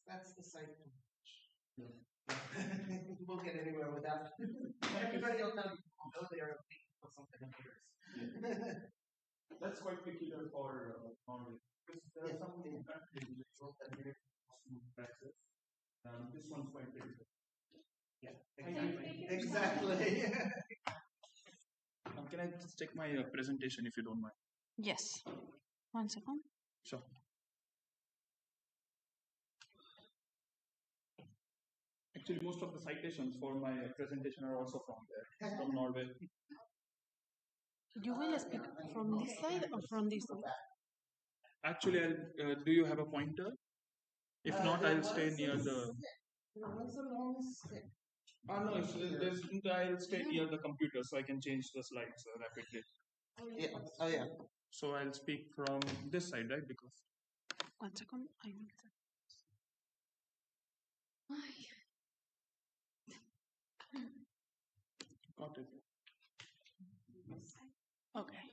That's the site. We'll get anywhere with that. Everybody will know they are looking for something in yours. That's quite peculiar for Norway. Because there are some countries that get taxes. This one's quite peculiar. Yeah, exactly. Can I just check my presentation if you don't mind? Yes. 1 second. Sure. Actually, most of the citations for my presentation are also from there, from Norway. You will speak from this side or from this side? Actually, do you have a pointer? If not, I'll stay near the. There was a long stick. Oh no, I'll stay near the computer so I can change the slides rapidly. Yeah. Oh yeah. So I'll speak from this side, right? Because 1 second. I need got it. Okay.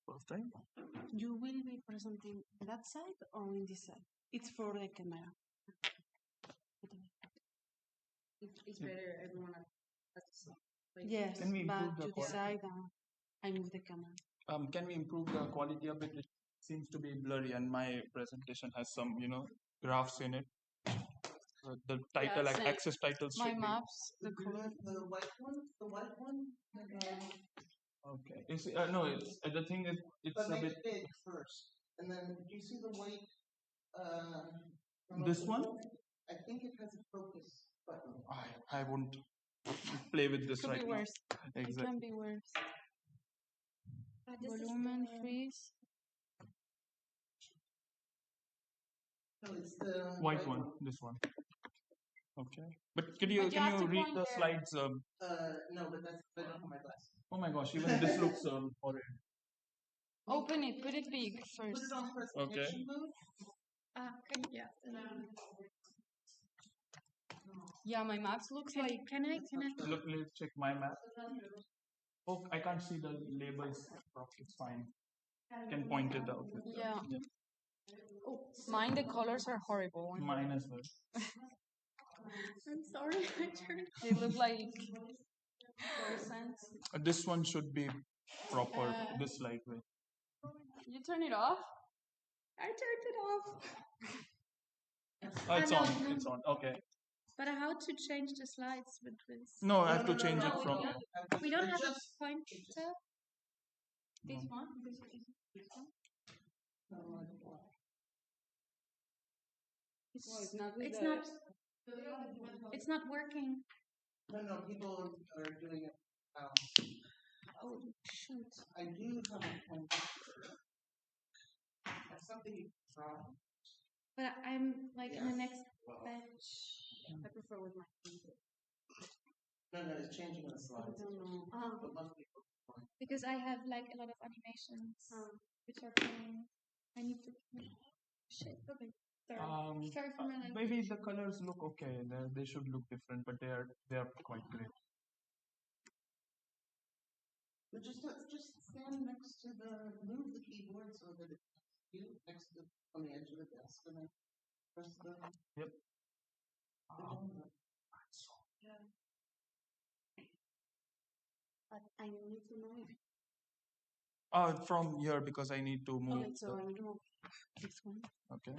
First time. You will be presenting that side or in this side? It's for the camera. It's better everyone at the same place. Yes, Can we improve but the you quality? decide. I move the camera. Can we improve the quality of it? It seems to be blurry, and my presentation has some, graphs in it. The title, Yeah, same. access titles. My should be- maps, the color. The white one. The white one. Okay. No, it's the thing is, it's But a make bit. it big first, and then do you see the white? This one? I think it has a focus button. I won't play with this Could right be now. worse. It Exactly. can be worse. Volume freeze. No, it's the White one. This one. Okay. But can you But you have to read point the there. slides? No, but that's better for my glasses. Oh my gosh! Even this looks horrid. Open it. Put it big Put first. it on presentation mode. Yeah. Yeah, my maps looks like. Can I? Look, let's check my map. Oh, I can't see the labels. It's fine. Can point it out. Yeah. Oh, mine, the colors are horrible. Mine as well. I'm sorry. I turned. They look like fluorescents. This one should be proper. This light way. You turn it off? I turned it off. Oh, it's no, on. no. It's on. Okay. But how to change the slides with this? No, I have to change it from. We don't have a pointer. This one? This one? It's not. It's not working. No, people are doing it. Oh shoot! I do have a pointer. That's something you can try. But I'm like in the next batch. I prefer with my finger. No, it's changing the slides. But most people. Because I have like a lot of animations which are playing. I need to. Shit. Okay. Sorry for my language. Maybe the colors look okay. They should look different, but they are quite great. But just stand next to move the keyboard so that it's next to on the edge of the desk, and then press the. Yep. Yeah. But I need to know if. From here because I need to move. Okay, so I remove this one. Okay.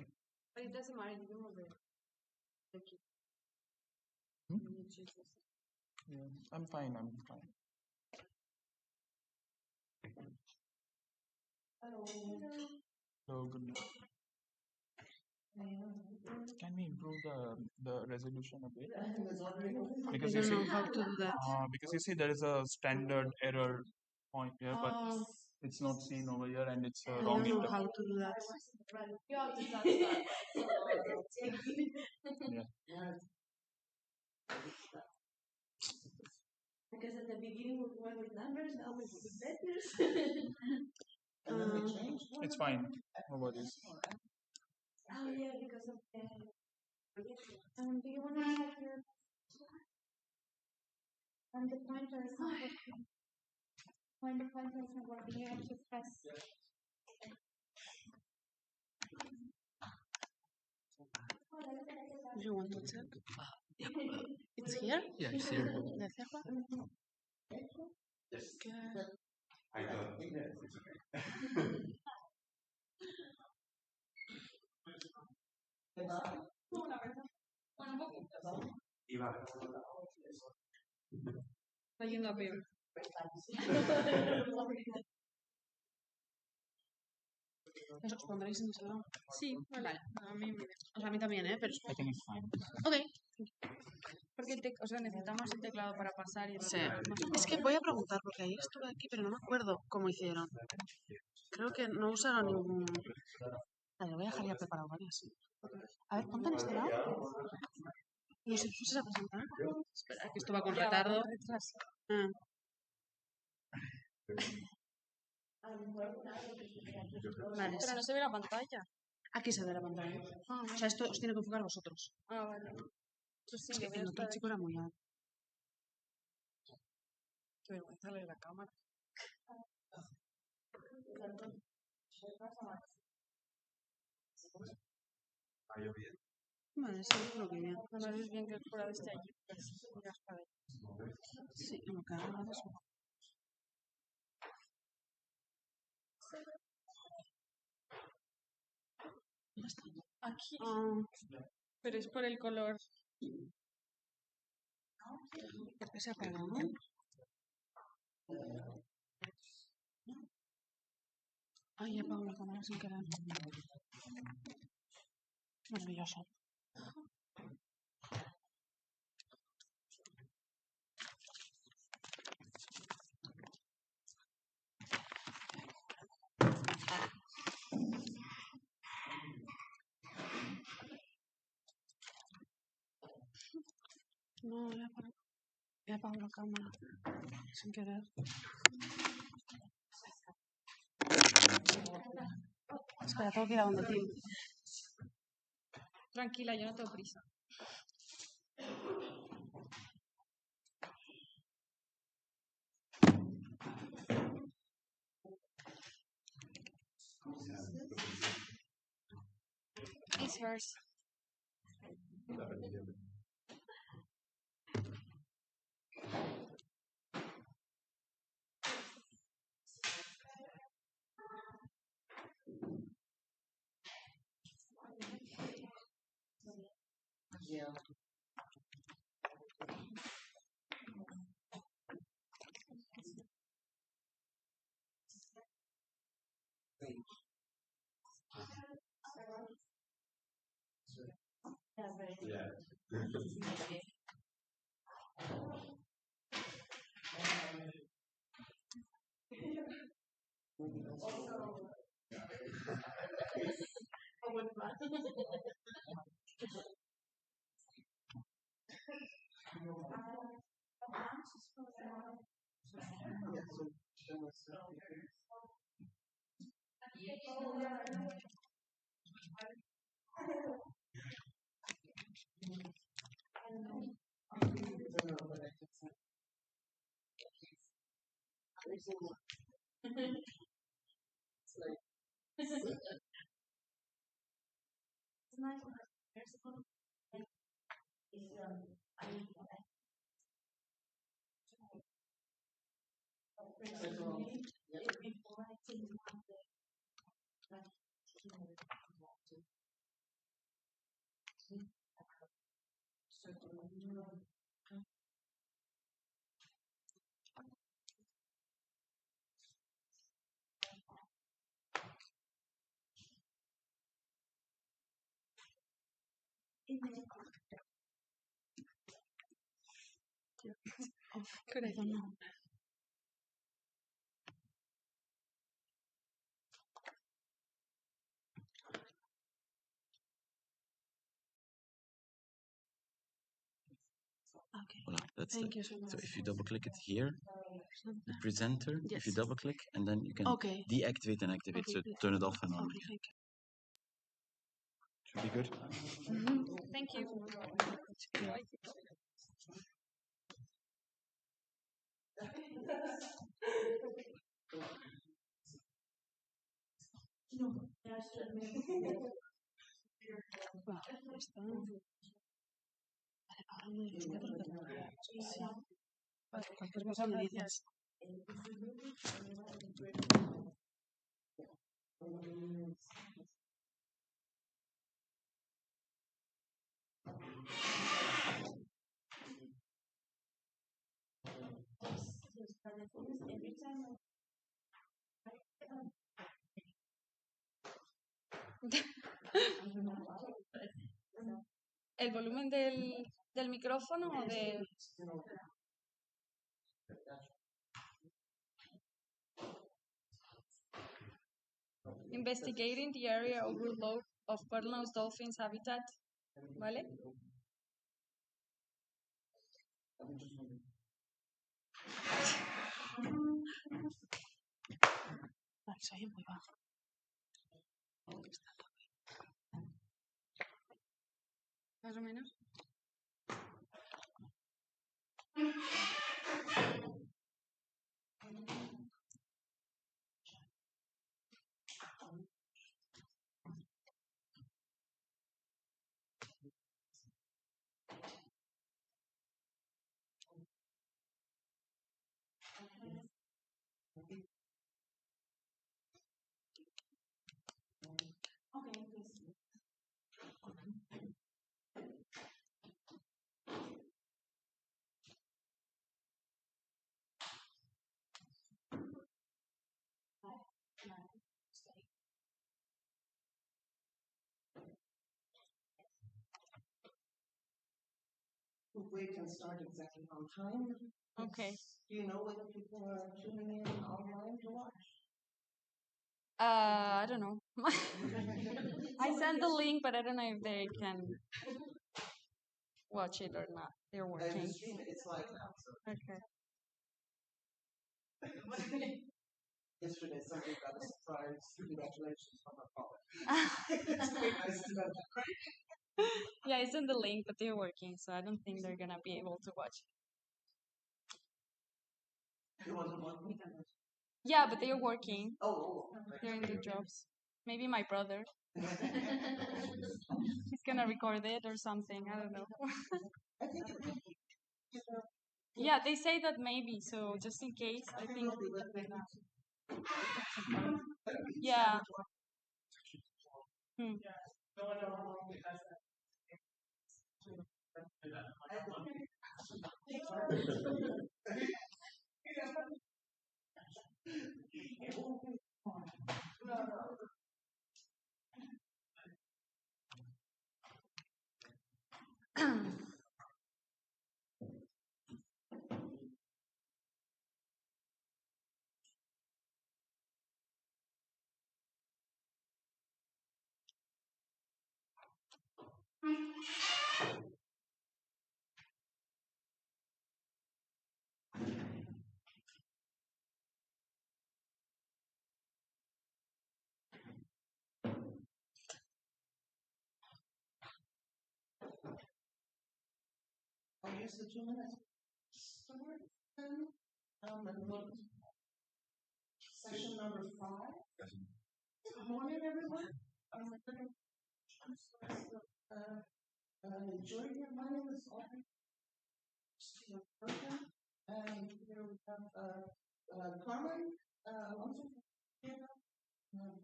But it doesn't matter. You remove it. Thank you. Yeah, I'm fine. Hello. So good. Can we improve the resolution a bit? Because I you don't know see, how to do that. because you see there is a standard error point here, but it's not seen over here, and it's I wrong. don't know how to do that. Yeah. Because at the beginning we went with numbers, now we go with letters. And then we changed. It's fine. No worries. Oh yeah, because of the. Do you want to check your? The pointer is not working. when the pointer isn't working, you have to press. Do you want to check? It's here? Yeah, it's here. ¿De ceja? Yes. Okay. I don't. It's okay. Iba. Está yendo a peor. ¿Os pondréis en el salón? Sí, vale. A mí, o sea, a mí también, pero... I think it's fine. Ok. Porque o sea, necesitamos el teclado para pasar y el Sí. teclado. Es que voy a preguntar, porque ayer estuve aquí, pero no me acuerdo cómo hicieron. Creo que no usaron ningún... Vale, voy a dejar ya preparado, ¿vale? Así. A ver, ponte en este lado. ¿Y si fueses a presentar? Espera, que esto va con retardo. Ah. Vale, Pero no se ve la pantalla. aquí se ve la pantalla. O sea, esto os tiene que enfocar vosotros. Ah, vale. Pues sí, Es que yo voy a el otro estar chico era muy alto. Qué vergüenza de la cámara. ¿Ha llovido? Vale, sí, creo que bien. No es bien que el jurado esté allí. Pues, ya está bien. Sí, lo que hago es eso. ¿Dónde está? Aquí. Ah, Pero es por el color. ¿por qué se apaga, no? Ay, he apagado la cámara sin querer. Maravilloso. No, he apagado la cámara sin querer. Espera, tengo que ir a donde ti. Tranquila, yo no tengo prisa. It's hers. Yeah. Yeah. Corazón, no. Okay. Voilà, that's Thank it. you so much. So if you double click it here, the presenter, if you Yes. double click and then you can Okay. deactivate and activate, Okay, so please. turn it off and on Okay, again. thank you. Should be good. Thank you. Va, ya está. Vale, ahora uno de los cuatro que tengo. Sí. Vale, cualquier cosa me dices. ¿El volumen del micrófono o de...? Investigating the area overload of bottlenose dolphins habitat, ¿vale? Vale, se oye muy bajo. Más o menos. We can start exactly on time. Okay. Do you know whether people are tuning in online to watch? I don't know. I sent the link, but I don't know if they can watch it or not. They're working. It's live now. So. Okay. Yesterday, somebody got a surprise congratulations from her father. It's very nice to know that, right? Yeah, I sent the link, but they're working, so I don't think they're gonna be able to watch It wasn't one. Yeah, but they're working. Oh. They're in their jobs. Maybe my brother. He's gonna record it or something. I don't know. I think it would be, Yeah, they say that maybe. So just in case, I think. Yeah. Hmm. I'll use the 2 minutes. Start then. And look. Session number 5. Good morning, everyone. Enjoy your morning this morning. And here we have Carmen, also here, and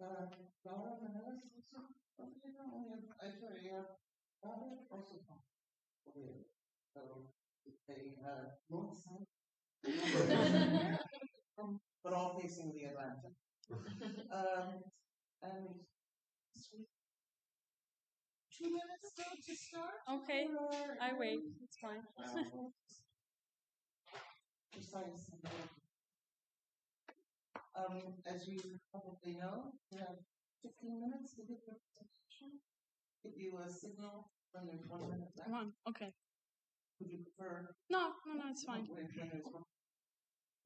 Laura and Alice also. I tell you, Robert also come. So they north side, but all facing the Atlantic. And 2 minutes ago to start. Okay, I wait. It's fine. As you probably know, we have 15 minutes to give your presentation. Give you a signal when there's 1 minute left. 1, okay. Would you prefer? No, it's fine.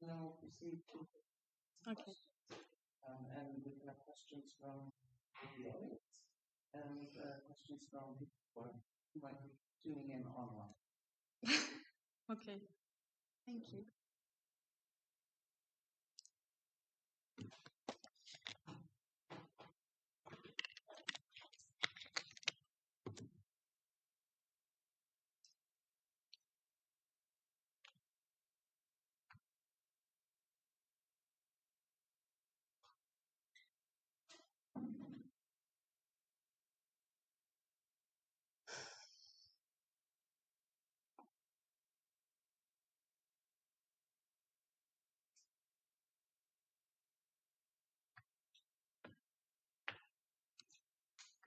Then we'll proceed to Okay. and we can have questions from the audience and questions from people who might be tuning in online. Okay. Thank you.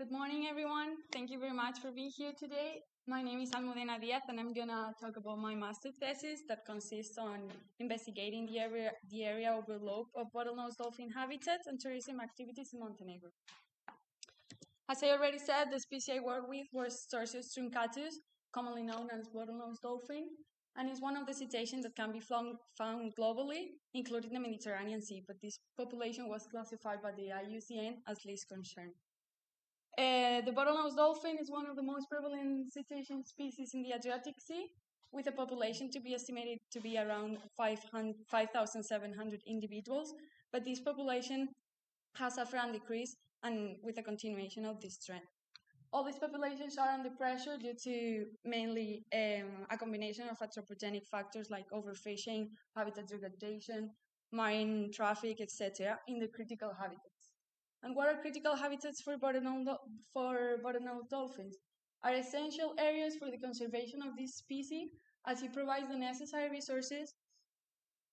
Good morning, everyone. Thank you very much for being here today. My name is Almudena Diaz, and I'm gonna talk about my master thesis that consists on investigating the area overload of bottlenose dolphin habitats and tourism activities in Montenegro. As I already said, the species I work with was Torsius truncatus, commonly known as bottlenose dolphin, and is one of the cetaceans that can be found globally, including the Mediterranean Sea, but this population was classified by the IUCN as least concern. The bottlenose dolphin is one of the most prevalent cetacean species in the Adriatic Sea, with a population to be estimated to be around 5,700 individuals, but this population has suffered and decreased, and with a continuation of this trend. All these populations are under pressure due to mainly a combination of anthropogenic factors like overfishing, habitat degradation, marine traffic, etc., in the critical habitats. And what are critical habitats for bottlenose dolphins? Are essential areas for the conservation of this species, as it provides the necessary resources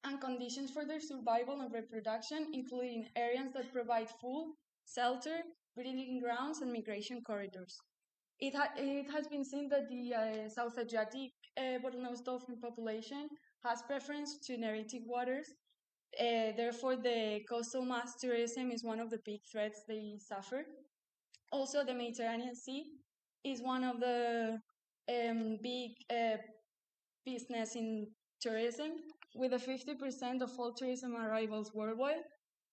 and conditions for their survival and reproduction, including areas that provide food, shelter, breeding grounds, and migration corridors. It has been seen that the South Adriatic bottlenose dolphin population has preference to narrative waters. Therefore, the coastal mass tourism is one of the big threats they suffer. Also, the Mediterranean Sea is one of the big business in tourism, with a 50% of all tourism arrivals worldwide.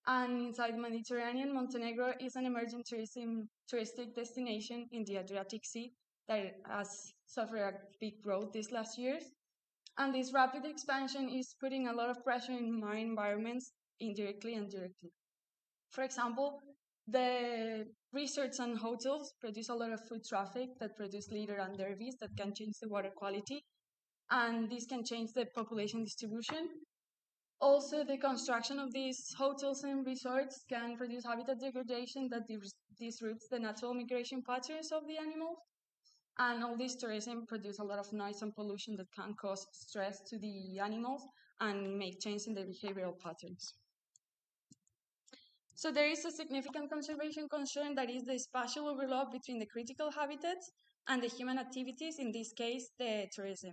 And inside the Mediterranean, Montenegro is an emerging touristic destination in the Adriatic Sea that has suffered a big growth these last years. And this rapid expansion is putting a lot of pressure in marine environments indirectly and directly. For example, the resorts and hotels produce a lot of foot traffic that produce litter and derbies that can change the water quality, and this can change the population distribution. Also, the construction of these hotels and resorts can produce habitat degradation that disrupts the natural migration patterns of the animals. And all this tourism produce a lot of noise and pollution that can cause stress to the animals and make change in their behavioral patterns. So there is a significant conservation concern, that is the spatial overlap between the critical habitats and the human activities, in this case, the tourism.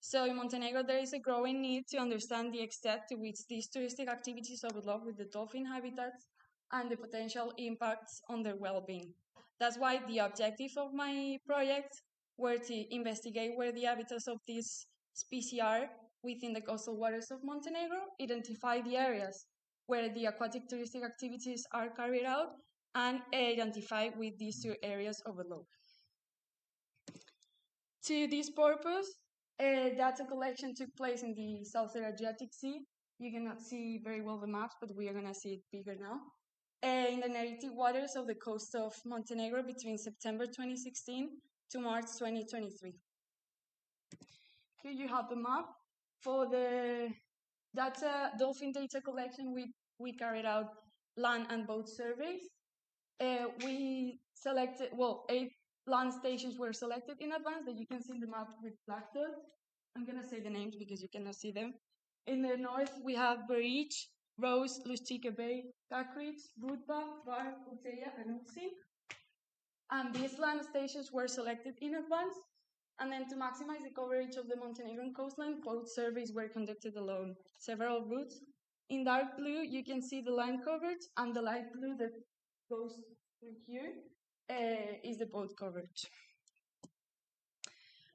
So in Montenegro, there is a growing need to understand the extent to which these touristic activities overlap with the dolphin habitats and the potential impacts on their well-being. That's why the objective of my project were to investigate where the habitats of these species are within the coastal waters of Montenegro, identify the areas where the aquatic touristic activities are carried out, and identify with these two areas overlap. To this purpose, data collection took place in the Southern Adriatic Sea. You cannot see very well the maps, but we are going to see it bigger now. In the narrative waters of the coast of Montenegro between September 2016 to March 2023. Here you have the map. For the dolphin data collection, we carried out land and boat surveys. We selected, 8 land stations were selected in advance that you can see in the map with black dots. I'm going to say the names because you cannot see them. In the north, we have Embrc, Rose, Lustica Bay, Kakrit, Budva, Var, Uteja, and Utsi. And these land stations were selected in advance. And then to maximize the coverage of the Montenegrin coastline, boat surveys were conducted along several routes. In dark blue, you can see the land coverage, and the light blue that goes through here is the boat coverage.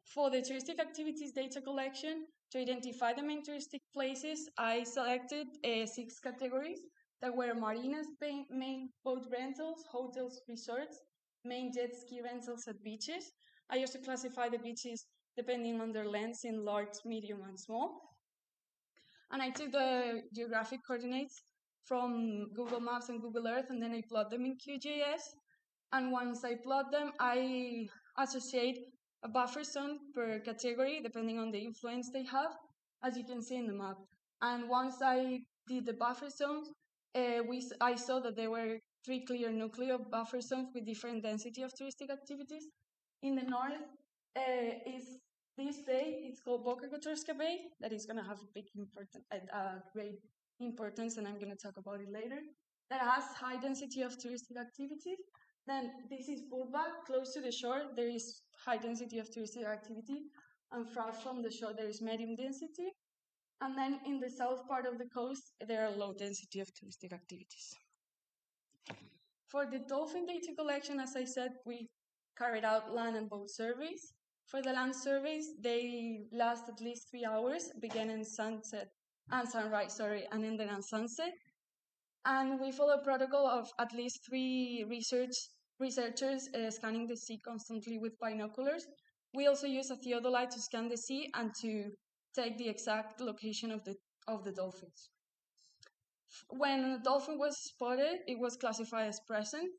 For the touristic activities data collection, to identify the main touristic places, I selected 6 categories that were marinas, main boat rentals, hotels, resorts, main jet ski rentals at beaches. I also classify the beaches depending on their lengths in large, medium, and small. And I took the geographic coordinates from Google Maps and Google Earth, and then I plot them in QGIS. And once I plot them, I associate a buffer zone per category, depending on the influence they have, as you can see in the map. And once I did the buffer zones, I saw that there were 3 clear nuclei of buffer zones with different density of touristic activities. In the north is this bay. It's called Boka Kotorska Bay. That is going to have a great importance, and I'm going to talk about it later. That has high density of touristic activities. Then this is Budva, close to the shore. There is high density of touristic activity, and far from the shore there is medium density. And then in the south part of the coast, there are low density of touristic activities. For the dolphin data collection, as I said, we carried out land and boat surveys. For the land surveys, they last at least 3 hours, beginning sunset and sunrise, and ending on sunset. And we follow a protocol of at least 3 researchers scanning the sea constantly with binoculars. We also use a theodolite to scan the sea and to take the exact location of the dolphins. When a dolphin was spotted, it was classified as present,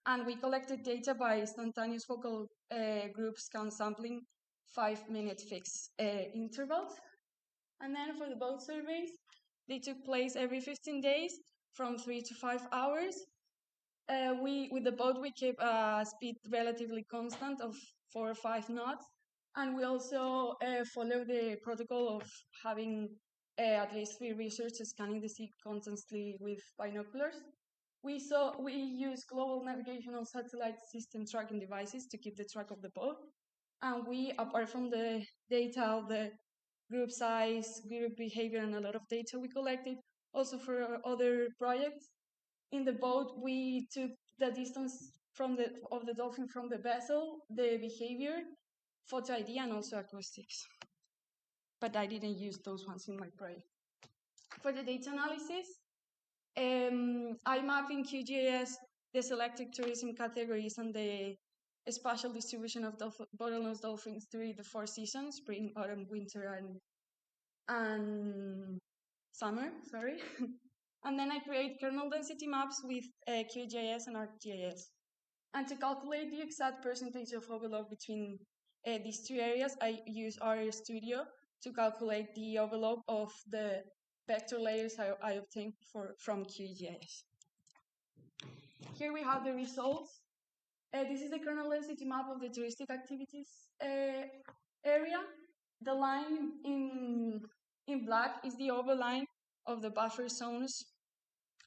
and we collected data by instantaneous focal group scan sampling 5-minute fixed intervals. And then for the boat surveys, they took place every 15 days from 3 to 5 hours. With the boat, we keep a speed relatively constant of 4 or 5 knots. And we also follow the protocol of having at least 3 researchers scanning the sea constantly with binoculars. We use global navigational satellite system tracking devices to keep the track of the boat. And we, apart from the data of the group size, group behavior, and a lot of data we collected, also for other projects, in the boat we took the distance of the dolphin from the vessel, the behavior, photo ID, and also acoustics. But I didn't use those ones in my project. For the data analysis, I map in QGIS the selected tourism categories and the spatial distribution of bottlenose dolphins during the 4 seasons, spring, autumn, winter, and summer, And then I create kernel density maps with QGIS and ArcGIS. And to calculate the exact percentage of overlap between these 2 areas, I use RStudio to calculate the overlap of the vector layers I obtained from QGIS. Here we have the results. This is the kernel density map of the touristic activities area. The line in black is the overline of the buffer zones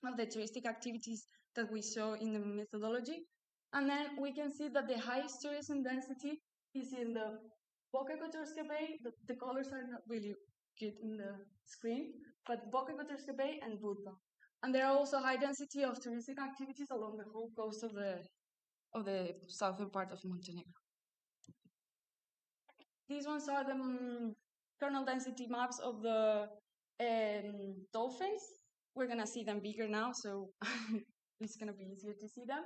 of the touristic activities that we saw in the methodology. And then we can see that the highest tourism density is in the Boca Kotorska Bay. The colors are not really good in the screen, but Boca Kotorska Bay and Budva. And there are also high density of touristic activities along the whole coast of the southern part of Montenegro. These ones are the kernel density maps of the dolphins. We're gonna see them bigger now, so it's gonna be easier to see them.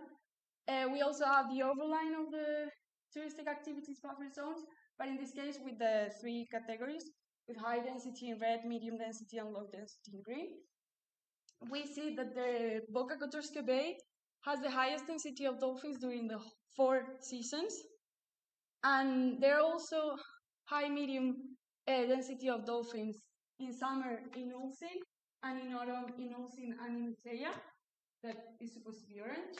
We also have the overline of the touristic activities buffer zones, but in this case with the 3 categories, with high density in red, medium density, and low density in green. We see that the Boca Kotorska Bay has the highest density of dolphins during the 4 seasons, and there are also high medium density of dolphins in summer in Ulcin, and in autumn in Ulcin and in Teja, that is supposed to be orange.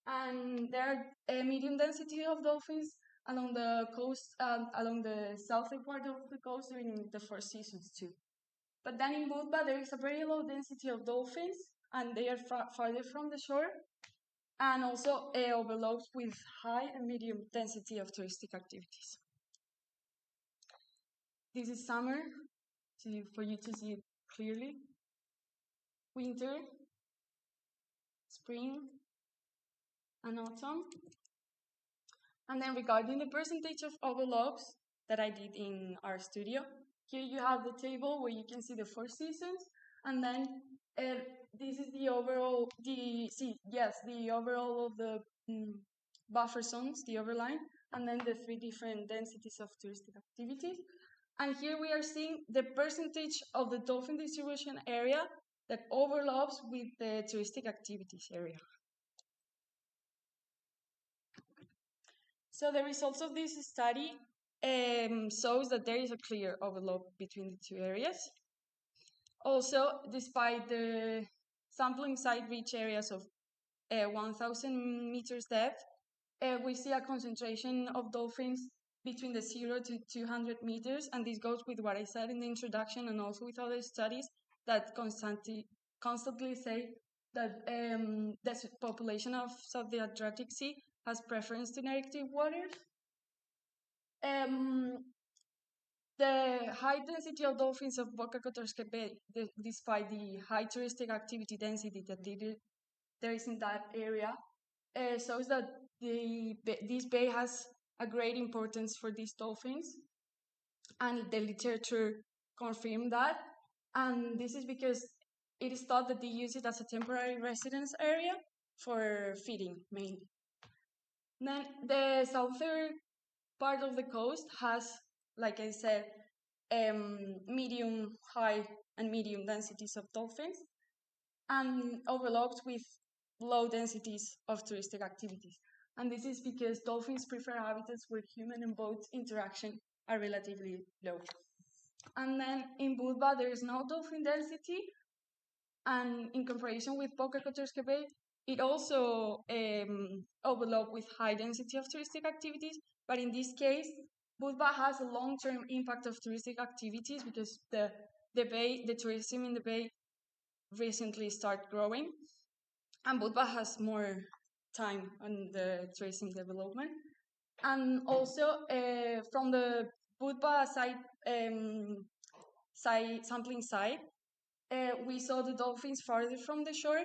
And there are a medium density of dolphins along the coast, along the southern part of the coast during the 4 seasons too. But then in Budva there is a very low density of dolphins, and they are farther from the shore, and also overlaps with high and medium density of touristic activities. This is summer, for you to see it clearly. Winter, spring, and autumn. And then regarding the percentage of overlaps that I did in RStudio, here you have the table where you can see the 4 seasons, and then this is the overall, the overall of the buffer zones, the overline, and then the 3 different densities of touristic activities. And here we are seeing the percentage of the dolphin distribution area that overlaps with the touristic activities area. So the results of this study shows that there is a clear overlap between the 2 areas. Also, despite the sampling site reach areas of 1,000 meters depth, we see a concentration of dolphins between the 0 to 200 meters, and this goes with what I said in the introduction and also with other studies that constantly say that the population of South the Adriatic Sea has preference to negative waters. The high density of dolphins of Boca Kotorska Bay, despite the high touristic activity density that there is in that area, shows that this bay has a great importance for these dolphins, and the literature confirmed that. And this is because it is thought that they use it as a temporary residence area for feeding mainly. Then the southern part of the coast has, like I said, medium, high, and medium densities of dolphins, and overlapped with low densities of touristic activities. And this is because dolphins prefer habitats where human and boat interaction are relatively low. And then in Budva, there is no dolphin density, and in comparison with Boca Kotorska Bay, it also overlapped with high density of touristic activities, but in this case, Budva has a long-term impact of touristic activities because the tourism in the bay recently started growing, and Budva has more time on the tourism development. And also from the Budva sampling site, we saw the dolphins farther from the shore,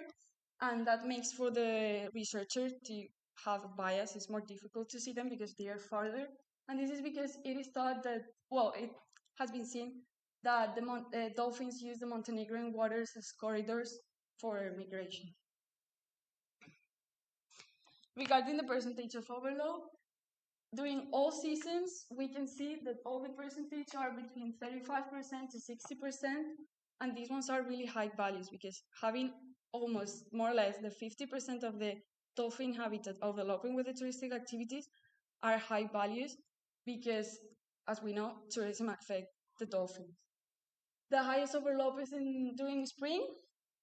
and that makes for the researcher to have a bias. It's more difficult to see them because they are farther. And this is because it is thought that, well, it has been seen that the dolphins use the Montenegrin waters as corridors for migration. Regarding the percentage of overload, during all seasons, we can see that all the percentage are between 35% to 60%, and these ones are really high values because having almost more or less the 50% of the dolphin habitat overlapping with the touristic activities are high values because, as we know, tourism affects the dolphins. The highest overlap is during spring,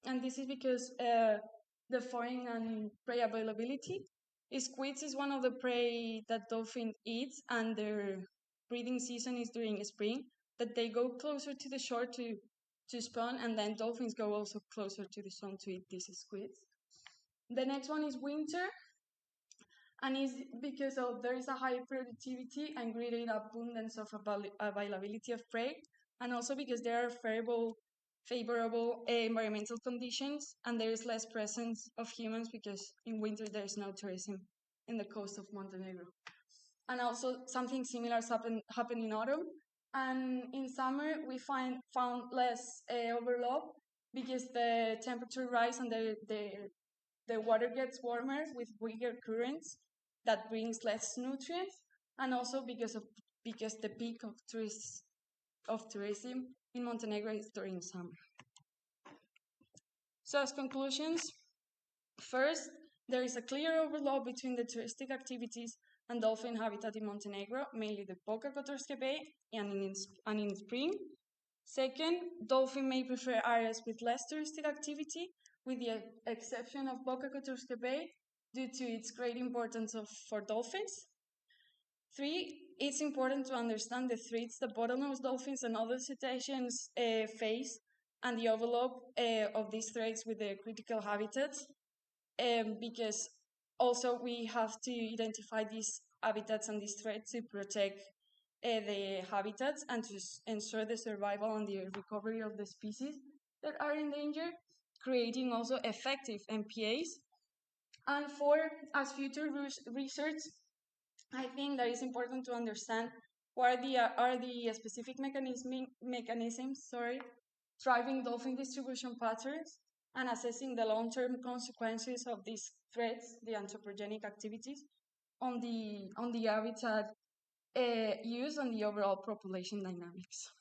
and this is because the foreign and prey availability. Squids is one of the prey that dolphin eats, and their breeding season is during spring, that they go closer to the shore to spawn, and then dolphins go also closer to the sun to eat these squids. The next one is winter, and is because there is a high productivity and greater abundance of availability of prey, and also because there are favorable environmental conditions, and there is less presence of humans because in winter there is no tourism in the coast of Montenegro. And also something similar happen in autumn, and in summer we found less overlap because the temperature rise and the water gets warmer with bigger currents that brings less nutrients, and also because the peak of tourism in Montenegro is during summer. So as conclusions, first, there is a clear overlap between the touristic activities and dolphin habitat in Montenegro, mainly the Boca Kotorska Bay and in spring. Second, dolphin may prefer areas with less touristic activity, with the exception of Boca Kotorska Bay, due to its great importance for dolphins. 3, it's important to understand the threats that bottlenose dolphins and other cetaceans face, and the overlap of these threats with the critical habitats, because also we have to identify these habitats and these threats to protect the habitats and to ensure the survival and the recovery of the species that are in danger, creating also effective MPAs. And 4, as future research, I think that it's important to understand what are the specific mechanisms driving dolphin distribution patterns, and assessing the long-term consequences of these threats, the anthropogenic activities, on the habitat use and the overall population dynamics.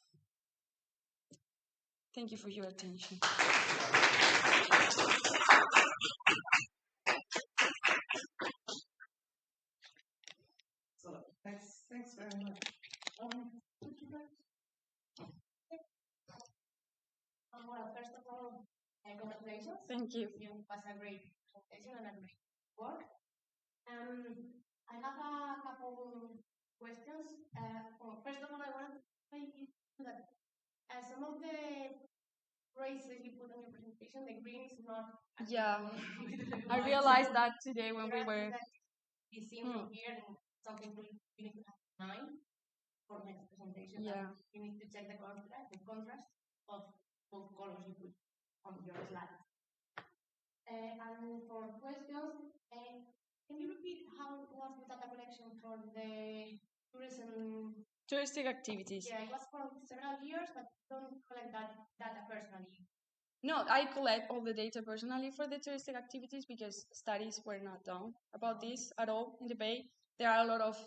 Thank you for your attention. So thanks very much. Well, first of all, congratulations. Thank you. It was a great presentation and a great work. I have a couple questions. Well, first of all, I want to say that some of the races you put on your presentation, the green is not. Yeah, I realized that today when we were. You see from here and something you need to have in mind for next presentation. Yeah. You need to check the contrast of both colors you put on your slide. And for questions, can you repeat how was the data collection for the touristic activities? Yeah, it was for several years, but don't collect that data personally. No, I collect all the data personally for the touristic activities because studies were not done about this at all in the Bay. There are a lot of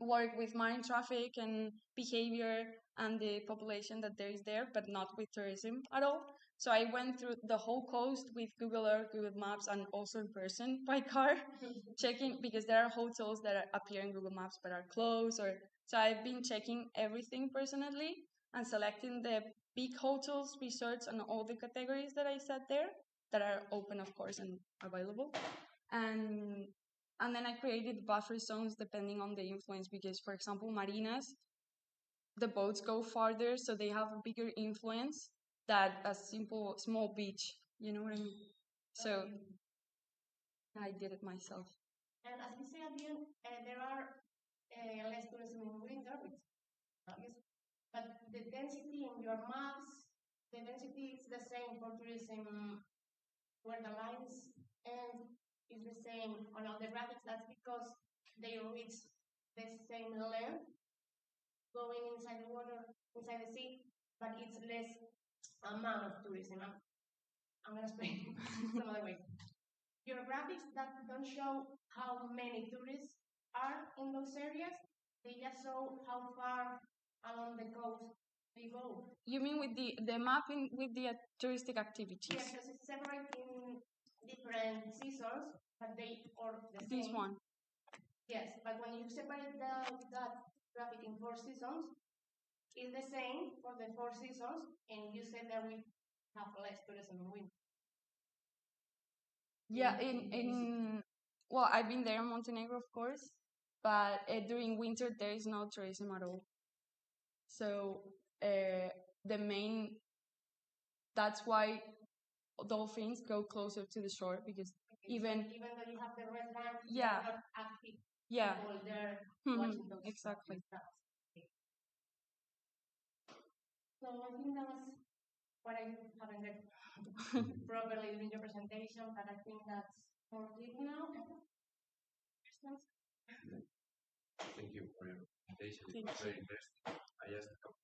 work with marine traffic and behavior and the population that there is there, but not with tourism at all. So I went through the whole coast with Google Earth, Google Maps, and also in person by car, checking because there are hotels that appear in Google Maps but are closed. So I've been checking everything personally and selecting the big hotels, resorts, and all the categories that I said there that are open, of course, and available. And then I created buffer zones depending on the influence because, for example, marinas, the boats go farther, so they have a bigger influence than a simple small beach. You know what I mean? So I did it myself. And as you say at the end, there are less tourism in winter, which obvious, but the density in your maps, the density is the same for tourism where the lines end is the same on all the graphics. That's because they reach the same length going inside the water, inside the sea, but it's less amount of tourism. I'm going to explain some other way. Your graphics that don't show how many tourists are in those areas, they just show how far along the coast they go. You mean with the mapping with the touristic activities? Yes, because it's separate in different seasons, but they are the same. This one. Yes, but when you separate that graphic in 4 seasons, it's the same for the 4 seasons, and you said that we have less tourism in winter. Yeah, well, I've been there in Montenegro, of course, but during winter there is no tourism at all. So that's why dolphins go closer to the shore because even though you have the red line, yeah, they're not active. Yeah, People there watching those exactly. So I think that was what I haven't read properly during your presentation, but I think that's for it now. Questions? Thank you for your presentation. It was very interesting. I asked a couple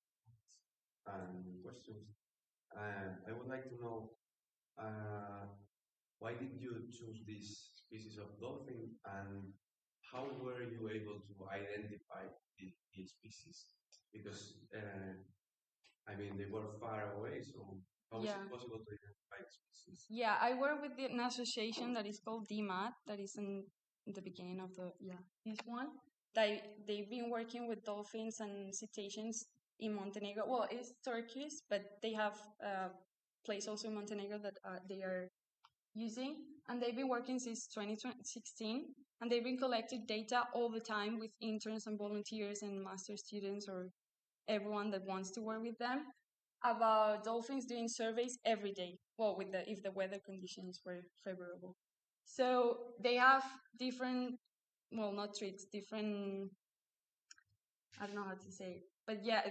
of questions. I would like to know why did you choose this species of dolphin and how were you able to identify these species? Because I mean, they were far away, so how is it possible to identify the species? Yeah, I work with an association that is called DMAT, that is in the beginning of this one. They've been working with dolphins and cetaceans in Montenegro. Well, it's Turkish, but they have a place also in Montenegro that they are using, and they've been working since 2016, and they've been collecting data all the time with interns and volunteers and master students or everyone that wants to work with them about dolphins doing surveys every day. Well, if the weather conditions were favorable. So they have different, well, not tricks, different. I don't know how to say it, but yeah,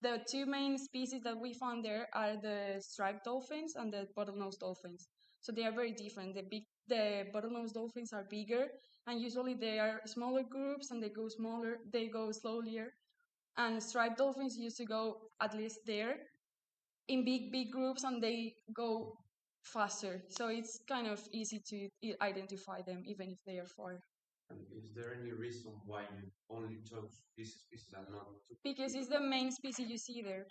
the two main species that we found there are the striped dolphins and the bottlenose dolphins. So they are very different. The bottlenose dolphins are bigger, and usually they are smaller groups, and they go slower. And striped dolphins used to go at least there in big groups, and they go faster. So it's kind of easy to identify them, even if they are far. And is there any reason why you only chose this species and not two? Because it's the main species you see there.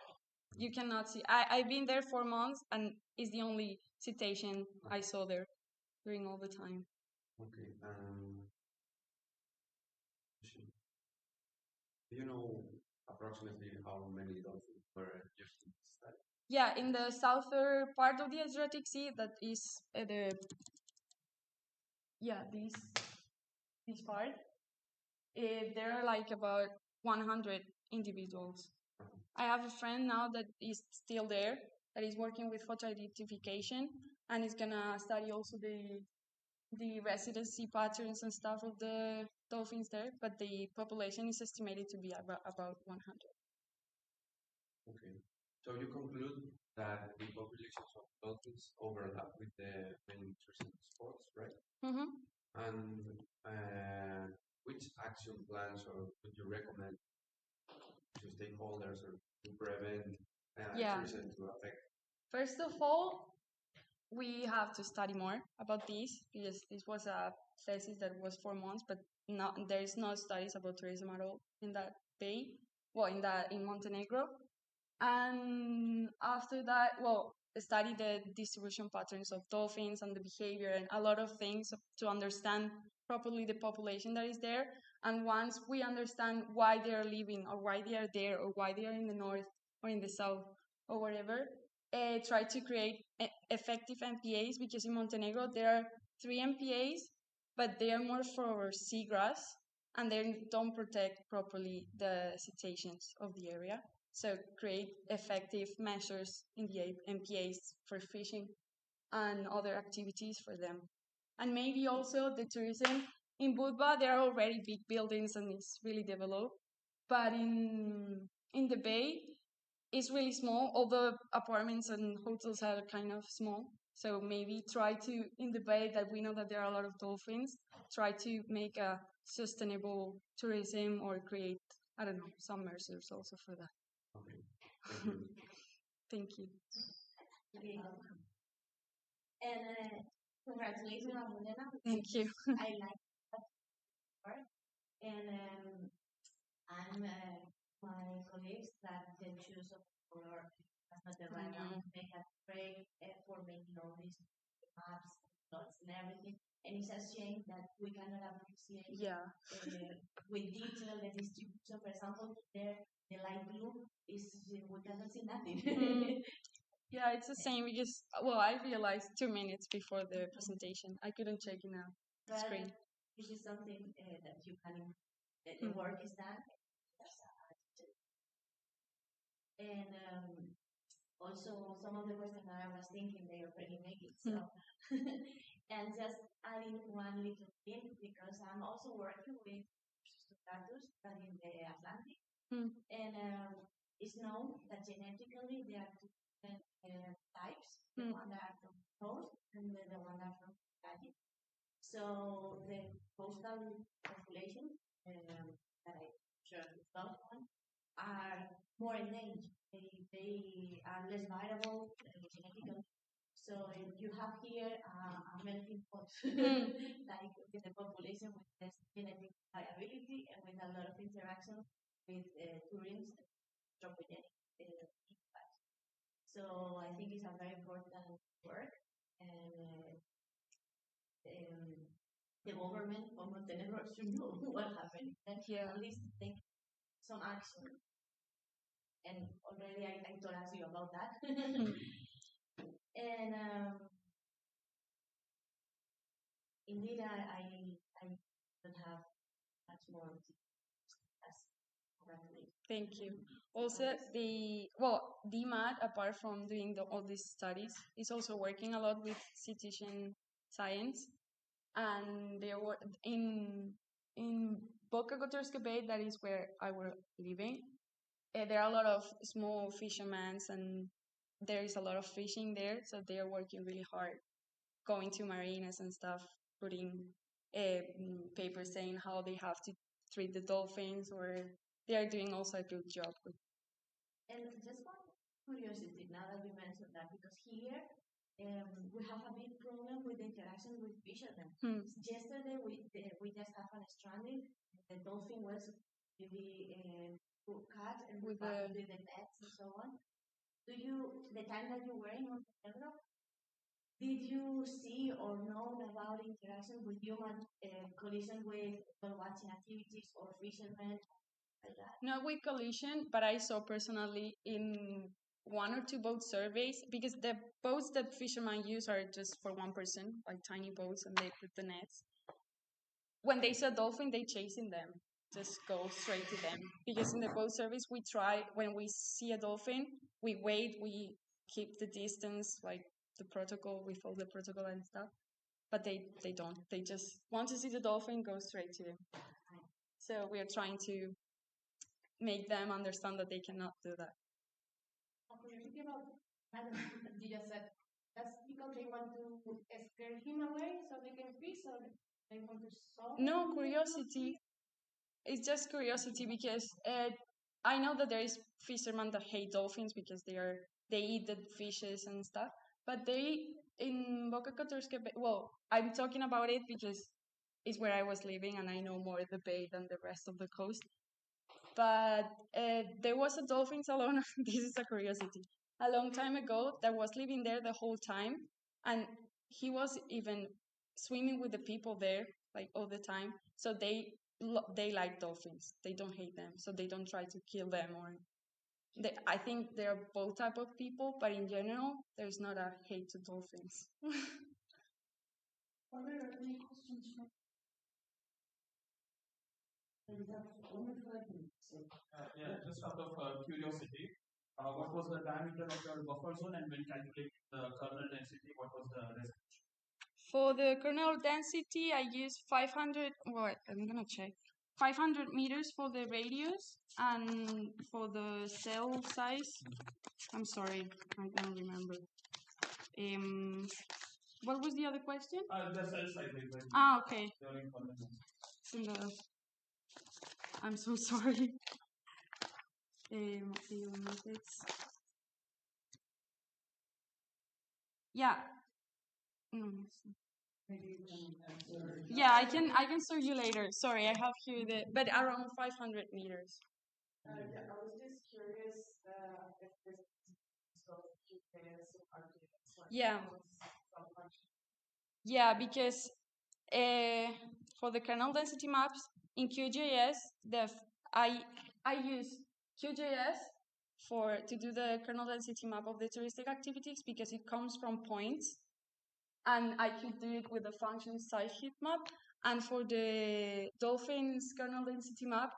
You cannot see. I've been there 4 months, and it's the only cetacean I saw there during all the time. Okay. Do you know approximately how many dolphins were used in this study? Yeah, in the southern part of the Adriatic Sea, that is this part, there are like about 100 individuals. I have a friend now that is still there, that is working with photo identification, and is gonna study also the residency patterns and stuff of the dolphins there. But the population is estimated to be about 100. Okay. So you conclude that the populations of dolphins overlap with the main tourism spots, right? Mm-hmm. And which action plans or would you recommend to stakeholders or to prevent tourism to affect? First of all, we have to study more about this because this was a thesis that was 4 months, but there is no studies about tourism at all in that bay. Well, in Montenegro, and after that, well, study the distribution patterns of dolphins and the behavior and a lot of things to understand properly the population that is there. And once we understand why they are living or why they are there or why they are in the north or in the south or wherever, try to create effective MPAs, because in Montenegro there are 3 MPAs, but they are more for seagrass and they don't protect properly the cetaceans of the area. So create effective measures in the MPAs for fishing and other activities for them. And maybe also the tourism in Budva, there are already big buildings and it's really developed. But in the bay, it's really small. All the apartments and hotels are kind of small. So maybe try to, in the bay that we know that there are a lot of dolphins, try to make a sustainable tourism or create, I don't know, some measures also for that. Okay. Thank you. Thank you. Okay. And congratulations, Almudena. Thank you. I like that part. And I'm my colleagues that the choose of color as not the right one. They have great effort making all these maps, plots, and everything. And it's a shame that we cannot appreciate with detail the distribution. For example, there the light blue is we cannot see nothing. Yeah, it's the same because, well, I realized 2 minutes before the presentation. I couldn't check in a screen. This is something that you can, the work is done. And also some of the questions that I was thinking, they already make it. So, and just adding one little thing, because I'm also working with status that in the Atlantic. And it's known that genetically there are different types, the one that are from coast and the one that are from Atlantic. So the coastal population that I showed the first one are more endangered. They are less viable genetically. So you have here a melting pot, like with the population with less genetic viability and with a lot of interaction with tourism anthropogenic impact. So I think it's a very important work, and the government of Montenegro should know what happened and at least take some action. And already I told you about that. And indeed, I don't have much more to discuss. Thank you. Also, DMAT, apart from doing all these studies, is also working a lot with citizen science, and they were in Boca Kotorska Bay, that is where I was living. There are a lot of small fishermen, and there is a lot of fishing there, so they are working really hard, going to marinas and stuff, putting papers saying how they have to treat the dolphins, or they are doing also a good job. And just one curiosity, now that you mentioned that, because here we have a big problem with the interaction with fishermen. Yesterday we just have a stranding. The dolphin was really cut and with the nets and so on. The time that you were in Montenegro, did you see or know about interaction with human collision with watching activities or fishermen? Like that? Not with collision, but I saw personally in 1 or 2 boat surveys, because the boats that fishermen use are just for one person, like tiny boats, and they put the nets. When they see a dolphin, they chasing them, just go straight to them. Because in the boat service, we try, when we see a dolphin, we wait, we keep the distance, like the protocol with all the protocol and stuff. But they don't. They just want to see the dolphin, go straight to it. So we are trying to make them understand that they cannot do that. Curiosity about that you just said. That's because they want to scare him away so they can fish, or they want to solve? No, curiosity. It's just curiosity because I know that there is fishermen that hate dolphins because they eat the fishes and stuff. But they in Boca Cotorsque Bay, well, I'm talking about it because it's where I was living and I know more the bay than the rest of the coast. But there was a dolphin salon. This is a curiosity. A long time ago, that was living there the whole time, and he was even swimming with the people there like all the time. So they like dolphins. They don't hate them, so they don't try to kill them or. I think there are both type of people, but in general, there's not a hate to dolphins. Are there any questions from? Yeah, just out of curiosity, what was the diameter of your buffer zone, and when calculating the kernel density, what was the resolution? For the kernel density, I use 500. Well, I'm gonna check. 500 meters for the radius, and for the cell size, I'm sorry, I don't remember. What was the other question? The cell size. Okay. It's in the. I'm so sorry. Yeah. No. Maybe you can answer. Yeah, I can show you later. Sorry, I have here but around 500 meters. Yeah, I was just curious if there's scope of QKS and RKS. Yeah. Yeah, because for the kernel density maps in QGIS, I use QGIS to do the kernel density map of the touristic activities because it comes from points, and I could do it with the function size heat map. And for the dolphins kernel density map,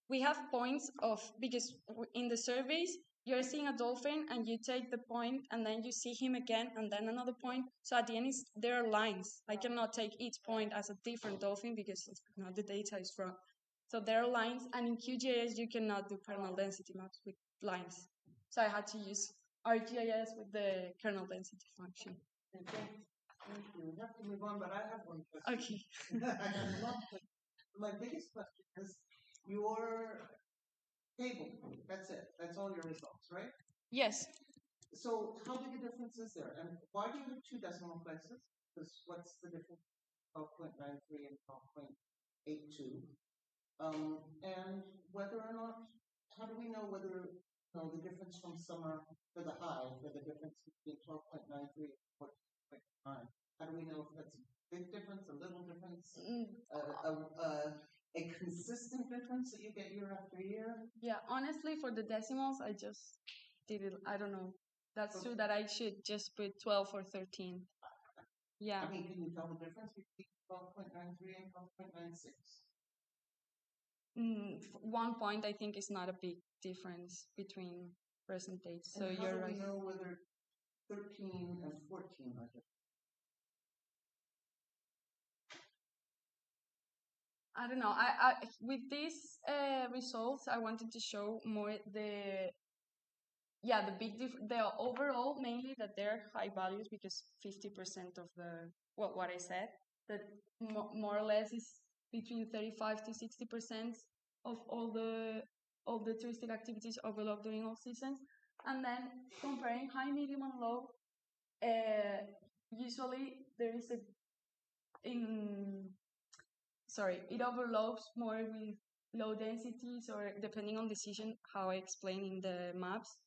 we have points because in the surveys, you're seeing a dolphin and you take the point and then you see him again and then another point. So at the end, there are lines. I cannot take each point as a different dolphin because the data is wrong. So there are lines, and in QGIS, you cannot do kernel density maps with lines. So I had to use ArcGIS with the kernel density function. Thank you. We have to move on, but I have one question. Okay. I have a lot of questions. My biggest question is your table. That's it. That's all your results, right? Yes. So how big a difference is there? And why do you have two decimal places? Because what's the difference? 12.93 and 12.82. And whether or not, how do we know whether the difference from summer for the high, for the difference between 12.93 and 14.9? How do we know if that's a big difference, a little difference, a consistent difference that you get year after year? Yeah, honestly, for the decimals, I just did it. I don't know. That's true that I should just put 12 or 13. Yeah. I mean, can you tell the difference between 12.93 and 12.96? 1 point, I think, is not a big difference between percentage. So and you're right. How do we know whether 13 and 14 are different? I don't know. I with these results, I wanted to show more the big the overall, mainly that they're high values because 50% of what I said, that more or less is between 35 to 60% of all the touristic activities overlooked during all seasons. And then comparing high, medium, and low, usually there is it overlaps more with low densities, or depending on the season, how I explain in the maps,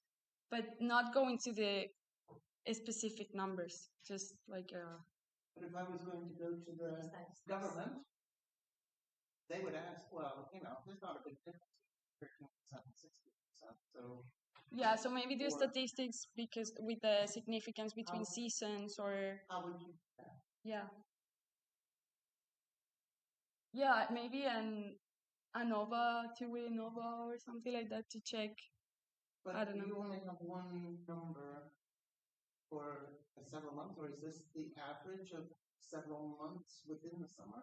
but not going to the specific numbers, just like But if I was going to go to the government, they would ask, well, there's not a big difference between 13% and 60%. So yeah, so maybe do statistics because with the significance between seasons, or how would you do that? Yeah. Yeah, maybe an ANOVA, two-way ANOVA or something like that to check. But I don't know. you only have one number for several months, or is this the average of several months within the summer?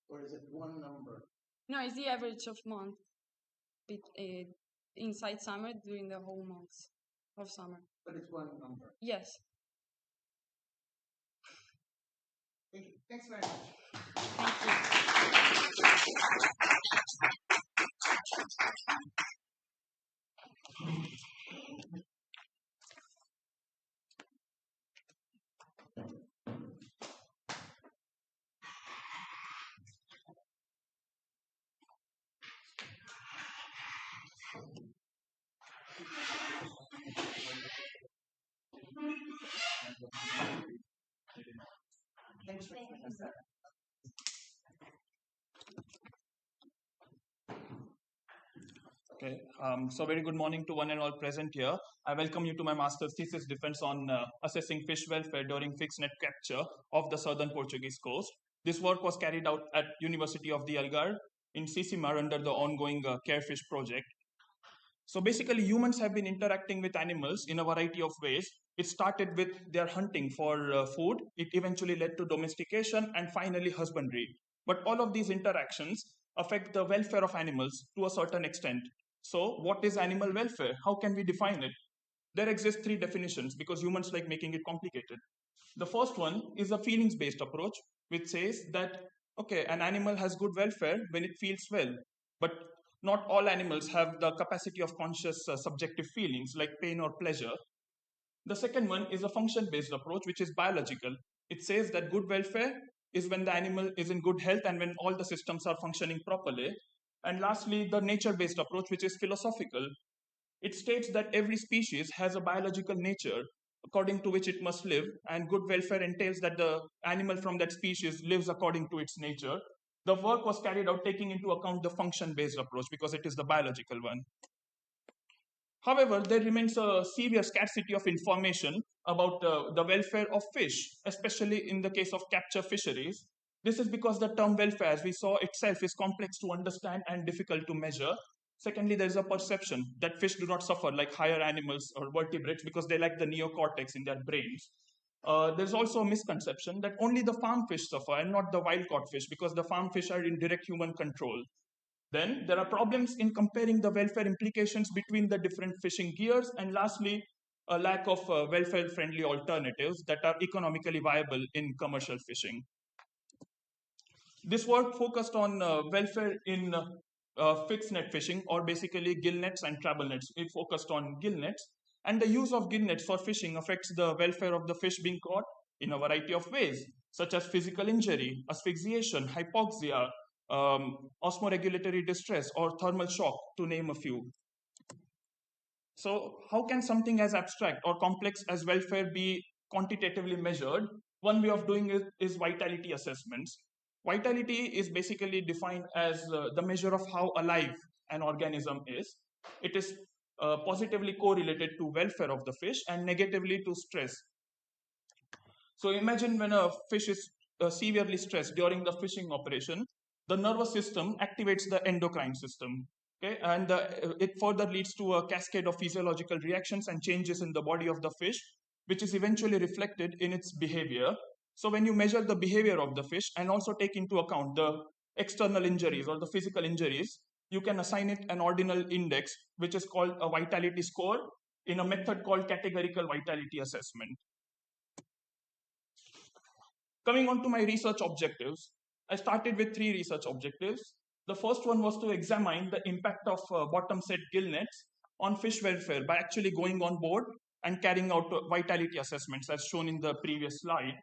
Or is it one number? No, it's the average of month inside summer during the whole months of summer. But it's one number. Yes. Thank you. Thanks very much. Thanks for that. Okay, so very good morning to one and all present here. I welcome you to my master's thesis defense on assessing fish welfare during fixed net capture of the southern Portuguese coast. This work was carried out at University of the Algarve in Sicimar under the ongoing Carefish project. So basically, humans have been interacting with animals in a variety of ways. It started with their hunting for food. It eventually led to domestication and finally husbandry. But all of these interactions affect the welfare of animals to a certain extent. So what is animal welfare? How can we define it? There exist three definitions because humans like making it complicated. The first one is a feelings-based approach, which says that, okay, an animal has good welfare when it feels well, but not all animals have the capacity of conscious subjective feelings like pain or pleasure. The second one is a function-based approach, which is biological. It says that good welfare is when the animal is in good health and when all the systems are functioning properly. And lastly, the nature-based approach, which is philosophical. It states that every species has a biological nature according to which it must live, and good welfare entails that the animal from that species lives according to its nature. The work was carried out taking into account the function-based approach because it is the biological one. However, there remains a severe scarcity of information about the welfare of fish, especially in the case of capture fisheries. This is because the term welfare, as we saw, itself is complex to understand and difficult to measure. Secondly, there is a perception that fish do not suffer like higher animals or vertebrates because they lack the neocortex in their brains. There's also a misconception that only the farm fish suffer and not the wild caught fish because the farm fish are in direct human control. Then there are problems in comparing the welfare implications between the different fishing gears, and lastly, a lack of welfare-friendly alternatives that are economically viable in commercial fishing. This work focused on welfare in fixed net fishing, or basically gill nets and travel nets. It focused on gill nets, and the use of gill nets for fishing affects the welfare of the fish being caught in a variety of ways, such as physical injury, asphyxiation, hypoxia, osmoregulatory distress, or thermal shock, to name a few. So how can something as abstract or complex as welfare be quantitatively measured? One way of doing it is vitality assessments. Vitality is basically defined as the measure of how alive an organism is. It is positively correlated to welfare of the fish and negatively to stress. So imagine when a fish is severely stressed during the fishing operation, the nervous system activates the endocrine system. Okay, and it further leads to a cascade of physiological reactions and changes in the body of the fish, which is eventually reflected in its behavior. So when you measure the behavior of the fish and also take into account the external injuries or the physical injuries, you can assign it an ordinal index, which is called a vitality score in a method called categorical vitality assessment. Coming on to my research objectives, I started with three research objectives. The first one was to examine the impact of bottom set gill nets on fish welfare by actually going on board and carrying out vitality assessments as shown in the previous slide.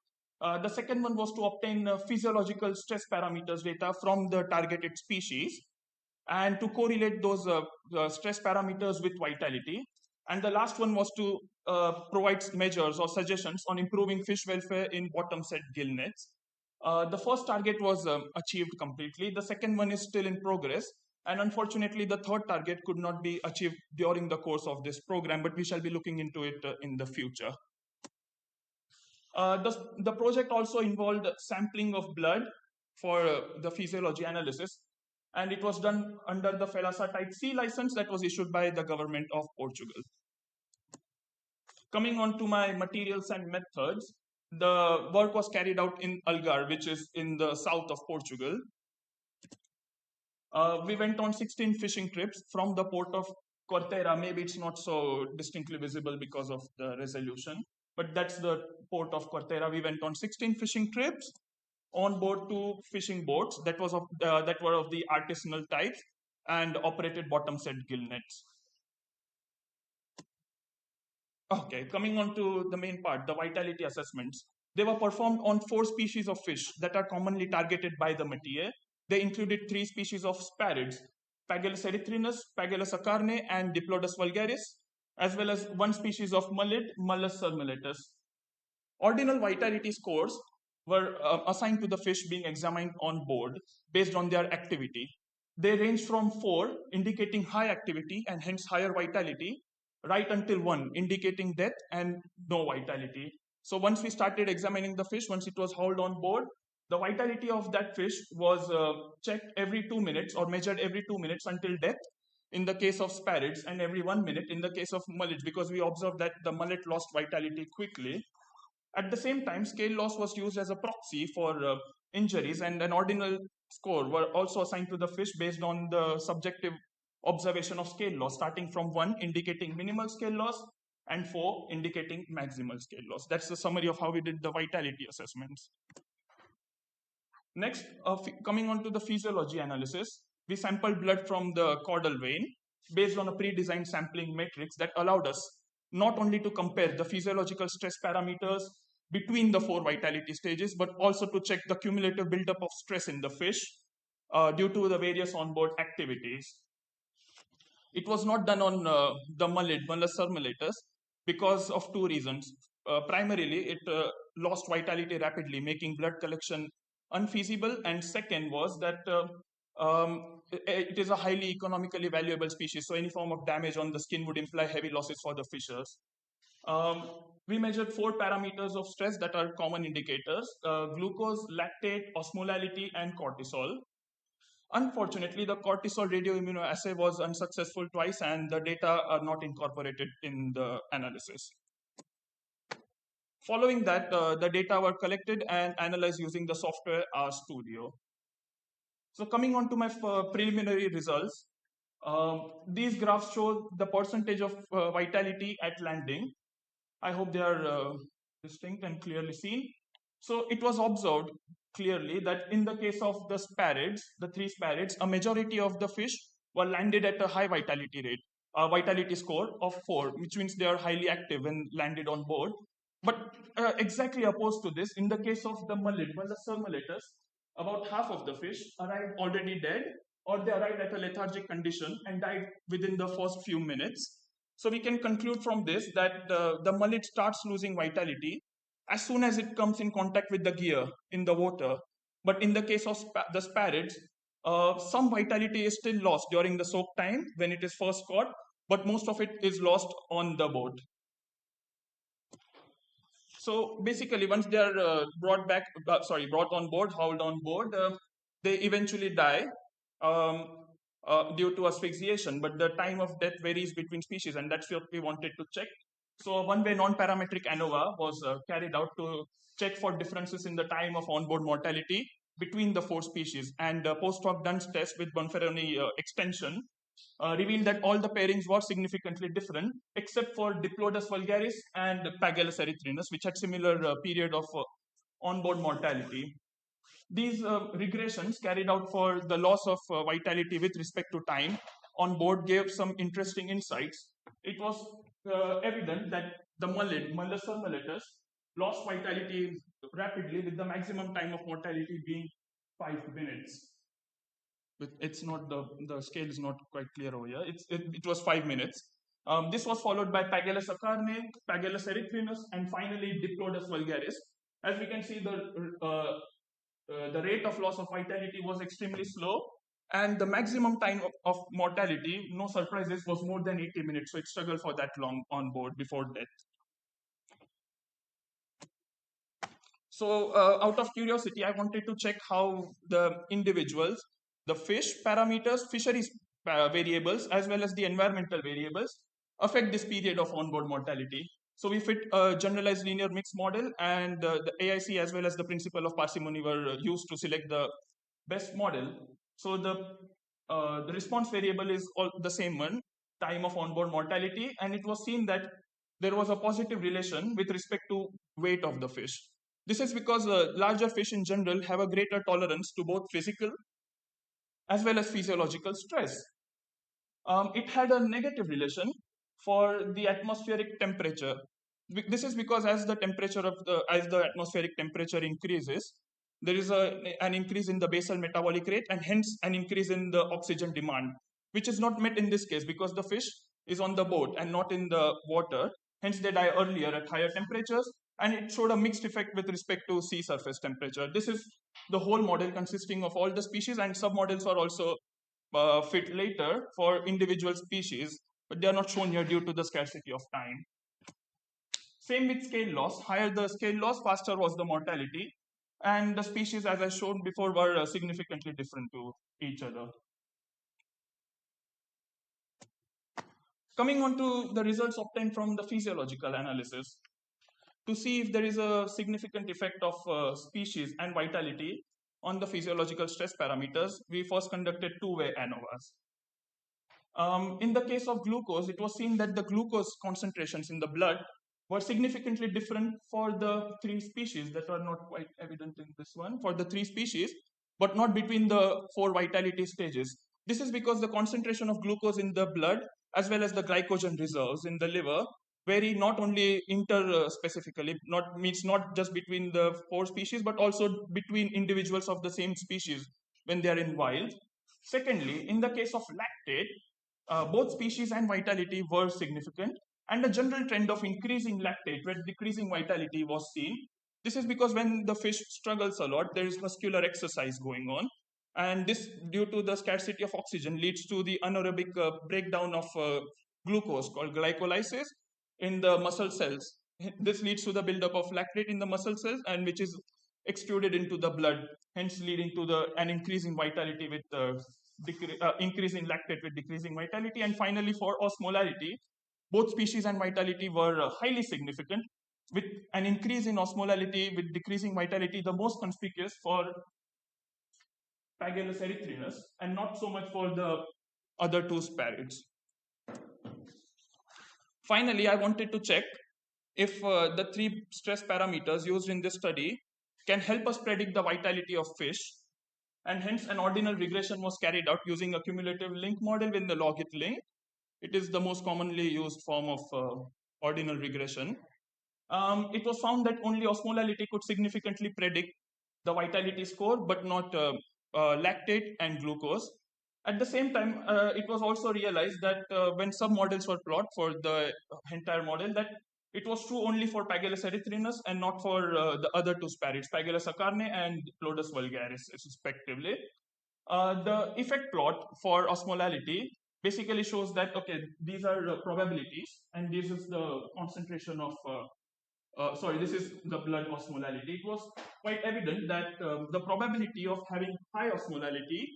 The second one was to obtain physiological stress parameters data from the targeted species and to correlate those stress parameters with vitality. And the last one was to provide measures or suggestions on improving fish welfare in bottom set gill nets. The first target was achieved completely. The second one is still in progress. And unfortunately, the third target could not be achieved during the course of this program, but we shall be looking into it in the future. The project also involved sampling of blood for the physiology analysis, and it was done under the FELASA Type C license that was issued by the government of Portugal. Coming on to my materials and methods, the work was carried out in Algarve, which is in the south of Portugal. We went on 16 fishing trips from the port of Corteira. Maybe it's not so distinctly visible because of the resolution, but that's the port of Corteira. We went on 16 fishing trips on board 2 fishing boats that were of the artisanal type and operated bottom set gill nets. Okay, coming on to the main part, the vitality assessments. They were performed on 4 species of fish that are commonly targeted by the métier. They included 3 species of sparids, Pagellus erythrinus, Pagellus acarne, and Diplodocus vulgaris, as well as 1 species of mullid, Mullus cermulatus. Ordinal vitality scores were assigned to the fish being examined on board based on their activity. They range from 4, indicating high activity and hence higher vitality, right until 1, indicating death and no vitality. So once we started examining the fish, once it was hauled on board, the vitality of that fish was checked every 2 minutes or measured every 2 minutes until death in the case of sparids, and every 1 minute in the case of mullets, because we observed that the mullet lost vitality quickly. At the same time, scale loss was used as a proxy for injuries, and an ordinal score were also assigned to the fish based on the subjective observation of scale loss, starting from 1 indicating minimal scale loss and 4 indicating maximal scale loss. That's the summary of how we did the vitality assessments. Next, coming on to the physiology analysis, we sampled blood from the caudal vein based on a pre-designed sampling matrix that allowed us not only to compare the physiological stress parameters between the 4 vitality stages, but also to check the cumulative buildup of stress in the fish due to the various onboard activities. It was not done on the Mullus cermulatus because of 2 reasons. Primarily, it lost vitality rapidly, making blood collection unfeasible, and second was that it is a highly economically valuable species, so any form of damage on the skin would imply heavy losses for the fishers. We measured 4 parameters of stress that are common indicators: glucose, lactate, osmolality, and cortisol. Unfortunately, the cortisol radioimmunoassay was unsuccessful twice, and the data are not incorporated in the analysis. Following that, the data were collected and analyzed using the software RStudio. So coming on to my preliminary results, these graphs show the percentage of vitality at landing. I hope they are distinct and clearly seen. So it was observed clearly that in the case of the sparids, the 3 sparids, a majority of the fish were landed at a high vitality rate, a vitality score of 4, which means they are highly active when landed on board. But exactly opposed to this, in the case of the Mullus cermulatus, about half of the fish arrived already dead, or they arrived at a lethargic condition and died within the first few minutes. So we can conclude from this that the mullet starts losing vitality as soon as it comes in contact with the gear in the water. But in the case of the sparids, some vitality is still lost during the soak time when it is first caught, but most of it is lost on the boat. So basically, once they are brought on board, hauled on board, they eventually die due to asphyxiation. But the time of death varies between species, and that's what we wanted to check. So a one-way non-parametric ANOVA was carried out to check for differences in the time of onboard mortality between the 4 species. And post-hoc Dunn's test with Bonferroni extension revealed that all the pairings were significantly different, except for Diplodocus vulgaris and Pagellus erythrinus, which had similar period of onboard mortality. These regressions carried out for the loss of vitality with respect to time on board gave some interesting insights. It was evident that the Mullus cermulatus, lost vitality rapidly, with the maximum time of mortality being 5 minutes. It's not the scale is not quite clear over here. It was 5 minutes. This was followed by Pagellus acarne, Pagellus erythrinus, and finally Diplodocus vulgaris. As we can see, the rate of loss of vitality was extremely slow, and the maximum time of mortality, no surprises, was more than 80 minutes. So it struggled for that long on board before death. So out of curiosity, I wanted to check how the individuals, the fish parameters, fisheries variables, as well as the environmental variables affect this period of onboard mortality. So we fit a generalized linear mixed model, and the AIC as well as the principle of parsimony were used to select the best model. So the response variable is all the same one, time of onboard mortality, and it was seen that there was a positive relation with respect to weight of the fish. This is because larger fish in general have a greater tolerance to both physical as well as physiological stress. It had a negative relation for the atmospheric temperature. This is because as the atmospheric temperature increases, there is an increase in the basal metabolic rate and hence an increase in the oxygen demand, which is not met in this case because the fish is on the boat and not in the water. Hence, they die earlier at higher temperatures, and it showed a mixed effect with respect to sea surface temperature. This is the whole model consisting of all the species, and submodels are also fit later for individual species, but they are not shown here due to the scarcity of time. Same with scale loss. Higher the scale loss, faster was the mortality, and the species, as I showed before, were significantly different to each other. Coming on to the results obtained from the physiological analysis, to see if there is a significant effect of species and vitality on the physiological stress parameters, we first conducted two-way ANOVAs. In the case of glucose, it was seen that the glucose concentrations in the blood were significantly different for the three species that are not quite evident in this one, for the three species, but not between the four vitality stages. This is because the concentration of glucose in the blood as well as the glycogen reserves in the liver vary not only inter-specifically, not just between the four species, but also between individuals of the same species when they are in wild. Secondly, in the case of lactate, both species and vitality were significant, and a general trend of increasing lactate with decreasing vitality was seen. This is because when the fish struggles a lot, there is muscular exercise going on, and this, due to the scarcity of oxygen, leads to the anaerobic breakdown of glucose called glycolysis in the muscle cells. This leads to the buildup of lactate in the muscle cells, and which is extruded into the blood, hence leading to an increase in vitality with increase in lactate with decreasing vitality. And finally, for osmolarity, both species and vitality were highly significant, with an increase in osmolality with decreasing vitality, the most conspicuous for Pagellus erythrinus and not so much for the other two sparids. Finally, I wanted to check if the three stress parameters used in this study can help us predict the vitality of fish, and hence an ordinal regression was carried out using a cumulative link model with the logit link. It is the most commonly used form of ordinal regression. It was found that only osmolality could significantly predict the vitality score, but not lactate and glucose. At the same time, it was also realized that when submodels were plotted for the entire model, that it was true only for Pagellus erythrinus and not for the other two sparids, Pagellus acarne and Plodus vulgaris, respectively. The effect plot for osmolality basically shows that, okay, these are probabilities, and this is the concentration of this is the blood osmolality. It was quite evident that the probability of having high osmolality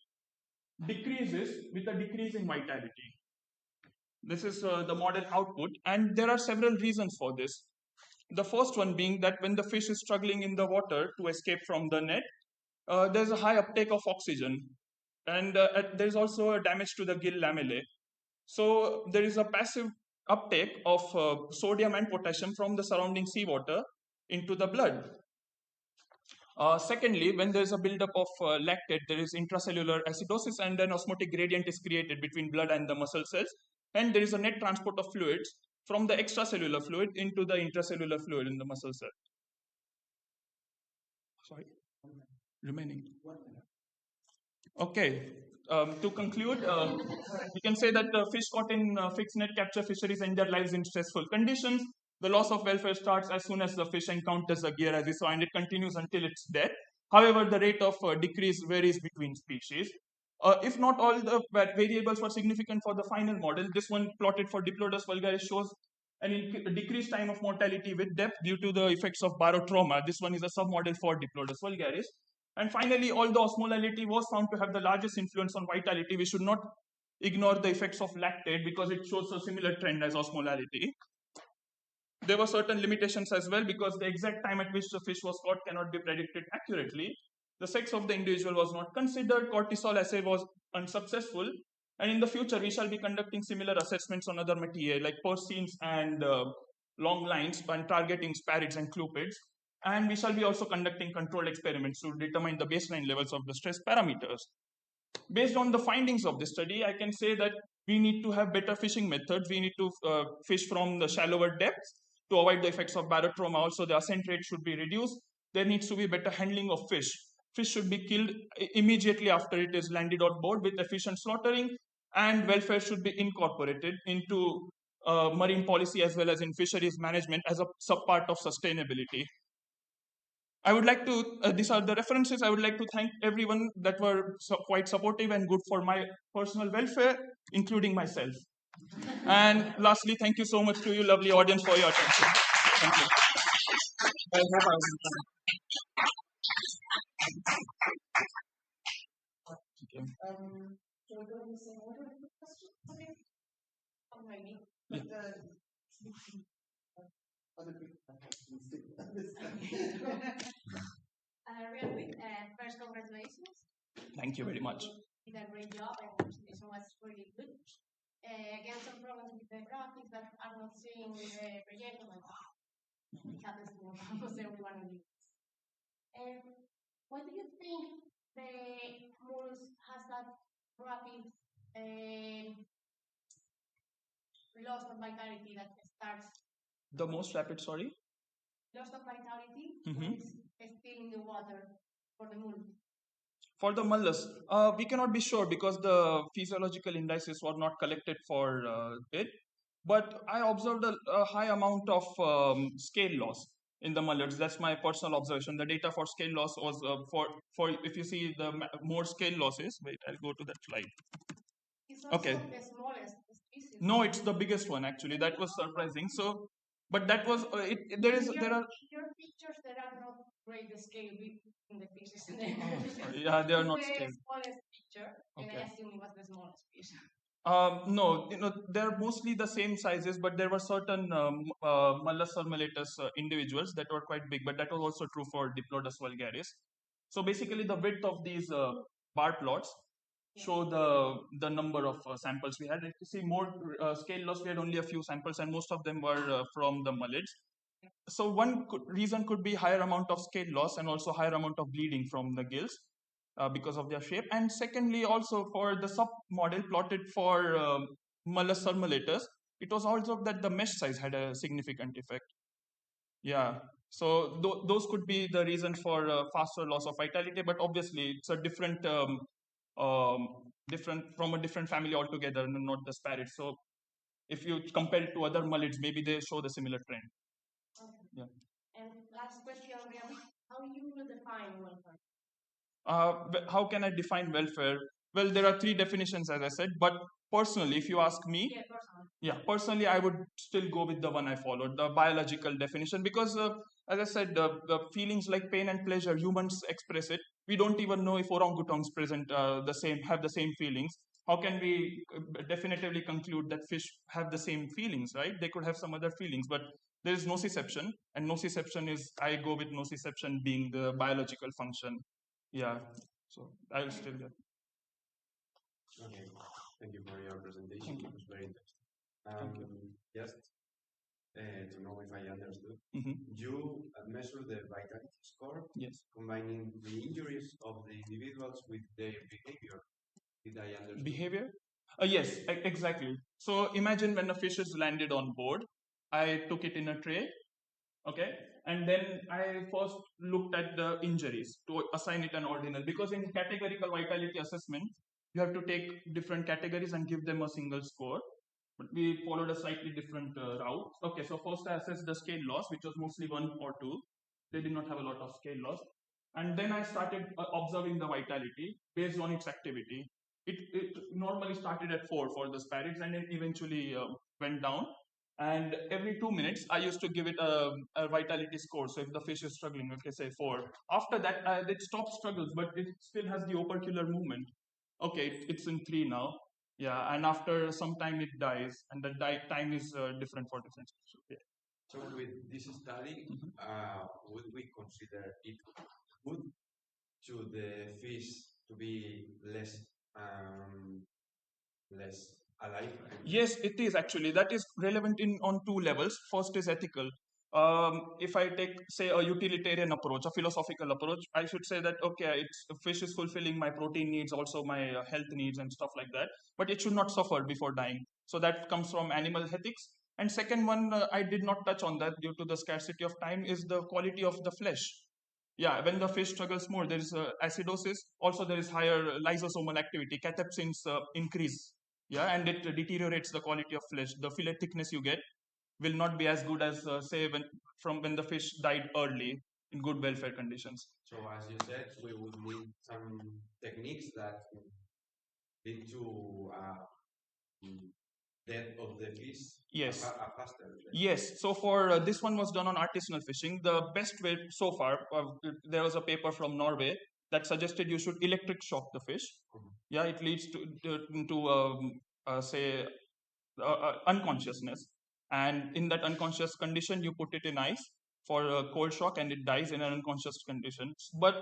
decreases with a decrease in vitality. This is the model output, and there are several reasons for this. The first one being that when the fish is struggling in the water to escape from the net, there's a high uptake of oxygen, and there's also a damage to the gill lamellae. So there is a passive uptake of sodium and potassium from the surrounding seawater into the blood. Secondly, when there is a buildup of lactate, there is intracellular acidosis, and an osmotic gradient is created between blood and the muscle cells, and there is a net transport of fluids from the extracellular fluid into the intracellular fluid in the muscle cell. Sorry, remaining. Okay, to conclude, we can say that fish caught in fixed net capture fisheries end their lives in stressful conditions. The loss of welfare starts as soon as the fish encounters the gear, as we saw, and it continues until its death. However, the rate of decrease varies between species. If not all the variables were significant for the final model, this one plotted for Diplodocus vulgaris shows a decreased time of mortality with depth due to the effects of barotrauma. This one is a submodel for Diplodocus vulgaris. And finally, although osmolality was found to have the largest influence on vitality, we should not ignore the effects of lactate because it shows a similar trend as osmolality. there were certain limitations as well because the exact time at which the fish was caught cannot be predicted accurately. The sex of the individual was not considered, cortisol assay was unsuccessful, and in the future we shall be conducting similar assessments on other material like porcines and long lines and targeting sparids and clupids. And we shall be also conducting controlled experiments to determine the baseline levels of the stress parameters. Based on the findings of this study, I can say that we need to have better fishing methods. We need to fish from the shallower depths to avoid the effects of barotrauma. Also, the ascent rate should be reduced. There needs to be better handling of fish. Fish should be killed immediately after it is landed on board with efficient slaughtering, and welfare should be incorporated into marine policy as well as in fisheries management as a sub-part of sustainability. I would like to, these are the references. I would like to thank everyone that were quite supportive and good for my personal welfare, including myself. And lastly, thank you so much to you, lovely audience, for your attention. Thank you. I hope I was Shall we go in the same order of the questions? Okay. Or maybe. Yeah. Other people have questions too. Real quick, first, congratulations. Thank you very much. You did a great job, and the presentation was really good. Again, some problems with the graphics that are not seeing the projector. It happens to almost everyone in the Why do you think the moose has that rapid loss of vitality that starts? The most rapid, sorry? Loss of vitality when it's still in the water for the moose. For the mullus, we cannot be sure because the physiological indices were not collected for it. But I observed a high amount of scale loss in the mullets. That's my personal observation. The data for scale loss was for if you see the more scale losses. Wait, I'll go to that slide. It's also Okay. the smallest species. No, it's the biggest one actually. That was surprising. So, but that was there are your pictures that are not great scale in the pieces. Yeah, they are not the scale. smallest picture, and Okay. I assume it was the smallest piece. No, they're mostly the same sizes, but there were certain Mullus surmulatus individuals that were quite big, but that was also true for Diplodocus vulgaris. So basically, the width of these bar plots show the number of samples we had. If you see more scale loss, we had only a few samples, and most of them were from the mullids. So one reason could be higher amount of scale loss and also higher amount of bleeding from the gills. Because of their shape, and secondly also for the sub model plotted for Mullus surmulatus, it was also that the mesh size had a significant effect. Yeah, so those could be the reason for faster loss of vitality, but obviously it's a different different from a different family altogether, not the sparids. So if you compare it to other mullids, maybe they show the similar trend. Okay. Yeah. And last question, really, how you will define welfare? How can I define welfare? Well, there are three definitions, as I said, but personally, if you ask me, personally, I would still go with the one I followed, the biological definition, because as I said, the feelings like pain and pleasure, humans express it. We don't even know if orangutans have the same feelings. How can we definitively conclude that fish have the same feelings, right? They could have some other feelings, but there is nociception, and nociception is, I go with nociception being the biological function. Yeah, so I'll still get. Okay, thank you for your presentation. It was very interesting. Just to know if I understood, you measure the vitality score, yes, combining the injuries of the individuals with their behavior. Did I understand? Behavior? Yes, exactly. So imagine when a fish is landed on board, I took it in a tray, okay, and then I first looked at the injuries to assign it an ordinal, because in categorical vitality assessment, you have to take different categories and give them a single score. But we followed a slightly different route. Okay, so first I assessed the scale loss, which was mostly 1 or 2. They did not have a lot of scale loss. And then I started observing the vitality based on its activity. It normally started at 4 for the sparids, and it eventually went down. And every 2 minutes, I used to give it a vitality score. So if the fish is struggling, okay, say 4. After that, it stops struggles, but it still has the opercular movement. Okay, it's in 3 now. Yeah, and after some time it dies, and the time is different for different species. Yeah. So with this study, would we consider it good to the fish to be less alive? Yes, it is actually. That is relevant in on two levels. First is ethical. If I take, say, a utilitarian approach, a philosophical approach, I should say that okay, fish is fulfilling my protein needs, also my health needs and stuff like that. But it should not suffer before dying. So that comes from animal ethics. And second one, I did not touch on that due to the scarcity of time, is the quality of the flesh. Yeah, when the fish struggles more, there is acidosis. Also, there is higher lysosomal activity. Catepsins increase. Yeah, and it deteriorates the quality of flesh. The fillet thickness you get will not be as good as say when the fish died early in good welfare conditions. So as you said, we would need some techniques that lead to death of the fish. Yes. Faster. Yes. So for this one was done on artisanal fishing. The best way so far, there was a paper from Norway that suggested you should electric shock the fish. Yeah, it leads to say unconsciousness, and in that unconscious condition you put it in ice for a cold shock and it dies in an unconscious condition. But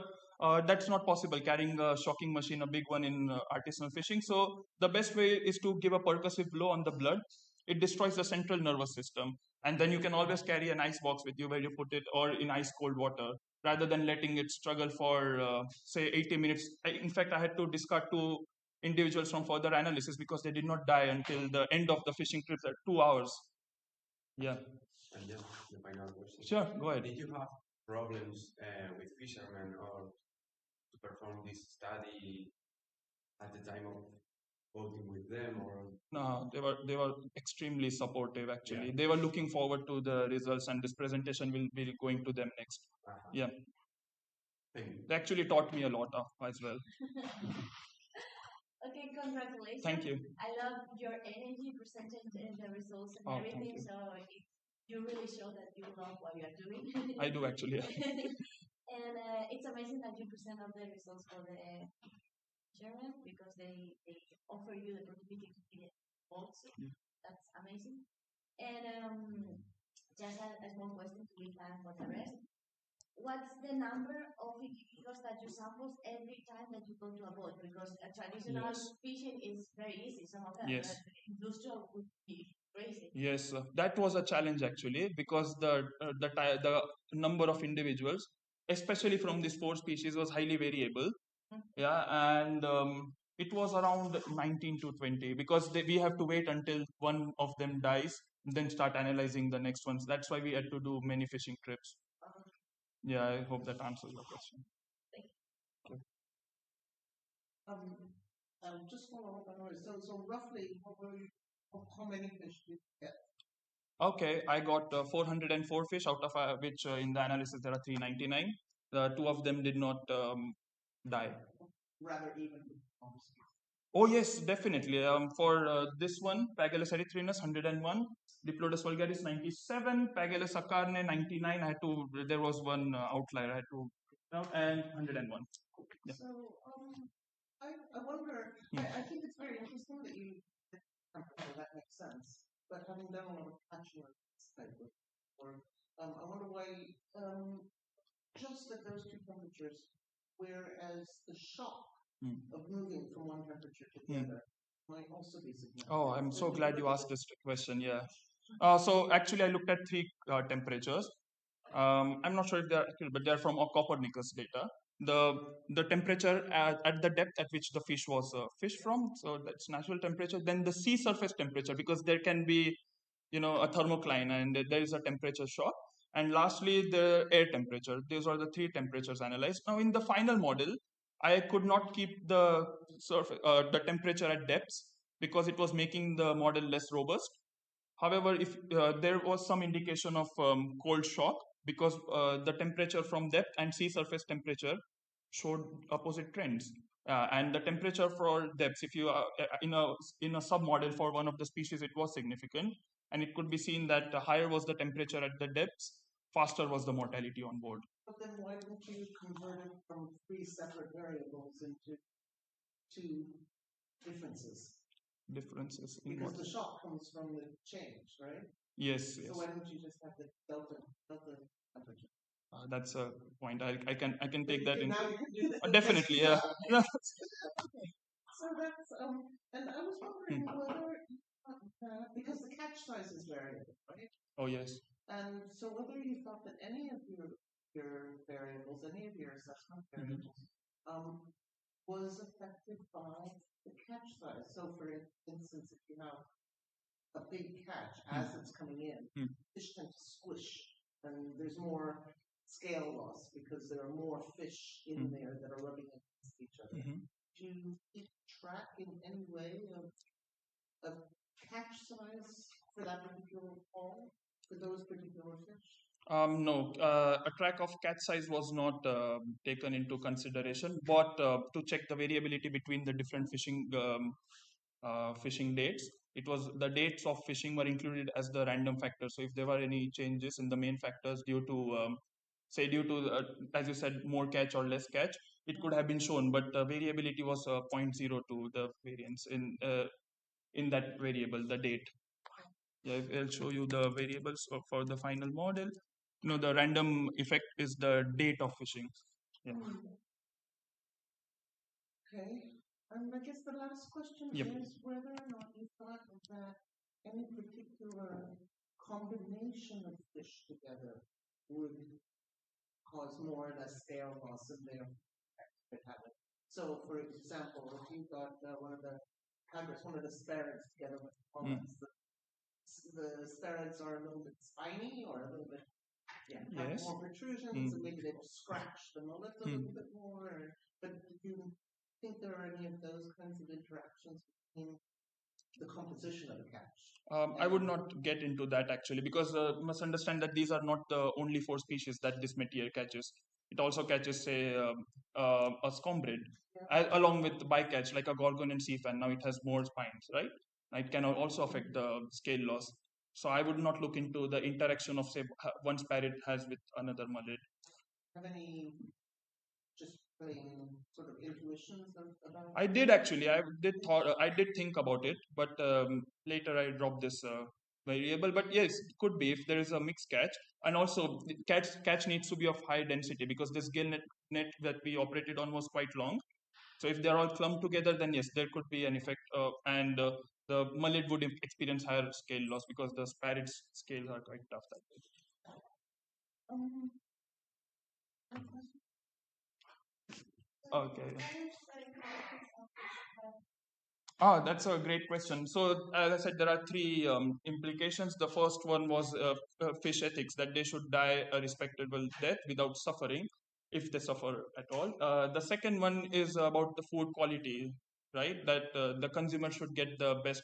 that's not possible carrying a shocking machine, a big one, in artisanal fishing. So the best way is to give a percussive blow on the blood. It destroys the central nervous system, and then you can always carry an ice box with you where you put it, or in ice cold water, rather than letting it struggle for say 80 minutes. In fact, I had to discard two individuals from further analysis because they did not die until the end of the fishing trip at 2 hours. Yeah. And just the final question. Sure, go ahead. Did you have problems with fishermen or to perform this study at the time of voting with them, or? No, they were extremely supportive actually. Yeah. They were looking forward to the results, and this presentation will be going to them next. Yeah. They actually taught me a lot as well. Okay, congratulations. Thank you. I love your energy presented in the results and Oh, everything. thank you. So you really show that you love what you're doing. I do actually. And it's amazing that you present all the results for the German because they offer you the opportunity to be also. That's amazing. And just a small question to be planned for the rest. What's the number of individuals that you sample every time that you go to a boat? Because traditional fishing is very easy. Some of them, Yes. industrial would be crazy. Yes, that was a challenge actually, because the number of individuals, especially from these four species, was highly variable. Yeah, and it was around 19 to 20 because we have to wait until one of them dies, then start analyzing the next ones. That's why we had to do many fishing trips. Yeah, I hope that answers your question. Okay. Just follow up on that. So roughly, how many fish did you get? Okay, I got 404 fish, out of which in the analysis there are 399. Two of them did not die. Rather even. Oh yes, definitely. For this one, Pagellus erythrinus 101, Diplodocus vulgaris 97, Pagellus acarne 99. There was one outlier I had to and 101. Yeah. So I wonder. I think it's very interesting that you. That makes sense. But having done a lot of action type of work, I wonder why just at those two temperatures, whereas the shock of moving from one temperature to the other might also be significant. Oh, I'm so glad you asked this question. Yeah. So actually, I looked at three temperatures. I'm not sure if they're accurate, but they're from Copernicus data. The temperature at the depth at which the fish was fished from, so that's natural temperature. Then the sea surface temperature, because there can be, a thermocline and there is a temperature shock. And lastly, the air temperature. These are the three temperatures analyzed. Now, in the final model, I could not keep the temperature at depths because it was making the model less robust. However, if there was some indication of cold shock, because the temperature from depth and sea surface temperature showed opposite trends. And the temperature for depths, if you in a submodel for one of the species, it was significant, and it could be seen that higher was the temperature at the depths, faster was the mortality on board. But then why don't you convert it from three separate variables into two differences? Differences in because what? The shock comes from the change, right? Yes, So yes. why don't you just have the delta temperature? That's a point. I can take that Now into you can do that. definitely, yeah. Yeah. Okay. So that's and I was wondering whether because the catch size is variable, right? Oh yes. And so whether you thought that any of your variables, any of your assessment variables, was affected by the catch size. So for instance, if you have a big catch as it's coming in, fish tend to squish, and there's more scale loss because there are more fish in there that are rubbing against each other. Do you keep track in any way of catch size for that particular pond, for those particular fish? No, a track of catch size was not taken into consideration, but to check the variability between the different fishing dates, it was the dates of fishing were included as the random factor. So if there were any changes in the main factors due to as you said, more catch or less catch, it could have been shown, but the variability was 0.02, the variance in that variable, the date. Yeah, I'll show you the variables for the final model. The random effect is the date of fishing. Yeah. Okay. And I guess the last question is whether or not you thought that any particular combination of fish together would cause more or less scale loss in their habitat. So, for example, if you got one of the sparrows together with pollens, the sparrows are a little bit spiny or a little bit have more protrusions, and maybe they will scratch the mullet a little bit more. But do you think there are any of those kinds of interactions between the composition of the catch? I would not get into that actually, because you must understand that these are not the only 4 species that this material catches. It also catches, say, a scombrid, along with bycatch like a gorgon and sea fan. Now it has more spines, right? It can also affect the scale loss. So I would not look into the interaction of, say, one parrot has with another mullet. Have any just plain sort of intuitions about? I did actually. I did think about it, but later I dropped this variable. But yes, it could be if there is a mixed catch, and also the catch needs to be of high density because this gill net that we operated on was quite long. So if they're all clumped together, then yes, there could be an effect, and the mullet would experience higher scale loss because the parrot's scales are quite tough that way. Okay. That's a great question. So, as I said, there are 3 implications. The first one was fish ethics, that they should die a respectable death without suffering, if they suffer at all. The second one is about the food quality, right? That the consumer should get the best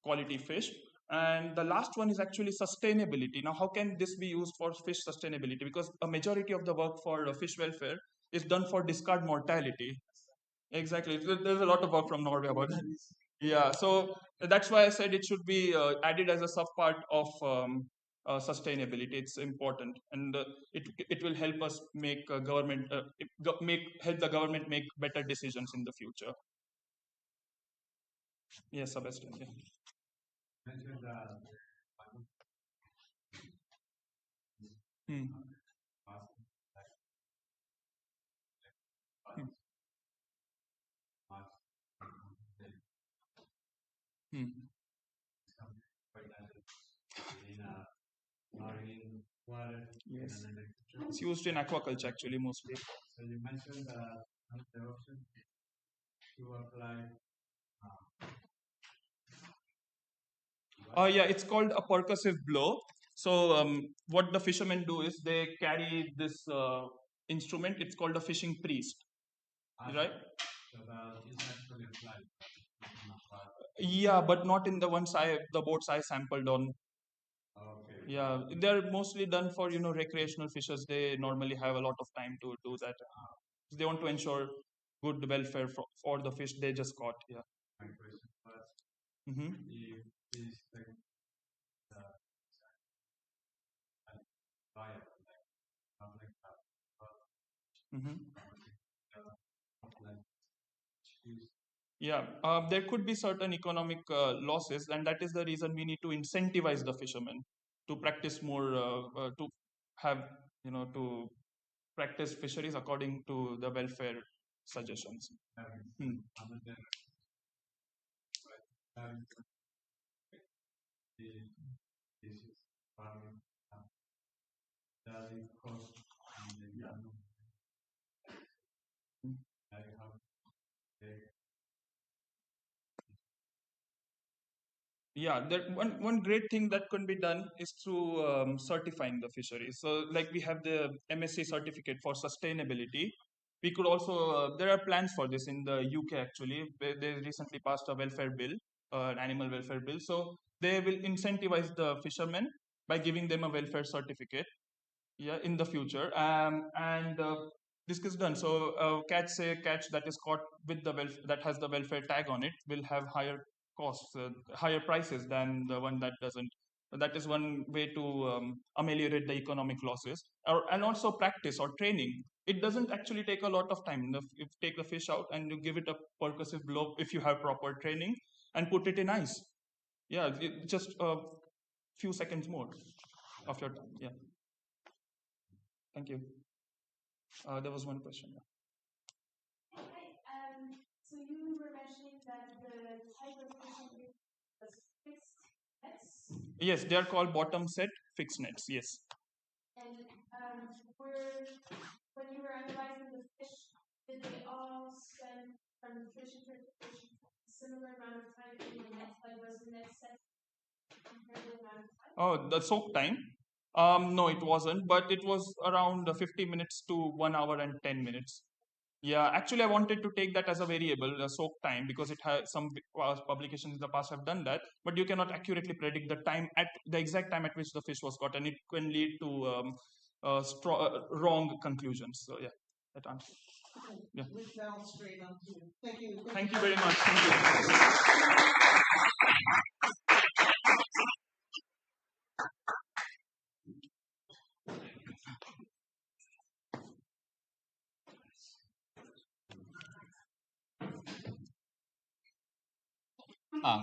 quality fish. And the last one is actually sustainability. Now, how can this be used for fish sustainability? Because a majority of the work for fish welfare is done for discard mortality. Exactly. There's a lot of work from Norway about that. Yeah, so that's why I said it should be added as a sub part of sustainability. It's important, and it will help us make help the government make better decisions in the future. Yes, Sebastian. Yeah. Hmm. Hmm. Yes. It's used in aquaculture actually mostly. So you mentioned that the option to apply. Yeah, it's called a percussive blow. So what the fishermen do is they carry this instrument. It's called a fishing priest, right? So that is actually applied. Yeah, but not in the boats I sampled on. Okay. Yeah, they're mostly done for recreational fishers. They normally have a lot of time to do that. They want to ensure good welfare for the fish they just caught. Yeah. My question was if this viable, like Mm-hmm. Yeah, there could be certain economic losses, and that is the reason we need to incentivize the fishermen to practice more, to have, to practice fisheries according to the welfare suggestions. Hmm. Yeah, that one great thing that can be done is through certifying the fisheries. So, like we have the MSc certificate for sustainability. We could also there are plans for this in the UK actually. They recently passed a welfare bill, an animal welfare bill. So they will incentivize the fishermen by giving them a welfare certificate, yeah, in the future. And this is done. So catch that is caught with the that has the welfare tag on it will have higher costs, higher prices than the one that doesn't. That is one way to ameliorate the economic losses, and also practice or training. It doesn't actually take a lot of time. If you take the fish out and you give it a percussive blow, if you have proper training, and put it in ice, yeah, just a few seconds more of your time. Yeah. Thank you. There was one question. So you were mentioning that the type of fishing was fixed nets? Yes, they are called bottom set fixed nets. Yes. And when you were analyzing the fish, did they all spend from fishing to fish a similar amount of time in the net? Like was the net set compared to the amount of time? Oh, the soak time? No, it wasn't, but it was around 50 minutes to 1 hour and 10 minutes. Yeah, actually, I wanted to take that as a variable, the soak time, because it has some publications in the past have done that, but you cannot accurately predict the time at the exact time at which the fish was caught, and it can lead to wrong conclusions. So, yeah, that answer. Yeah. We've now straight on to thank you. Thank you very much. Thank you.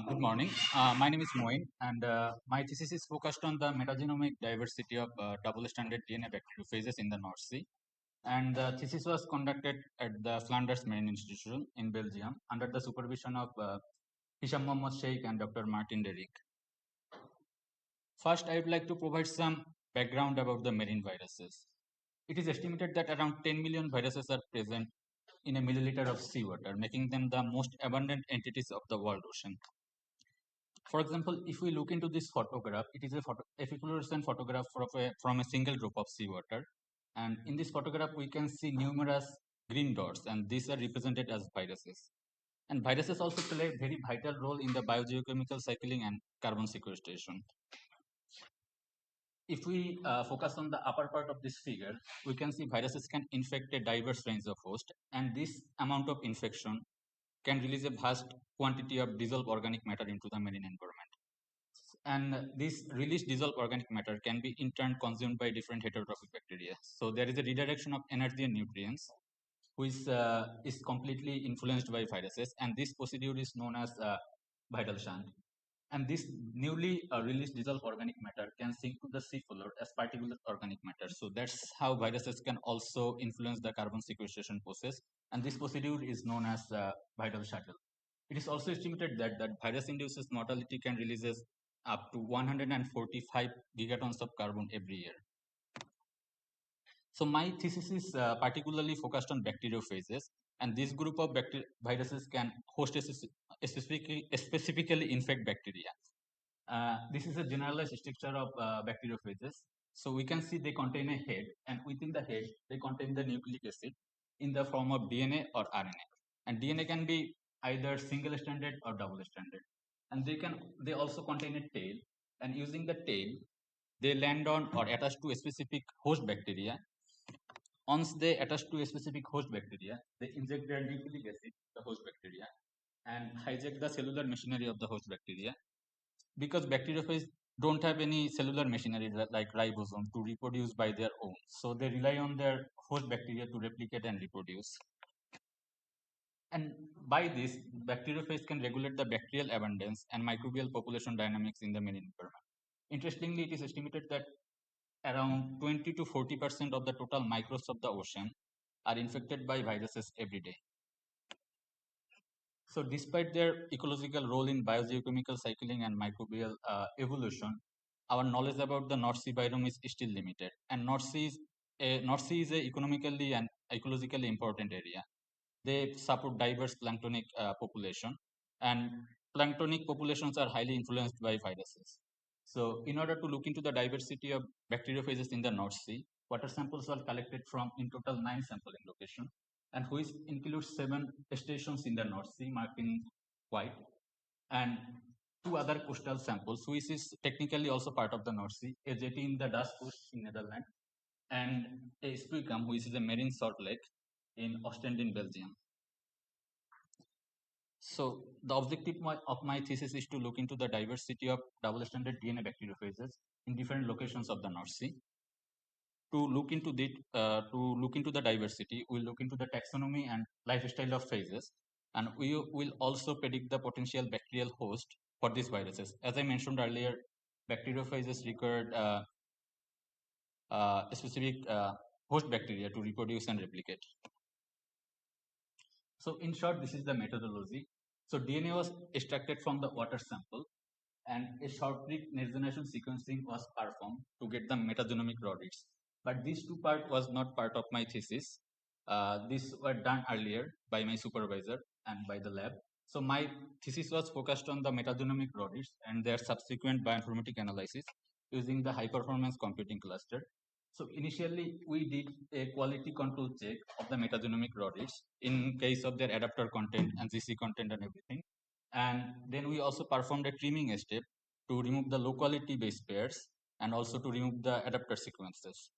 Good morning. My name is Moin, and my thesis is focused on the metagenomic diversity of double-stranded DNA bacteriophages in the North Sea. And the thesis was conducted at the Flanders Marine Institute in Belgium under the supervision of Hisham Mohammad Sheikh and Dr. Martin Derrick. First, I would like to provide some background about the marine viruses. It is estimated that around 10 million viruses are present in a milliliter of seawater, making them the most abundant entities of the world ocean. For example, if we look into this photograph, it is a fluorescent photograph from a single drop of seawater. And in this photograph, we can see numerous green dots, and these are represented as viruses. And viruses also play a very vital role in the biogeochemical cycling and carbon sequestration. If we focus on the upper part of this figure, we can see viruses can infect a diverse range of hosts, and this amount of infection can release a vast quantity of dissolved organic matter into the marine environment. And this released dissolved organic matter can be in turn consumed by different heterotrophic bacteria. So there is a redirection of energy and nutrients, which is completely influenced by viruses, and this procedure is known as vital shunt. And this newly released dissolved organic matter can sink to the seafloor as particulate organic matter. So that's how viruses can also influence the carbon sequestration process. And this procedure is known as vital shuttle. It is also estimated that virus induces mortality can releases up to 145 gigatons of carbon every year. So my thesis is particularly focused on bacteriophages, and this group of viruses can host specifically infect bacteria. This is a generalized structure of bacteriophages. So we can see they contain a head, and within the head, they contain the nucleic acid in the form of DNA or RNA. And DNA can be either single-stranded or double-stranded. And they also contain a tail, and using the tail, they land on or attach to a specific host bacteria. Once they attach to a specific host bacteria, they inject their nucleic acid, the host bacteria, and hijack the cellular machinery of the host bacteria. Because bacteriophages don't have any cellular machinery like ribosome to reproduce by their own. So they rely on their host bacteria to replicate and reproduce. And by this, bacteriophage can regulate the bacterial abundance and microbial population dynamics in the marine environment. Interestingly, it is estimated that around 20 to 40% of the total microbes of the ocean are infected by viruses every day. So despite their ecological role in biogeochemical cycling and microbial evolution, our knowledge about the North Sea biome is still limited. And North Sea is a economically and ecologically important area. They support diverse planktonic population, and planktonic populations are highly influenced by viruses. So in order to look into the diversity of bacteriophages in the North Sea, water samples were collected from in total 9 sampling locations, and which includes 7 stations in the North Sea marked in white, and 2 other coastal samples, which is technically also part of the North Sea, a jetty in the Dutch coast in Netherlands, and a spuicum, which is a marine salt lake in Ostend in Belgium. So the objective of my thesis is to look into the diversity of double-stranded DNA bacteriophages in different locations of the North Sea. To look into the diversity, we'll look into the taxonomy and lifestyle of phases, and we will also predict the potential bacterial host for these viruses. As I mentioned earlier, bacteriophages require specific host bacteria to reproduce and replicate. So in short, this is the methodology. So DNA was extracted from the water sample, and a short-read next generation sequencing was performed to get the metagenomic raw reads. But these two part was not part of my thesis. These were done earlier by my supervisor and by the lab. So my thesis was focused on the metagenomic raw reads and their subsequent bioinformatic analysis using the high-performance computing cluster. So initially, we did a quality control check of the metagenomic raw reads in case of their adapter content and GC content and everything. And then we also performed a trimming step to remove the low quality base pairs and also to remove the adapter sequences.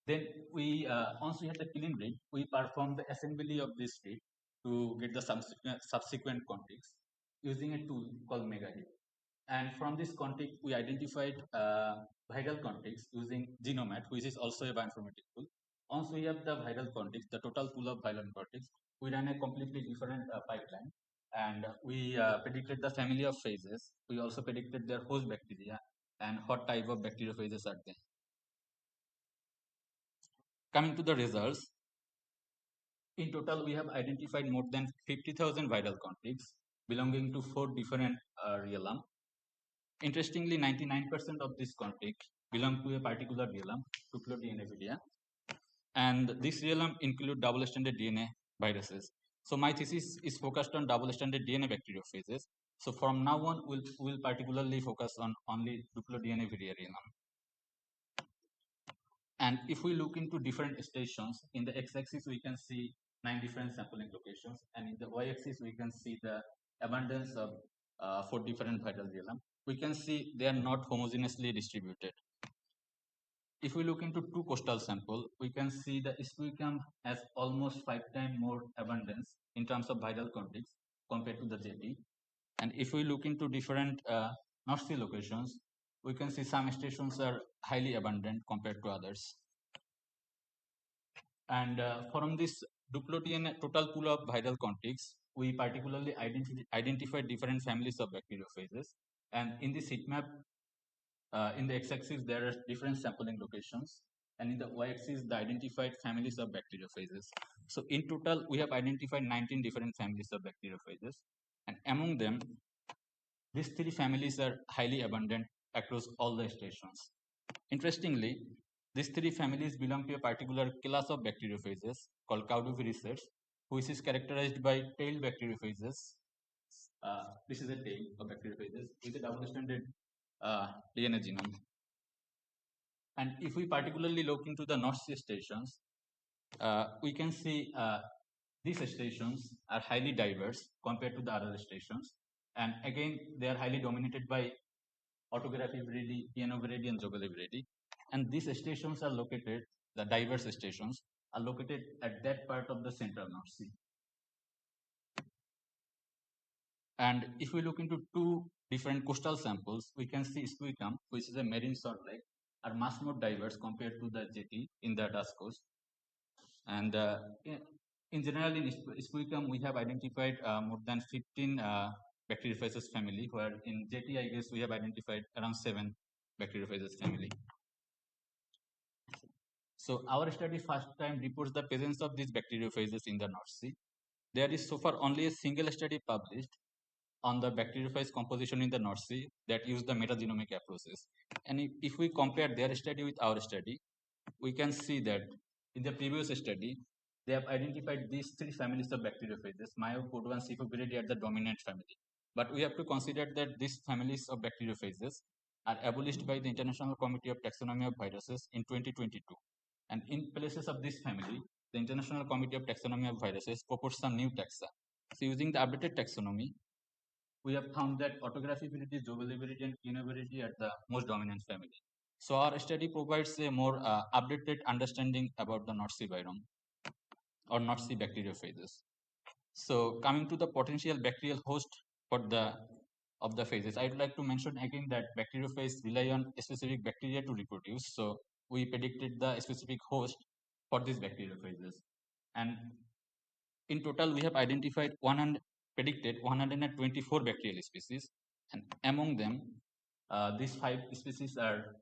Then we, once we had the clean read, we performed the assembly of this read to get the subsequent contigs using a tool called MegaHit. And from this contig, we identified viral contigs using Genomat, which is also a bioinformatic tool. Once we have the viral contigs, the total pool of viral contigs, we ran a completely different pipeline. And we predicted the family of phases. We also predicted their host bacteria and what type of bacteriophages are they. Coming to the results, in total, we have identified more than 50,000 viral contigs belonging to 4 different realm. Interestingly, 99% of this contig belong to a particular realm, Tuplodienevidia, and this realm include double-stranded DNA viruses. So my thesis is focused on double-stranded DNA bacteriophages. So from now on, we'll particularly focus on only Tuplodienevidia realm. And if we look into different stations, in the x-axis we can see 9 different sampling locations, and in the y-axis we can see the abundance of 4 different viral realm. We can see they are not homogeneously distributed. If we look into 2 coastal samples, we can see the spuicum has almost 5 times more abundance in terms of viral contigs compared to the jetty. And if we look into different North Sea locations, we can see some stations are highly abundant compared to others. And from this Duplotian total pool of viral contigs, we particularly identified different families of bacteriophages. And in this heat map, in the x-axis, there are different sampling locations, and in the y-axis, the identified families of bacteriophages. So in total, we have identified 19 different families of bacteriophages, and among them, these 3 families are highly abundant across all the stations. Interestingly, these 3 families belong to a particular class of bacteriophages called Cauduvirices, which is characterized by tailed bacteriophages. This is a tail of bacteriophages with a double-stranded DNA genome. And if we particularly look into the North Sea stations, we can see these stations are highly diverse compared to the other stations. And again, they are highly dominated by Autography viridi, Piano viridi, and Jogale viridi. And these stations are located, the diverse stations, are located at that part of the central North Sea. And if we look into 2 different coastal samples, we can see spuicum, which is a marine salt lake, are much more diverse compared to the jetty in the Dutch coast. And In general, in SPUICUM, we have identified more than 15 bacteriophages family, where in JT, I guess, we have identified around 7 bacteriophages family. So our study first time reports the presence of these bacteriophages in the North Sea. There is so far only a single study published on the bacteriophage composition in the North Sea that use the metagenomic approaches. And if we compare their study with our study, we can see that in the previous study, they have identified these 3 families of bacteriophages, Myopodon, Cephobiridae are the dominant family. But we have to consider that these families of bacteriophages are abolished by the International Committee of Taxonomy of Viruses in 2022. And in places of this family, the International Committee of Taxonomy of Viruses proposed some new taxa. So using the updated taxonomy, we have found that autographicity, jovability, and clinability are the most dominant family. So our study provides a more updated understanding about the North Sea biome or North Sea bacteriophages. So coming to the potential bacterial host for the phases, I would like to mention again that bacteriophages rely on specific bacteria to reproduce. So we predicted the specific host for these bacteriophages, and in total we have identified predicted 124 bacterial species, and among them these 5 species are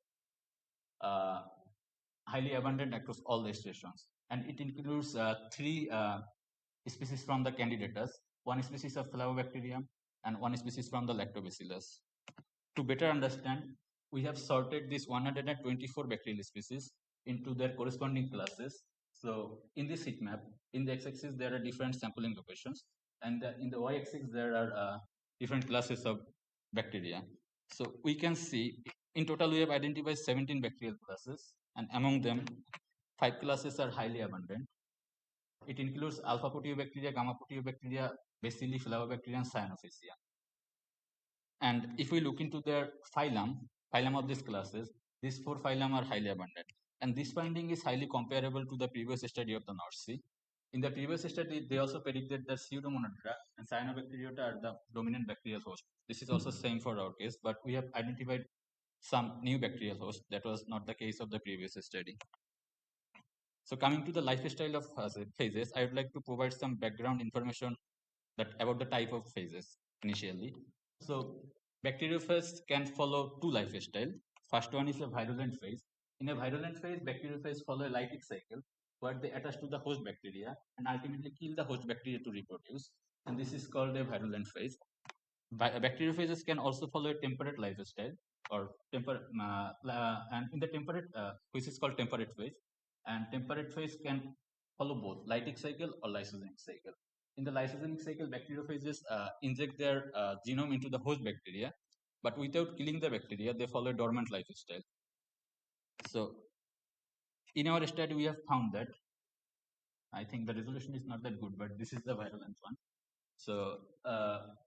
highly abundant across all the stations, and it includes 3 species from the candidatus, 1 species of Flavobacterium, and 1 species from the Lactobacillus. To better understand, we have sorted these 124 bacterial species into their corresponding classes. So in this heat map, in the x-axis there are different sampling locations, and in the y-axis there are different classes of bacteria. So we can see in total we have identified 17 bacterial classes, and among them 5 classes are highly abundant. It includes alpha proteobacteria, gamma proteobacteria, bacilli, Flavobacteria, and Cyanophysia. And if we look into their phylum of these classes, these 4 phylum are highly abundant. And this finding is highly comparable to the previous study of the North Sea. In the previous study, they also predicted that Pseudomonas and Cyanobacteriota are the dominant bacterial host. This is also same for our case, but we have identified some new bacterial host. That was not the case of the previous study. So coming to the lifestyle of phases, I would like to provide some background information about the type of phases initially. So bacteriophages can follow 2 lifestyles. First one is a virulent phase. In a virulent phase, bacteriophages follow a lytic cycle where they attach to the host bacteria and ultimately kill the host bacteria to reproduce. And this is called a virulent phase. Bacteriophages can also follow a temperate lifestyle or and in the temperate, which is called temperate phase. And temperate phase can follow both lytic cycle or lysogenic cycle. In the lysogenic cycle, bacteriophages inject their genome into the host bacteria, but without killing the bacteria, they follow a dormant lifestyle. So in our study, we have found that, I think the resolution is not that good, but this is the virulent one. So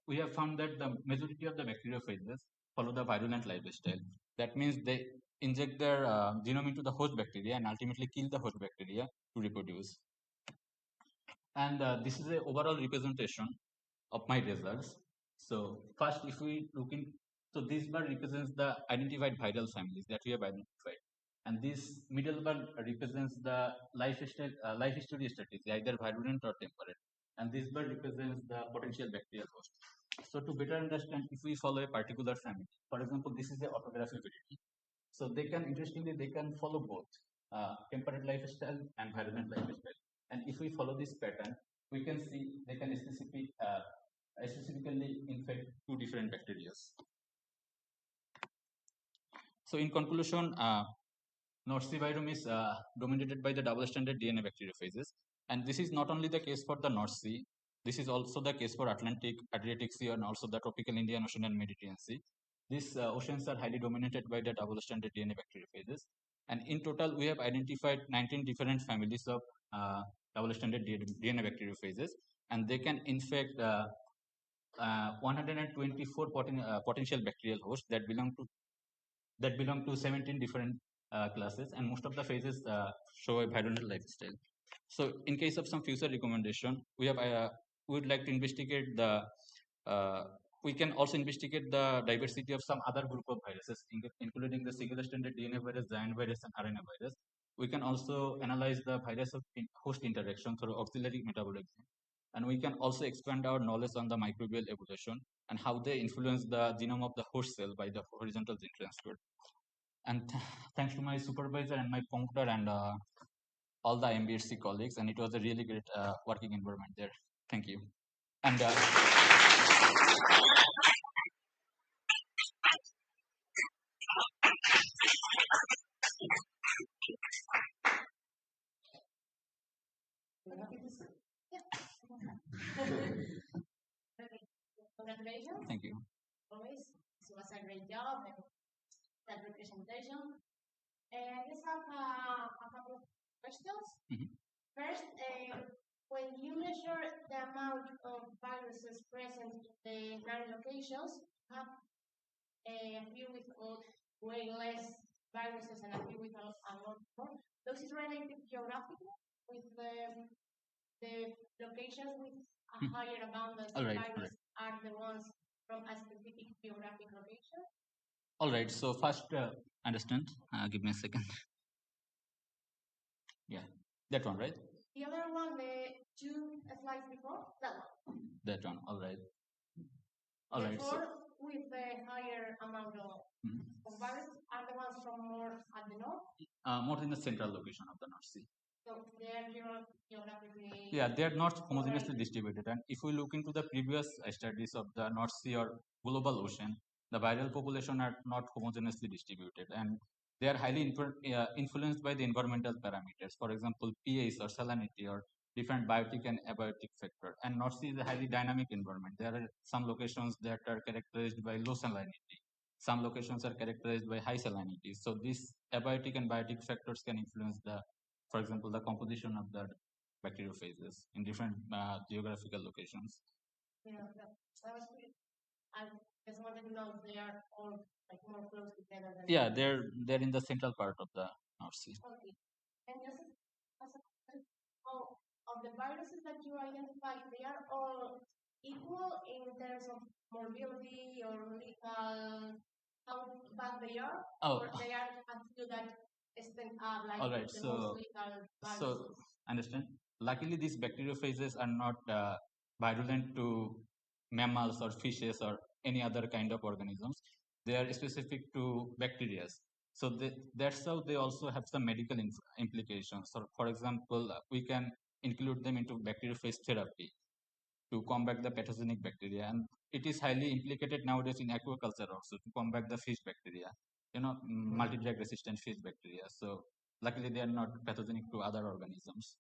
we have found that the majority of the bacteriophages follow the virulent lifestyle. That means they inject their genome into the host bacteria and ultimately kill the host bacteria to reproduce. And this is the overall representation of my results. So first, if we look in, so this bar represents the identified viral families that we have identified, and this middle bar represents the life history strategy, either virulent or temperate, and this bar represents the potential bacterial host. So to better understand, if we follow a particular family, for example, this is the autographicity. So they can follow both temperate lifestyle and virulent lifestyle. And if we follow this pattern, we can see they can specifically infect 2 different bacteria. So in conclusion, North Sea biome is dominated by the double standard DNA bacteriophages, and this is not only the case for the North Sea. This is also the case for Atlantic, Adriatic Sea, and also the tropical Indian Ocean and Mediterranean Sea. These oceans are highly dominated by the double standard DNA bacteriophages, and in total, we have identified 19 different families of double standard DNA bacteriophages, and they can infect 124 potential bacterial hosts that belong to 17 different classes, and most of the phases show a virulent lifestyle. So in case of some future recommendation, we would like to investigate we can also investigate the diversity of some other group of viruses, including the single stranded DNA virus, giant virus, and RNA virus. We can also analyze the virus host interaction through auxiliary metabolism. And we can also expand our knowledge on the microbial evolution and how they influence the genome of the host cell by the horizontal gene transfer. And thanks to my supervisor and my promoter and all the Embrc colleagues, and it was a really great working environment there. Thank you. And Congratulations. thank you. Always, this was a great job and that representation. Let's have a couple of questions. First, when you measure the amount of viruses present in the 9 locations, you have a few with way less viruses and a few with a lot more. Those is related geographically with the locations with a higher abundance of virus are the ones from a specific geographic location. All right. So first, understand. Give me a second. Yeah, that one, right? The other one, the 2 slides before, that one. That one. All right. All right. So with a higher amount of virus are the ones from more at the north. More in the central location of the North Sea. So they are geographically. Yeah, they are not homogeneously distributed. And if we look into the previous studies of the North Sea or global ocean, the viral population are not homogeneously distributed, and they are highly influenced by the environmental parameters. For example, pH or salinity or different biotic and abiotic factor. And North Sea is a highly dynamic environment. There are some locations that are characterized by low salinity. Some locations are characterized by high salinity. So these abiotic and biotic factors can influence for example, the composition of the bacteriophages in different geographical locations. Yeah, that was good. I just wanted to know if they are all like more close together. Yeah, they're in the central part of the North Sea. Okay. And just as a of the viruses that you identified, they are all equal in terms of morbidity or lethal, how bad they are, or they are a few that stand up like all right, the most lethal viruses. So understand. Luckily, these bacteriophages are not virulent to mammals or fishes or any other kind of organisms. They are specific to bacteria. So that's how they also have some medical implications. So, for example, we can include them into bacteriophage therapy to combat the pathogenic bacteria, and it is highly implicated nowadays in aquaculture also to combat the fish bacteria, multi-drug resistant fish bacteria. So luckily they are not pathogenic to other organisms.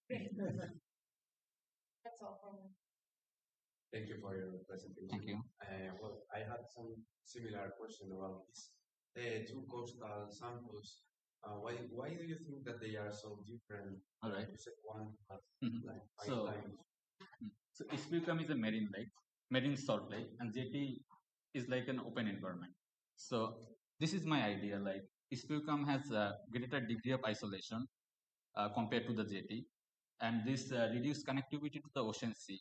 That's all from me. Thank you for your presentation. Thank you. Well, I had some similar question about this. 2 coastal samples. Why do you think that they are so different? All right. You said one has like 5 So times. So Ispicum is a marine lake, marine salt lake, and jetty is like an open environment. So this is my idea. Like Ispicum has a greater degree of isolation compared to the jetty, and this reduced connectivity to the ocean sea.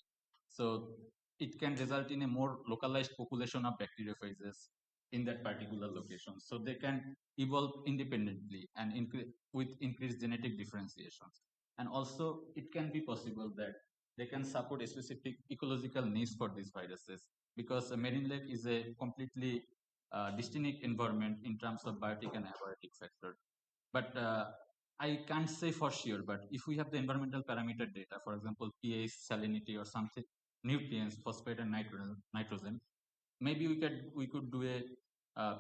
So it can result in a more localized population of bacteriophages in that particular location. So they can evolve independently and with increased genetic differentiations. And also it can be possible that they can support a specific ecological needs for these viruses, because a marine lake is a completely distinct environment in terms of biotic and abiotic factor. But I can't say for sure, but if we have the environmental parameter data, for example, pH, salinity, or something, nutrients, phosphate, and nitrogen, maybe we could do a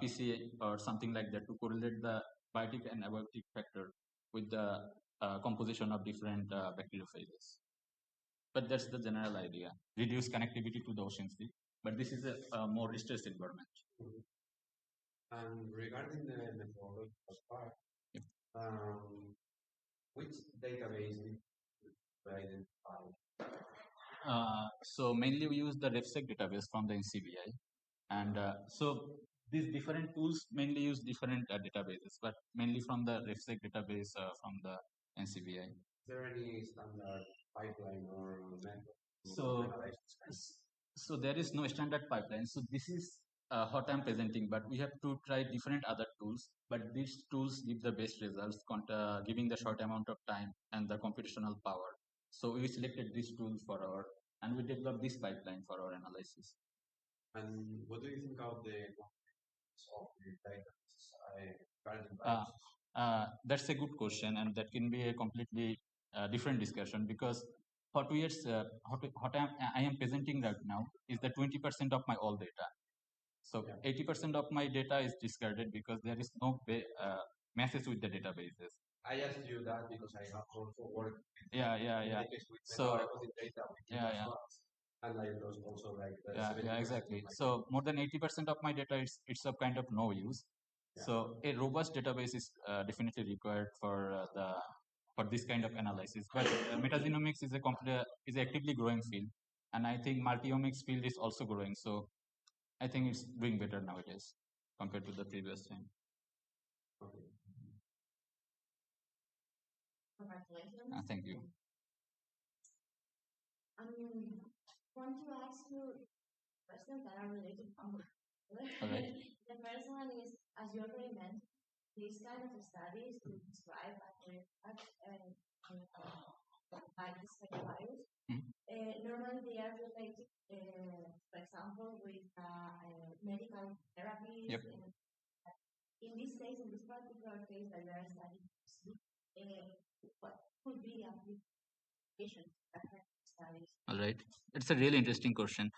PCA or something like that to correlate the biotic and abiotic factor with the composition of different bacteriophages. But that's the general idea: reduce connectivity to the ocean sea. But this is a more stressed environment. And regarding the methodological part, which database did you identify? So mainly we use the RefSec database from the NCBI, and so these different tools mainly use different databases, but mainly from the RefSec database from the NCBI. Is there any standard pipeline or method? So there is no standard pipeline. So this is what I'm presenting, but we have to try different other tools. But these tools give the best results, giving the short amount of time and the computational power. So we selected this tool for our, and we developed this pipeline for our analysis. And what do you think of the of the That's a good question, and that can be a completely different discussion, because what we are, what I am presenting right now is the 20% of my all data. So 80% of my data is discarded because there is no message with the databases. I asked you that because I have also worked. Yeah. So yeah. And I was also like yeah, exactly. So more than 80% of my data it's a kind of no use. So a robust database is definitely required for for this kind of analysis. But metagenomics is is actively growing field, and I think multiomics field is also growing. So I think it's doing better nowadays compared to the previous time. Okay. Congratulations. Thank you. I want to ask you questions that are related to Okay. The first one is, as you already mentioned, these kind of studies to describe by this kind of virus, normally they are related, for example, with medical therapies. Yep. In this case, in this particular case that you are studying, what could be the application of studies? All right. It's a really interesting question.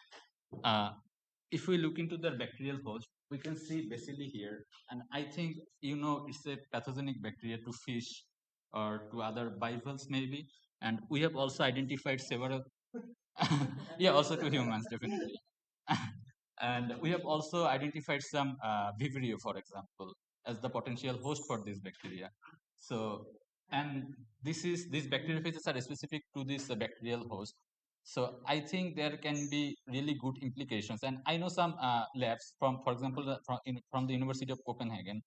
If we look into the bacterial host, we can see basically here, and I think it's a pathogenic bacteria to fish or to other bivalves maybe, and we have also identified several. Yeah, also to humans definitely. And we have also identified some Vibrio, for example, as the potential host for this bacteria. So, and these bacteriophages are specific to this bacterial host. So I think there can be really good implications. And I know some labs for example, from the University of Copenhagen,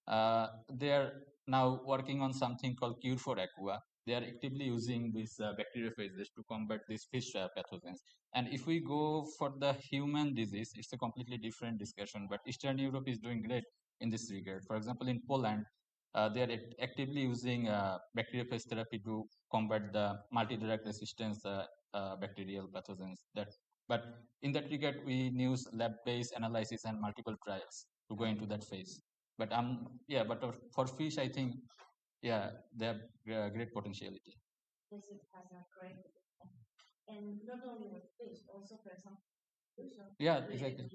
they are now working on something called Cure for Aqua. They are actively using these bacteriophages to combat these fish pathogens. And if we go for the human disease, it's a completely different discussion. But Eastern Europe is doing great in this regard. For example, in Poland, they are actively using bacteriophage therapy to combat the multi-drug resistance bacterial pathogens. But in that regard, we use lab-based analysis and multiple trials to go into that phase. But for fish, I think they have great potentiality. This has a great, and not only with fish, also for example. Yeah, exactly.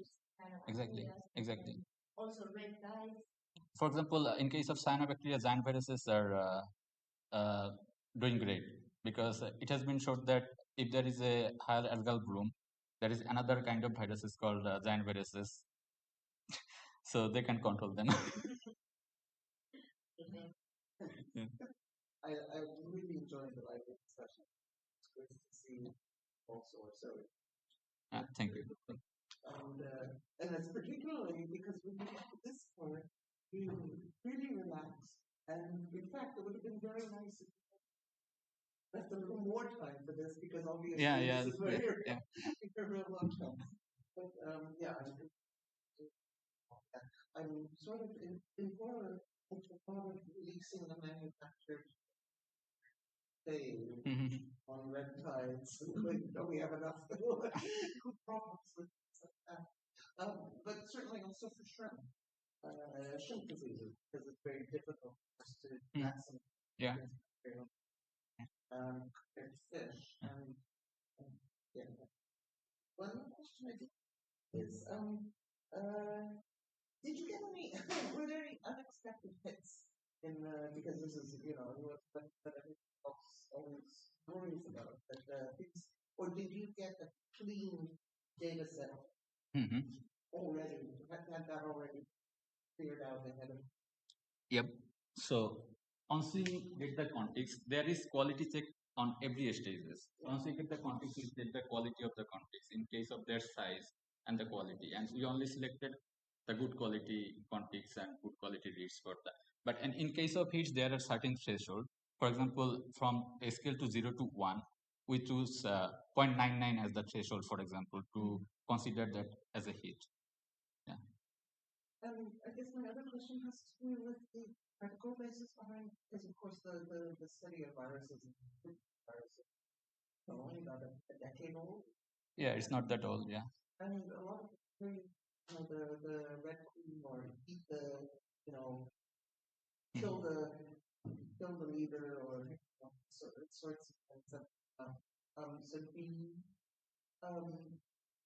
Exactly. Also reptiles. For example, in case of cyanobacteria, giant viruses are doing great, because it has been shown that if there is a higher algal bloom, there is another kind of viruses called giant viruses. So they can control them. Yeah. I really enjoyed the lively discussion. It's great to see all sorts of. Thank you. And it's particularly because we get to this point being really relaxed. And in fact, it would have been very nice if we left a little more time for this, because obviously this is where you're real long time. But I'm sort of in horror of releasing the manufactured thing on red tides. Don't we have enough problems with stuff like that? But certainly also for shrimp. Shrimp diseases, because it's very difficult to vaccinate. And fish. And one question I did is, did you get any? Were there any unexpected hits in because this is but everything else always worries about things, or did you get a clean data set already? Had that already figured out ahead of? Yep. So once we get the context, there is quality check on every stages. Once we get the context, we get the quality of the context in case of their size and the quality. And we only selected the good quality context and good quality reads for that. But in case of each, there are certain threshold. For example, from a scale to 0 to 1, we choose 0.99 as the threshold, for example, to consider that as a hit. Yeah. I guess my other question has to do with the practical basis behind, because of course the study of viruses is only about a decade old. Yeah, it's not that old. Yeah. And a lot of the red queen or eat the, kill the leader or sorts of things. So do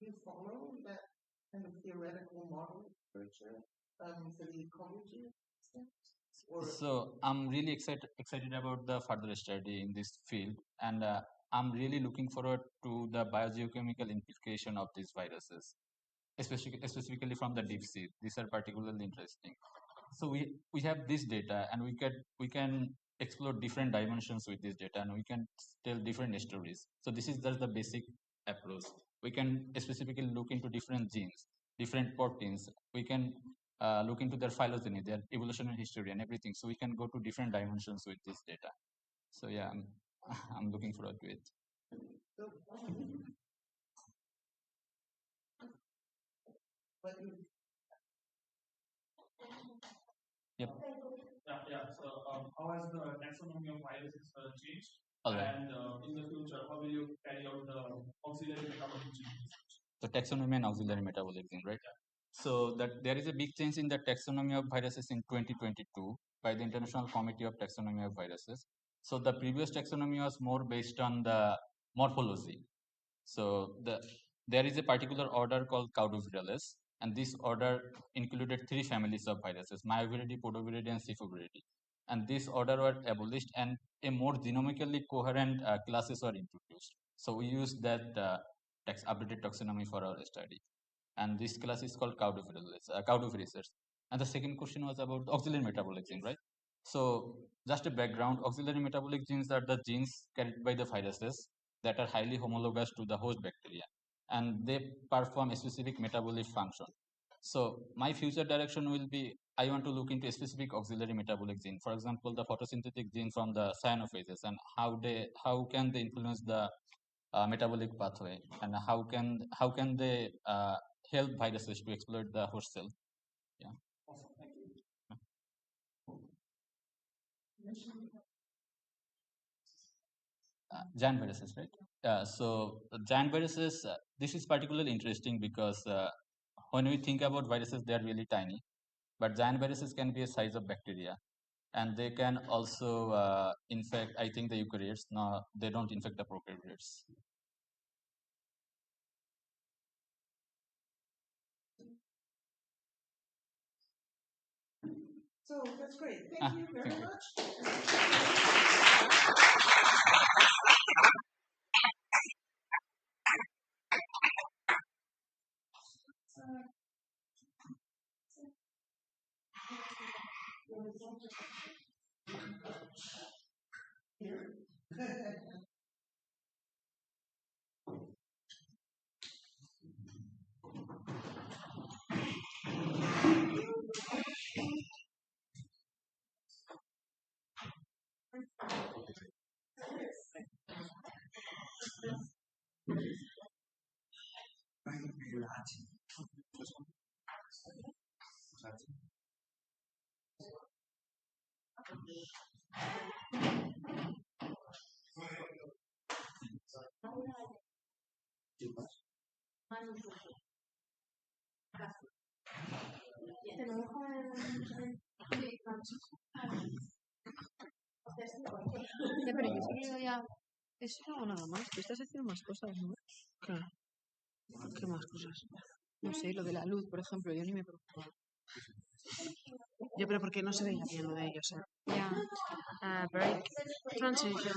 you follow that kind of theoretical model literature for the ecology steps? So I'm really excited about the further study in this field, and I'm really looking forward to the biogeochemical implication of these viruses, specifically from the deep sea. These are particularly interesting. So we have this data, and we can explore different dimensions with this data, and we can tell different stories. So this is just the basic approach. We can specifically look into different genes, different proteins. We can look into their phylogeny, their evolutionary history, and everything. So we can go to different dimensions with this data. So yeah, I'm looking forward to it. Yep. Yeah. So, how has the taxonomy of viruses changed? All right. And in the future, how will you carry out the auxiliary metabolic gene research? So taxonomy and auxiliary metabolic gene, right? So that there is a big change in the taxonomy of viruses in 2022 by the International Committee of Taxonomy of Viruses. So the previous taxonomy was more based on the morphology. So there is a particular order called Caudovirales, and this order included 3 families of viruses: Myoviridae, Podoviridae, and Cephobiridae. And this order were abolished, and a more genomically coherent classes were introduced. So we used that updated taxonomy for our study, and this class is called Caudovirales. And the second question was about auxiliary metabolic gene, right? So just a background: auxiliary metabolic genes are the genes carried by the viruses that are highly homologous to the host bacteria, and they perform a specific metabolic function. So my future direction will be, I want to look into a specific auxiliary metabolic gene, for example, the photosynthetic gene from the cyanophages, and how can they influence the metabolic pathway, and how can they help viruses to exploit the host cell. Yeah. Awesome. Thank you. Giant viruses, right? So giant viruses, this is particularly interesting because when we think about viruses, they are really tiny, but giant viruses can be a size of bacteria, and they can also infect, I think, the eukaryotes. No, they don't infect the prokaryotes. So that's great. Thank you very much. Here. Ya, pero yo he querido ya. Eso no nada más. Tú estás haciendo más cosas, ¿no? Claro. ¿Qué más cosas? No sé, lo de la luz, por ejemplo, yo ni me preocupaba. Yo, pero porque no se veía bien lo de ellos, ¿eh? Ya. Break. Transition.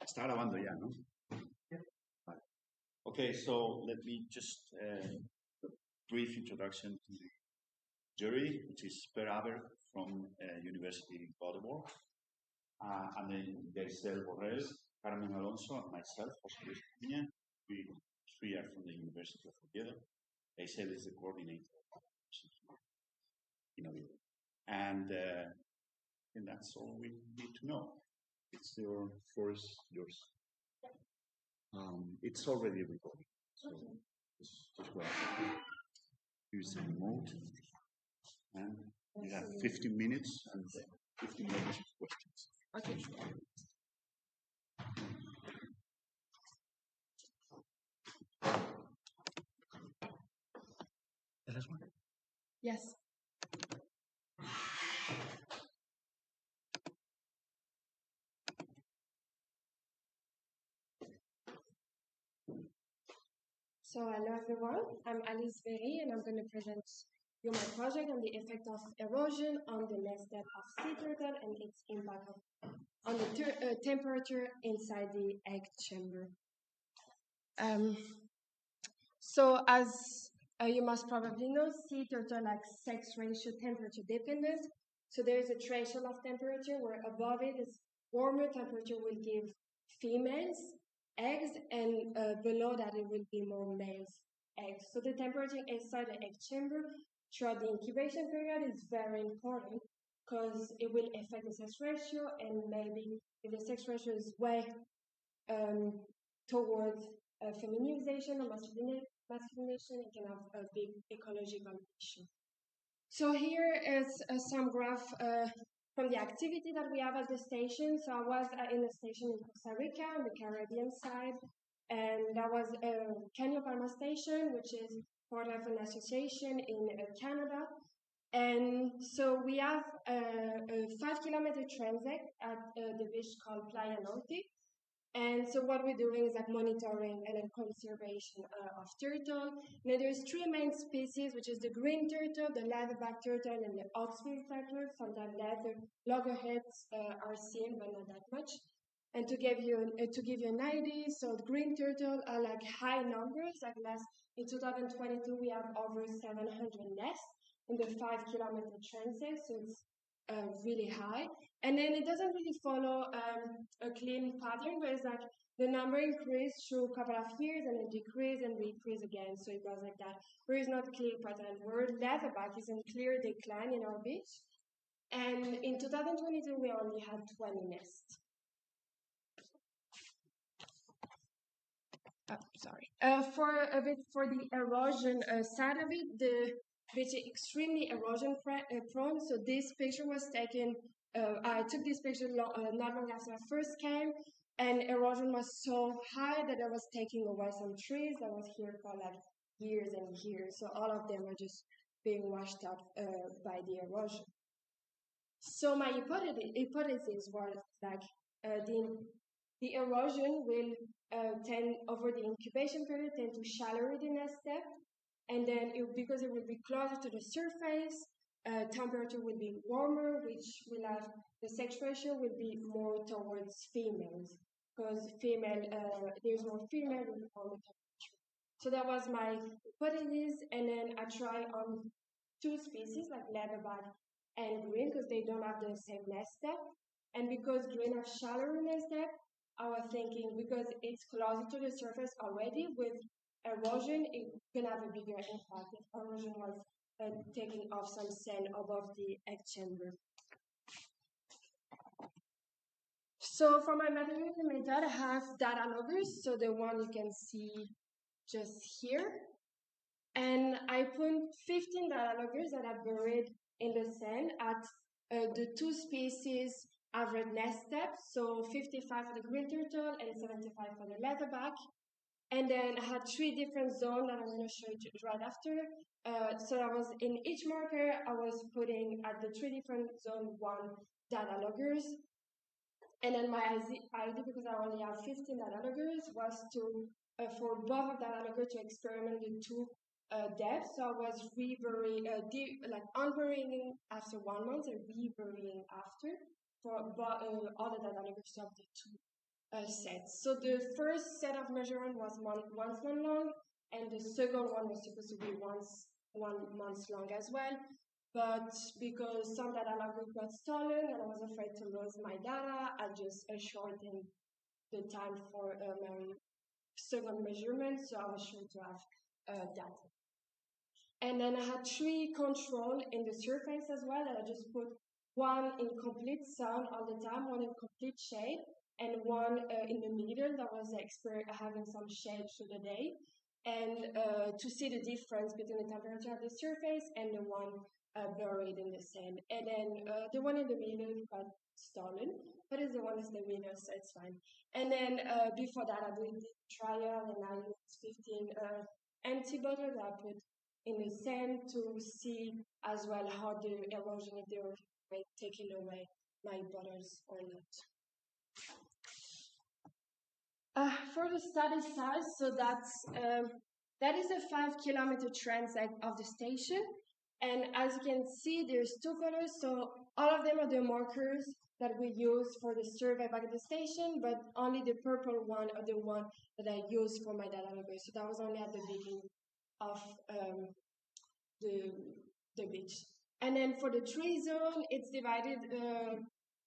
Está grabando ya, ¿no? Vale. Okay, so let me just a brief introduction to the jury, which is Per Aber from University in Baltimore, and then Gaisel Borrell, Carmen Alonso, and myself, José Luis Piña. We three are from the University of Oviedo. Gaisel is the coordinator in Oviedo. And that's all we need to know. It's your first, yours. It's already recorded, so just go ahead. Use the remote, and you have 15 minutes and 15 minutes of questions. Okay. The last one? Yes. So hello everyone, I'm Alice Berry and I'm going to present you my project on the effect of erosion on the nest depth of sea turtle and its impact on the temperature inside the egg chamber. So as you must probably know, sea turtle like sex ratio temperature dependent. So there is a threshold of temperature where above it is warmer temperature will give females eggs, and below that it will be more males eggs. So the temperature inside the egg chamber throughout the incubation period is very important because it will affect the sex ratio, and maybe if the sex ratio is way towards feminization or masculinization, it can have a big ecological issue. So here is some graph from the activity that we have at the station. So I was in a station in Costa Rica on the Caribbean side, and that was Caño Palma Station, which is part of an association in Canada. And so we have a 5-kilometer transect at the beach called Playa Norte. And so what we're doing is like monitoring and then conservation of turtle. Now there's 3 main species, which is the green turtle, the leatherback turtle, and the oxbill turtle. Sometimes loggerheads are seen, but not that much. And to give you an idea, so the green turtle are like high numbers. Like in 2022, we have over 700 nests in the 5-kilometer transect. So it's really high, and then it doesn't really follow a clean pattern, but it's like the number increased through a couple of years and then decrease and decrease again, so it goes like that. There is not clear pattern. Where leatherback is in clear decline in our beach, and in 2022 we only had 20 nests. For the erosion side of it, which is extremely erosion prone. So this picture was taken, I took this picture not long after I first came, and erosion was so high that I was taking away some trees that was here for like years and years. So all of them are just being washed out by the erosion. So my hypothesis was like the erosion will tend over the incubation period tend to shallow the nest depth. And then because it will be closer to the surface, temperature will be warmer, which will have the sex ratio will be more towards females, because there's more female with warmer temperature. So that was my hypothesis, and then I try on 2 species like leatherback and green because they don't have the same nest depth, and because green have shallower nest depth, I was thinking because it's closer to the surface already with erosion, it can have a bigger impact if erosion was taking off some sand above the egg chamber. So for my mathematical method, I have data loggers, so the one you can see just here. And I put 15 data loggers that are buried in the sand at the 2 species average nest depth, so 55 for the green turtle and 75 for the leatherback. And then I had 3 different zones that I'm going to show you right after. So I was in each marker, I was putting at the 3 different zone 1 data loggers. And then my idea, because I only have 15 data loggers, was to for both of data loggers to experiment with 2 depths. So I was unburying after 1 month and reburying after. for all the data numbers of the two sets. So the first set of measurement was 1 month long, and the second one was supposed to be 1 month long as well. But because some data logbook got stolen and I was afraid to lose my data, I just shortened the time for my second measurement, so I was sure to have that. And then I had 3 control in the surface as well, and I just put one in complete sun all the time, one in complete shade, and one in the middle that was having some shade through the day, and to see the difference between the temperature of the surface and the one buried in the sand. And then the one in the middle got stolen, but it's the one in the middle, so it's fine. And then before that, I did the trial, and I used 15 empty bottles that I put in the sand to see as well how the erosion, if they were taking away my bottles or not. For the study size, so that is a 5-kilometer transect of the station. And as you can see, there's 2 colors, so all of them are the markers that we use for the survey back at the station, but only the purple one are the one that I use for my data logger. So that was only at the beginning of the beach. And then for the tree zone, it's divided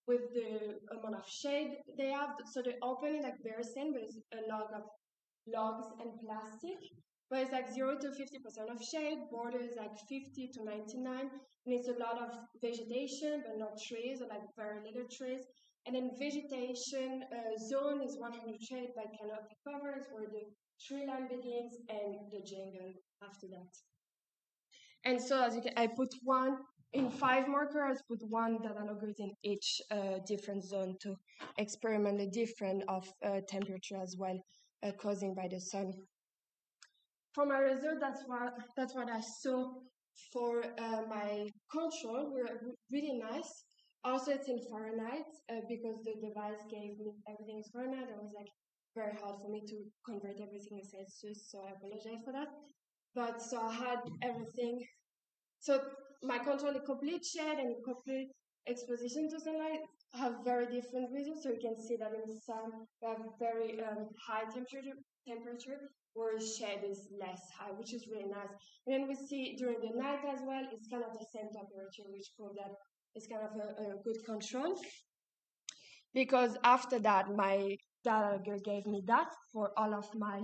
with the amount of shade they have. So the open is like bare sand, but it's a lot of logs and plastic. But it's like 0 to 50% of shade, border is like 50 to 99, and it's a lot of vegetation, but not trees, or like very little trees. And then vegetation zone is 100 shade by canopy covers, where the tree line begins and the jungle after that. And so as you can, I put one in 5 markers, put one data loggers in each different zone to experiment the difference of temperature as well, causing by the sun. For my result, that's what I saw for my control. Were really nice. Also, it's in Fahrenheit because the device gave me everything in Fahrenheit. It was like very hard for me to convert everything in Celsius, so I apologize for that. But so I had everything. So my control in complete shade and complete exposition to sunlight have very different results. So you can see that in the sun we have very high temperature, whereas shade is less high, which is really nice. And then we see during the night as well, it's kind of the same temperature, which proves that it's kind of a good control. Because after that, my data gave me that for all of my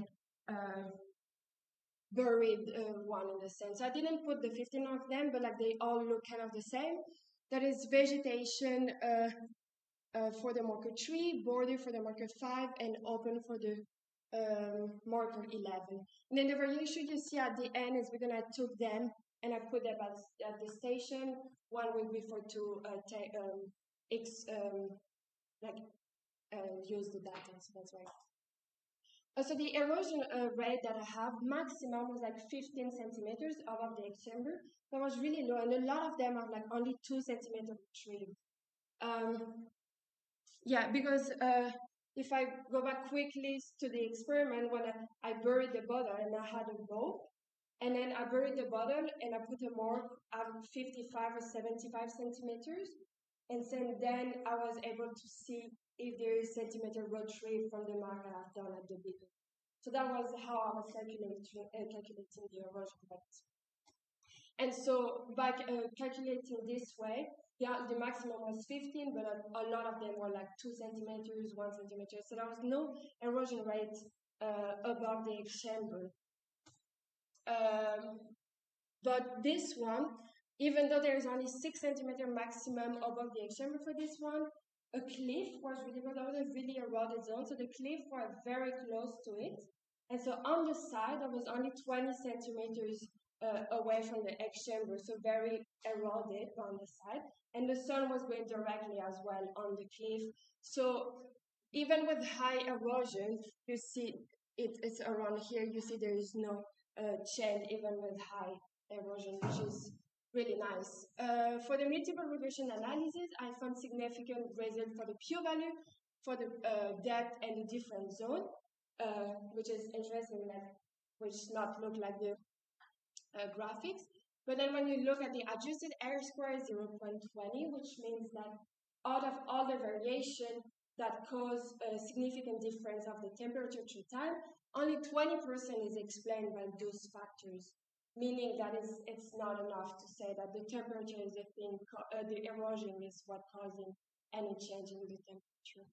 buried one in the sense. I didn't put the 15 of them, but like they all look kind of the same. That is vegetation for the marker 3, border for the marker 5, and open for the marker 11. And then the variation you see at the end is because I took them and I put them at the station 1 week before to use the data. So that's why. So the erosion rate that I have maximum was like 15 centimeters above the chamber. That was really low, and a lot of them are like only 2 centimeters retrieved. Yeah, because if I go back quickly to the experiment, when I buried the bottle and I had a rope, and then I buried the bottle and I put a mark at 55 or 75 centimeters, and then I was able to see if there is centimeter retrieved from the mark I have done at the beginning. So that was how I was calculating the erosion rate. And so by calculating this way, yeah, the maximum was 15, but a lot of them were like 2 centimeters, 1 centimeter. So there was no erosion rate above the chamber. But this one, even though there is only 6 centimeter maximum above the chamber for this one, a cliff was really good. That was a really eroded zone, so the cliff was very close to it. And so on the side, I was only 20 centimeters away from the chamber, so very eroded on the side. And the sun was going directly as well on the cliff. So even with high erosion, you see it's around here. You see there is no change even with high erosion, which is really nice. For the multiple regression analysis, I found significant result for the p-value, for the depth and the different zone, which is interesting, which not look like the graphics. But then when you look at the adjusted R square 0.20, which means that out of all the variation that cause a significant difference of the temperature through time, only 20% is explained by those factors, meaning that it's not enough to say that the temperature is the thing, the erosion is what causing any change in the temperature.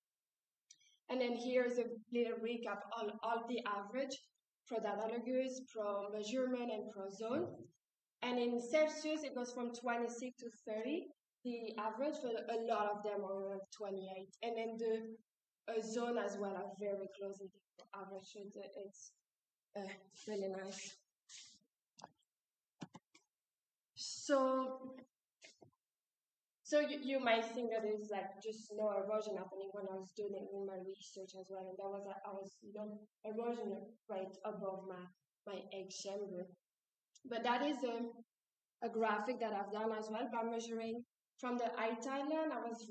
And then here's a little recap on all the average pro data pro measurement, and pro zone. And in Celsius, it goes from 26 to 30. The average for a lot of them are around 28. And then the zone as well are very close to the average. So it's really nice. So you might think that there's like just no erosion happening when I was doing my research as well, and I was erosion rate above my egg chamber. But that is a graphic that I've done as well by measuring from the eye island. I was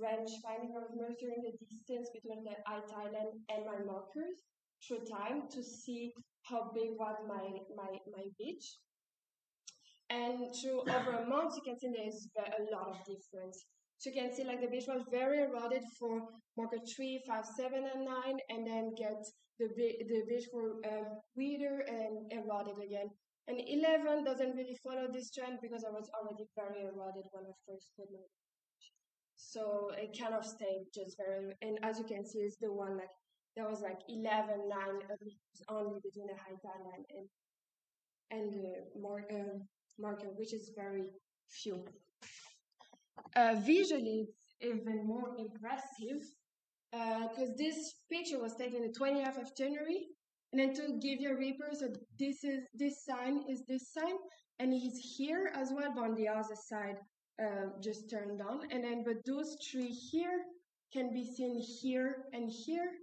measuring the distance between the eye island and my markers through time to see how big was my beach. And through over a month, you can see there's a lot of difference. So you can see like the beach was very eroded for marker 3, 5, 7, and 9, and then get the beach for weeder and eroded again. And 11 doesn't really follow this trend because I was already very eroded when I first put my beach. So it kind of stayed just very, and as you can see, it's the one like there was like 11, 9 only between the high tide line and the marker, which is very few. Visually, it's even more impressive because this picture was taken the 20th of January, and then to give you a reaper, so this sign, and he's here as well, but on the other side, just turned on, and then but those three here can be seen here and here,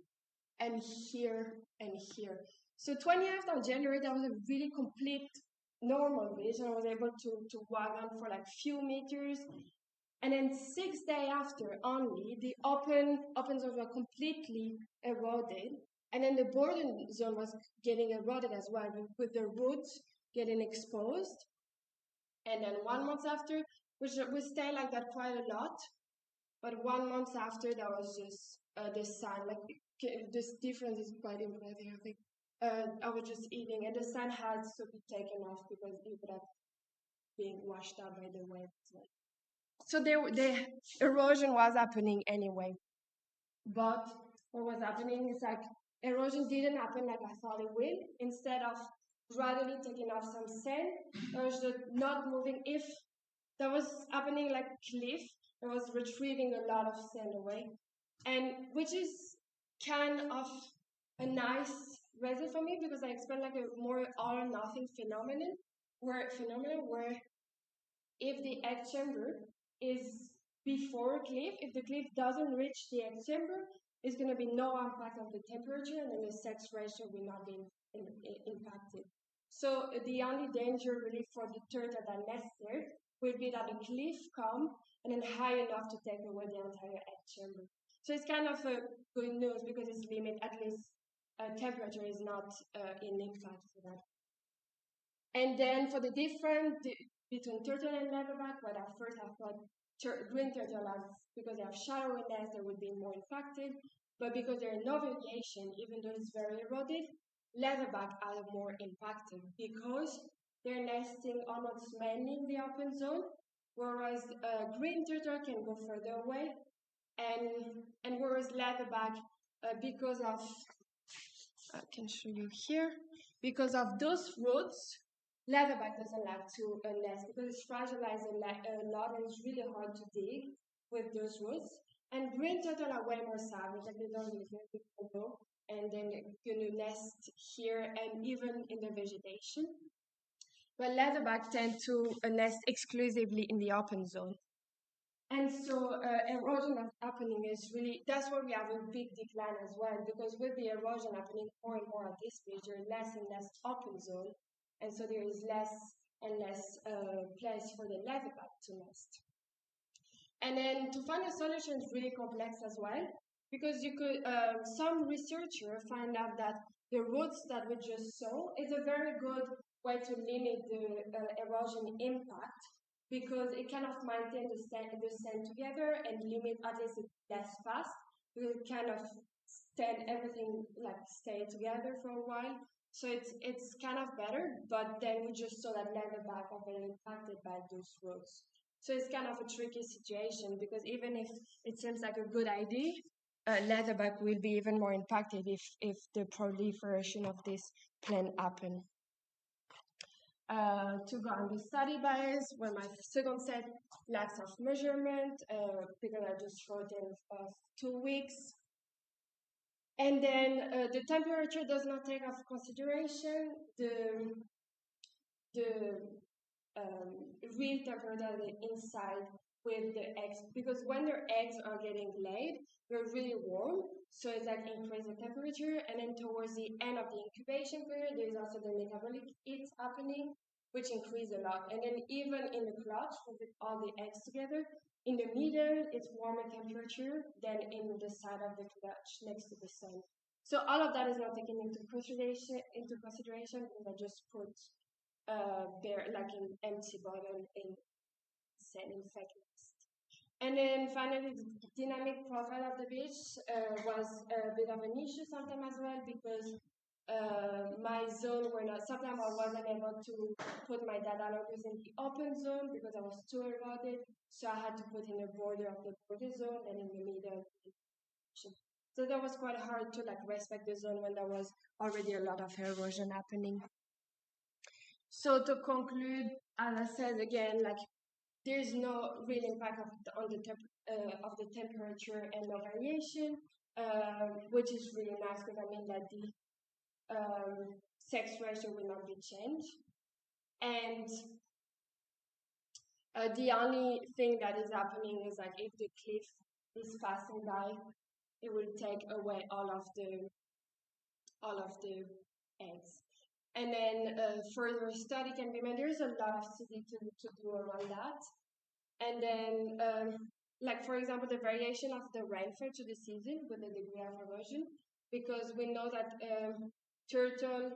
and here and here. So 20th of January, that was a really complete normal vision. I was able to walk on for like few meters. And then 6 days after only, the open zone was completely eroded. And then the border zone was getting eroded as well, with the roots getting exposed. And then 1 month after, which we stayed like that quite a lot. But 1 month after, that was just the sun. Like this difference is quite impressive, I think. I was just eating, and the sun had to be taken off because it would have been washed out by the wave as well. So the erosion was happening anyway. But what was happening is like erosion didn't happen like I thought it would. Instead of gradually taking off some sand, it was just not moving. If that was happening like cliff, it was retrieving a lot of sand away. And which is kind of a nice result for me because I expect like a more all or nothing phenomenon where if the egg chamber is before a cliff, if the cliff doesn't reach the egg chamber, it's going to be no impact on the temperature, and then the sex ratio will not be impacted. So the only danger really for the turtle that nests there will be that the cliff come and then high enough to take away the entire egg chamber. So it's kind of a good news because it's limit, at least temperature is not in impact for that. And then for the difference between turtle and leatherback, what at first I thought green turtle, because they have shallower nests, they would be more impacted. But because there is no variation, even though it's very eroded, leatherback are more impacted because they're nesting almost mainly in the open zone, whereas green turtle can go further away, and whereas leatherback, because of, I can show you here, because of those roots, leatherback doesn't like to nest because it's fragilized a lot and it's really hard to dig with those roots. And green turtle are way more savage, like they don't really go, and then you're going to nest here and even in the vegetation. But leatherback tend to nest exclusively in the open zone. And so erosion that's happening is really, that's where we have a big decline as well, because with the erosion happening more and more at this stage, there is less and less open zone, and so there is less and less place for the leatherback to nest. And then to find a solution is really complex as well, because you could, some researchers find out that the roots that we just saw is a very good way to limit the erosion impact, because it kind of maintains the sand together and limit at least it less fast. Because it kind of everything like stay together for a while. So it's kind of better, but then we just saw that leatherback are very impacted by those roads. So it's kind of a tricky situation because even if it seems like a good idea, leatherback will be even more impacted if the proliferation of this plant happen. To go on the study bias, well, my second set lacks of measurement because I just wrote in 2 weeks. And then the temperature does not take into consideration the real temperature inside with the eggs, because when their eggs are getting laid, they're really warm, so it's like increase the temperature, and then towards the end of the incubation period, there's also the metabolic heat happening, which increase a lot. And then even in the clutch, with all the eggs together, in the middle, it's warmer temperature than in the side of the clutch next to the sun. So all of that is not taken into consideration, and I just put there like an empty bottle in sand in fact. And then finally, the dynamic profile of the beach was a bit of an issue sometimes as well, because my zone were not, sometimes I wasn't able to put my data loggers in the open zone because I was too eroded, so I had to put in the border of the border zone and in the middle. So that was quite hard to like respect the zone when there was already a lot of erosion happening. So to conclude, as I said again, like there's no real impact of the temperature and no variation, which is really nice because I mean that the sex ratio will not be changed. And the only thing that is happening is like if the cliff is passing by, it will take away all of the eggs. And then further study can be made. There's a lot of study to do around that. And then, like for example, the variation of the rainfall to the season with the degree of erosion, because we know that turtles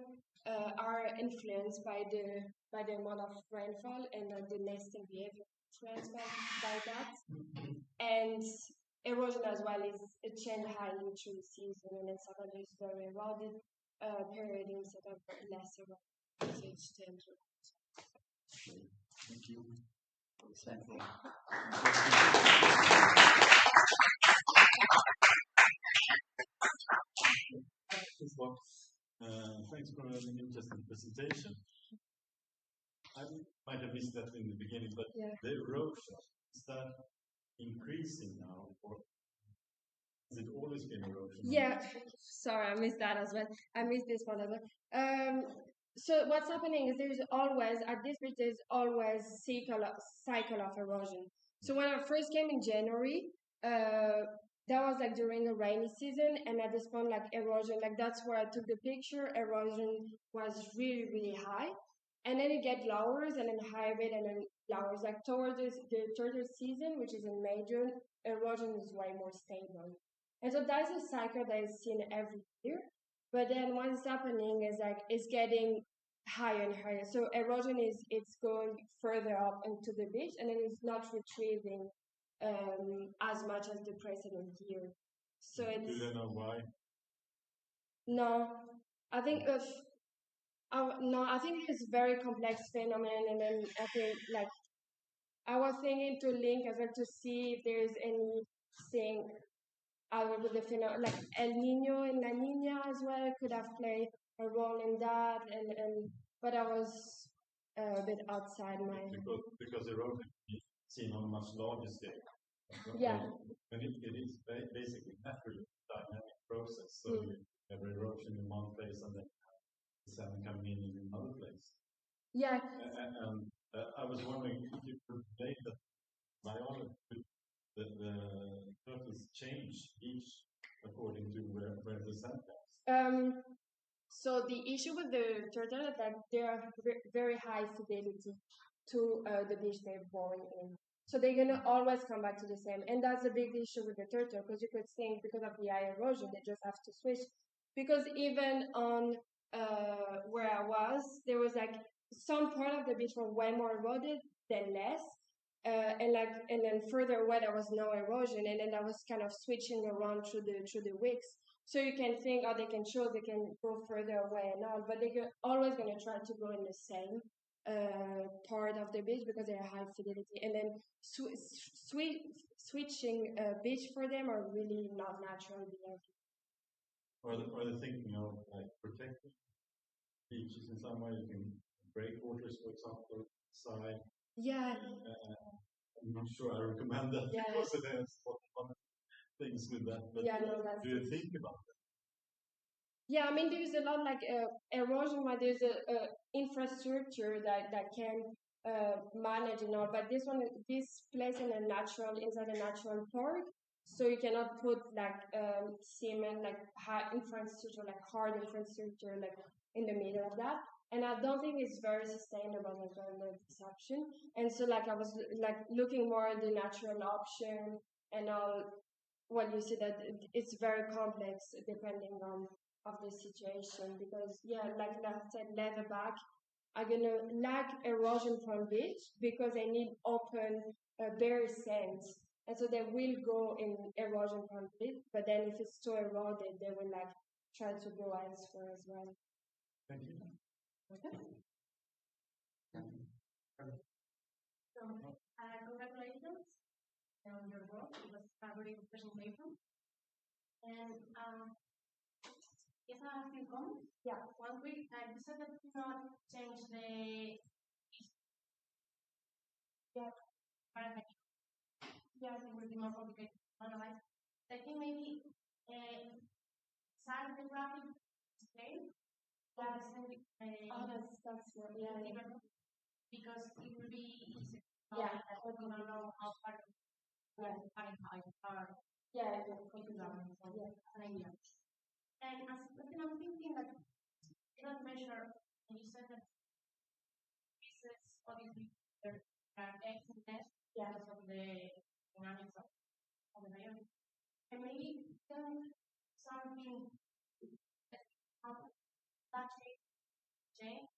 are influenced by the amount of rainfall, and the nesting behavior influenced by that. And erosion as well is a change highly through the season, and then suddenly it's very eroded period instead of less eroded. So it's Thank you. Thanks for an interesting presentation. I might have missed that in the beginning, but the erosion, is that increasing now, or has it always been erosion? Yeah, sorry, I missed that as well. I missed this one as well. So what's happening is there's always, at this beach, there's always cycle of erosion. So when I first came in January, that was like during a rainy season, and at this point, like erosion, like that's where I took the picture, erosion was really, really high. And then it gets lowers and then higher bit and then lowers. Like towards the turtle season, which is in May, June, erosion is way more stable. And so that's a cycle that is seen every year. But then what's happening is like it's getting higher and higher. So erosion it's going further up into the beach, and then it's not retrieving as much as the precedent year. So it's. Do you know why? No, I think I think it's a very complex phenomenon, and then I think like I was thinking to link as well to see if there's anything with the phenomenon, like El Nino and La Nina as well could have played a role in that, and but I was a bit outside my. Because erosion is seen on a much larger scale. Yeah. And it is basically naturally dynamic process. So you have erosion in one place and then the sand coming in another place. Yeah. And I was wondering if you could relate that biology, the turtles change each according to where the sand comes. So the issue with the turtle is that they are very high fidelity to the beach they're born in. So they're gonna always come back to the same, and that's a big issue with the turtle because you could think because of the high erosion they just have to switch. Because even on where I was, there was like some part of the beach were way more eroded than less, and then further away there was no erosion, and then that was kind of switching around through the weeks. So you can think, oh, they can go further away and all, but they're always going to try to go in the same part of the beach because they're high fidelity. And then switching beach for them are really not natural behavior. Are they thinking of like protecting beaches in some way? You can breakwaters, for example, side. Yeah. I'm not sure I recommend that because there's a lot of things with that. But do you think about that? Yeah, I mean, there's a lot like erosion, but there's a infrastructure that can manage and all. But this place inside a natural park, so you cannot put like cement, like hard infrastructure, like hard infrastructure, like in the middle of that. And I don't think it's very sustainable as well, this option. And so like I was like looking more at the natural option and all. Well, you see that it's very complex depending on of the situation, because like I said, leatherback are gonna lack erosion from beach because they need open bare sands, and so they will go in erosion from beach. But then if it's too eroded, they will like try to go elsewhere as well. Thank you. Okay. So, congratulations on your work. It was a very good presentation. And yes, I have a few comments. Yeah. One quick, you said that you not change the yes, it will be more complicated otherwise. I think maybe size the graphic scale. That's because it will be easy. Yeah. We don't know how far And as I'm thinking that you don't measure, and you said that pieces obviously there are X and S because of the dynamics of the biome. And maybe something that change,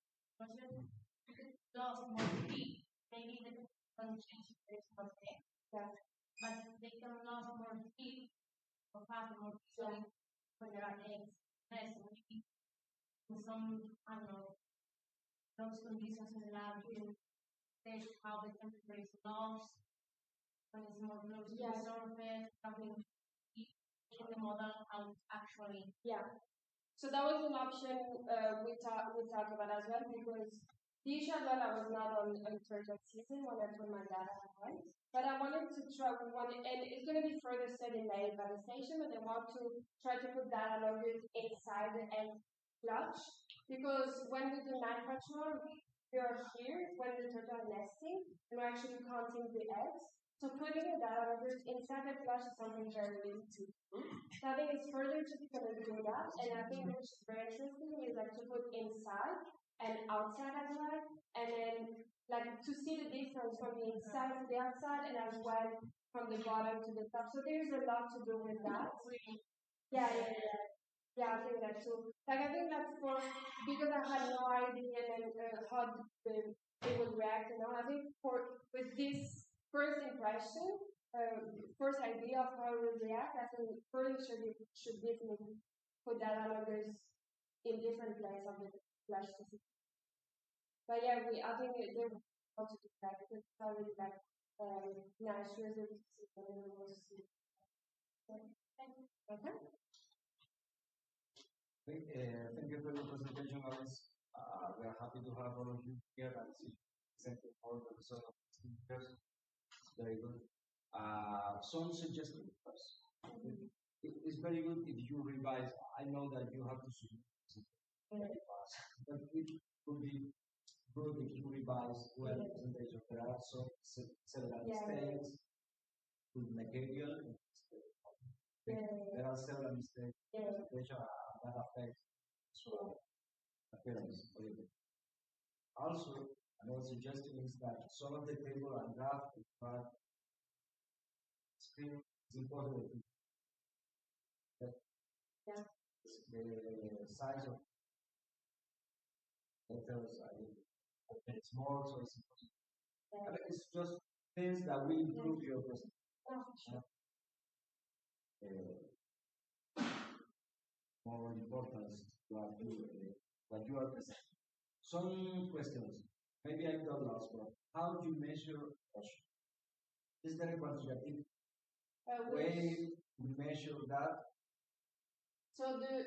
lost more heat. Maybe the conditions is not there. But they can lose more heat or have more heat when there are eggs. Less maybe in some, I don't know, those conditions in the lab, you can test how the temperature is lost when it's more close to the surface, having in the model how actually. Yeah. So that was an option we talked about as well, because usually I was not on turtle season when I put my data on, but I wanted to try one, and it's going to be further studied in the evaluation, but I want to try to put data loggers inside the egg clutch, because when we do night patrol, we are here when the turtle are nesting, and we're actually counting the eggs. So putting the data loggers inside the clutch is something very new to do. So I think it's further just going to do that, and I think which is very interesting is like to put inside and outside as well, and then like to see the difference from the inside to the outside, and as well from the bottom to the top. So there's a lot to do with that. Yeah, I think that too. Like I think that's for because I had no idea how they would react. I think with this first impression, first idea of how it would react, I think further should definitely put that loggers in different places of the flash system. But yeah, I think they would also do that because it's already like nice resolution system and we will see. Okay. Thank you for your presentation, Alice. We are happy to have all of you here and see exactly all the results of the speakers. Very good. Some suggestions first. It's very good if you revise. I know that you have to submit very fast, but it would be good if you revise well the presentation. There are several mistakes with material. There are several mistakes in the presentation that affect appearance. Also, another suggestion is that some of the table and graph are screen is important. The size of letters are small, so it's important. I mean, it's just things that will improve your presentation. More importance what you are presenting. Some questions. Maybe I got lost, but how do you measure erosion? Is there a quantitative way to measure that? So there's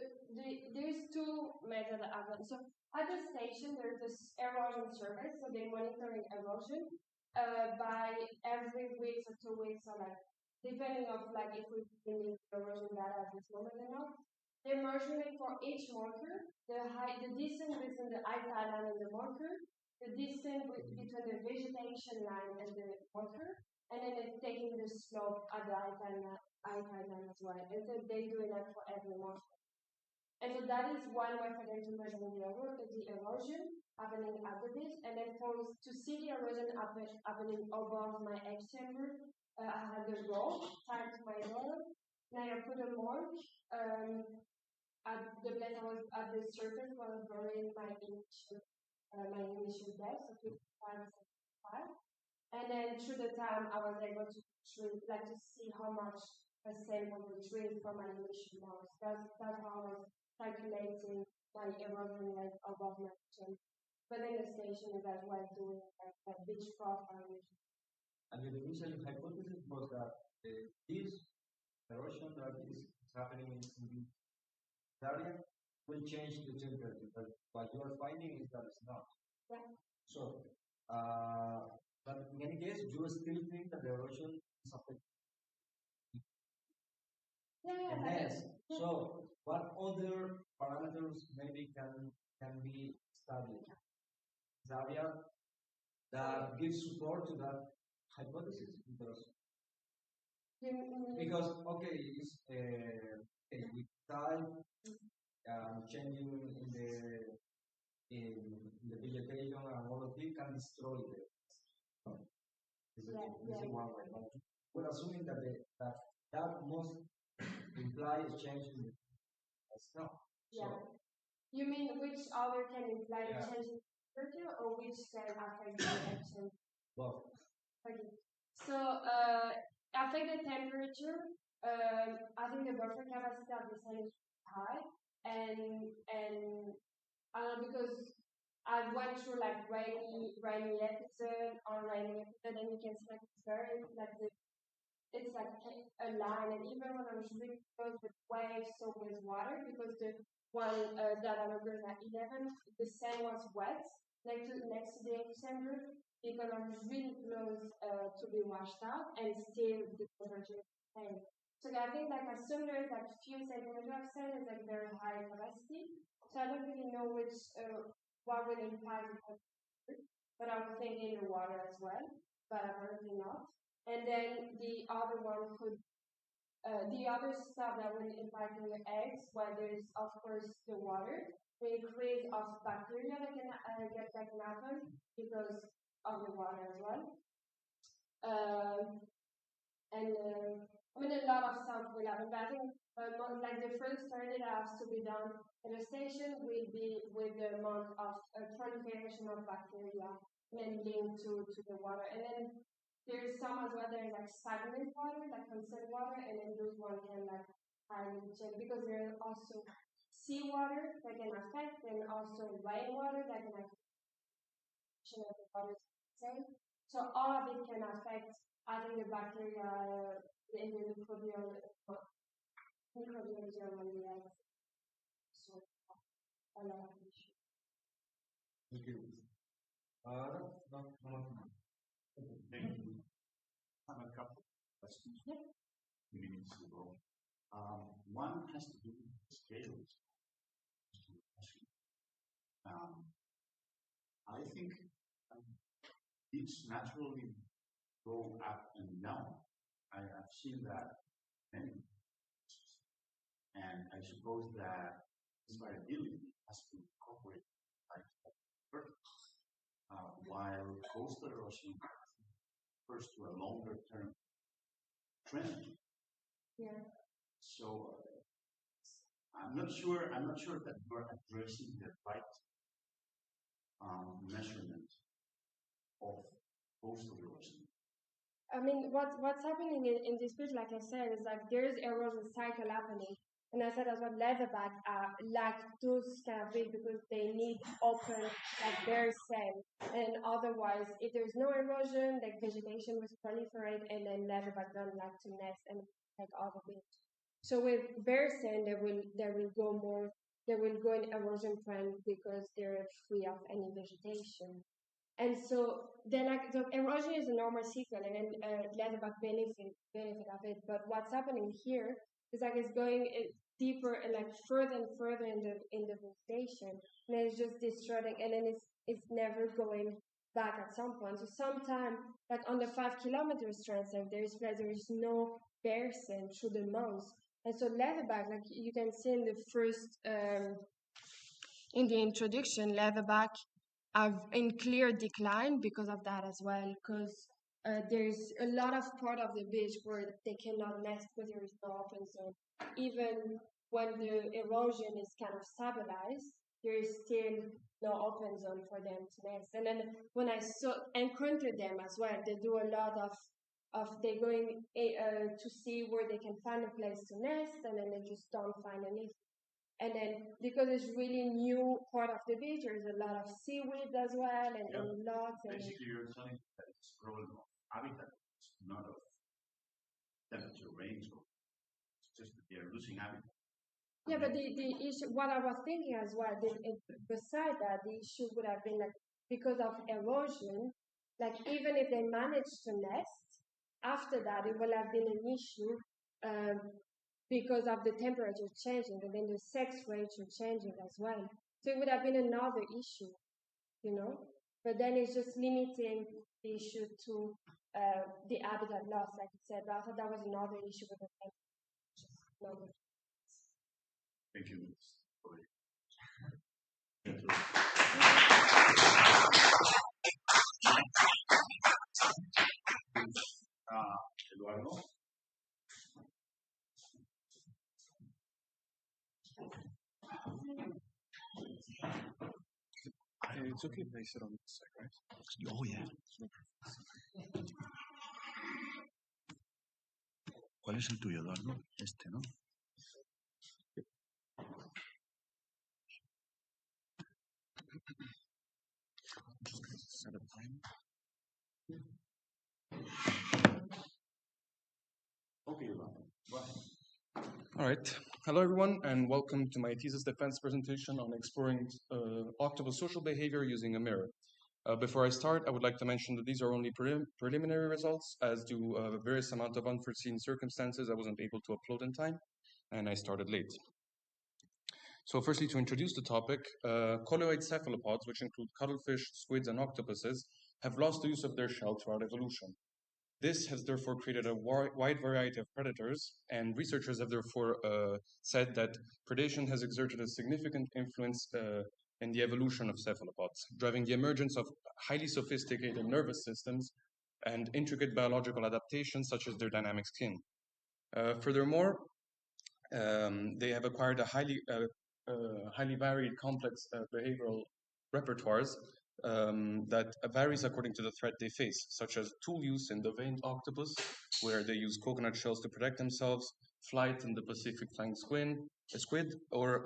two methods of it. So at the station, there's this erosion survey, so they're monitoring erosion by every week or 2 weeks, or like depending on like if we need erosion data at this moment or not. They're measuring for each marker the distance between the eye line and the marker, the distance between the vegetation line and the marker, and then they're taking the slope at the eye line as well. And so they're doing that for every marker. And so that is one way for them to measure the erosion happening at the base. And then to see the erosion happening above my X chamber, I had the row tied to my roller. Then I put a mark at the place I was at the surface where I was burying my initial depth, so 55. And then through the time, I was able to see how much a sample retrieved from my initial marks. That's how I was calculating my erosion rate above my chin. But then the station is as well doing like that beach profile. And the initial hypothesis was that this erosion that is happening in the area will change the temperature, but what you are finding is that it's not. Yeah. So, but in any case, you still think that the erosion is affecting. Yes. So, what other parameters maybe can be studied? The area that gives support to that hypothesis, because okay, it's with time changing in the vegetation and all of it can destroy it. This is one way. We're assuming that must imply a change in the snow. Yeah. You mean which other can imply a change in temperature, or which can affect the action? Both. Okay. So affect the temperature. I think the buffer capacity of the sun is high, and because I went through like rainy episode or rainy episode, and you can see like it's very like it's like a line, and even when I was really close with waves, so with water, because the one that I remember at 11, the sand was wet next to the epicenter, because I was really close to be washed out, and still the temperature is the same. So I think like as soon as like few centimeters of sand is like very high capacity. So I don't really know what will impact the temperature, but I was thinking the water as well, but apparently not. And then the other one the other stuff that will impact the eggs, where there's of course the water, the increase of bacteria that can happen because of the water as well. I mean, a lot of stuff will happen, but I think like the first study that has to be done in the station will be with the amount of proliferation of bacteria and linked to the water. And then there's some as well, there's like stagnant water, like constant water, and then those one can like highly change, because there's also seawater that can affect, and also rainwater that can affect the water. So all of it can affect, I think, the bacteria in the microbial germ. So a lot of issues. Thank you. No. Thank you. I have a couple of questions. Minutes ago. One has to do with the scales. I think it's naturally go up and down. I've seen that many times. And I suppose that this variability has to incorporate types of vertex, while coastal erosion refers to a longer term trend. Yeah. So I'm not sure that you're addressing the right measurement of coastal erosion. I mean, what's happening in this pitch, like I said, is like there's erosion cycle happening. And I said as well, leatherback lack those kind of fish because they need open, like bare sand. And otherwise, if there's no erosion, like vegetation will proliferate, and then leatherback don't like to nest and like other fish. So with bare sand, they will go in erosion prone because they're free of any vegetation. And so then like the erosion is a normal cycle and then leatherback benefit of it. But what's happening here is like it's going deeper and like further and further in the vegetation, and it's just destroying, and then it's never going back at some point. So sometime like on the 5 kilometer transect, there is no bare sand through the months. And so leatherback, like you can see in the first in the introduction, leatherback are in clear decline because of that as well, because there's a lot of part of the beach where they cannot nest because there is no open zone. Even when the erosion is kind of stabilized, there is still no open zone for them to nest. And then when I encounter them as well, they do a lot of they going to see where they can find a place to nest, and then they just don't find anything. And then because it's really new part of the beach, there's a lot of seaweed as well, and lots. Basically, you're telling that it's growing of habitat, it's not of temperature range. It's just that they're losing habitat. Yeah, but the issue, what I was thinking as well, beside that, the issue would have been like because of erosion, like even if they managed to nest, after that it will have been an issue because of the temperature changing, and then the sex ratio changing as well. So it would have been another issue, you know. But then it's just limiting the issue to the habitat loss, like you said. But I thought that was another issue with the temperature. Thank you. Eduardo. It's okay if I sit on this side, right? Oh, yeah. ¿Cuál es el tuyo, Eduardo? Este, ¿no? Set up time. Okay, Eduardo. Go ahead. All right. Hello, everyone, and welcome to my thesis defense presentation on exploring octopus social behavior using a mirror. Before I start, I would like to mention that these are only preliminary results, as due various amount of unforeseen circumstances, I wasn't able to upload in time, and I started late. So firstly, to introduce the topic, colloid cephalopods, which include cuttlefish, squids, and octopuses, have lost the use of their shell throughout evolution. This has therefore created a wide variety of predators, and researchers have therefore said that predation has exerted a significant influence in the evolution of cephalopods, driving the emergence of highly sophisticated nervous systems and intricate biological adaptations such as their dynamic skin. Furthermore, they have acquired a highly varied, complex behavioral repertoires that varies according to the threat they face, such as tool use in the veined octopus, where they use coconut shells to protect themselves, flight in the Pacific flying squid, or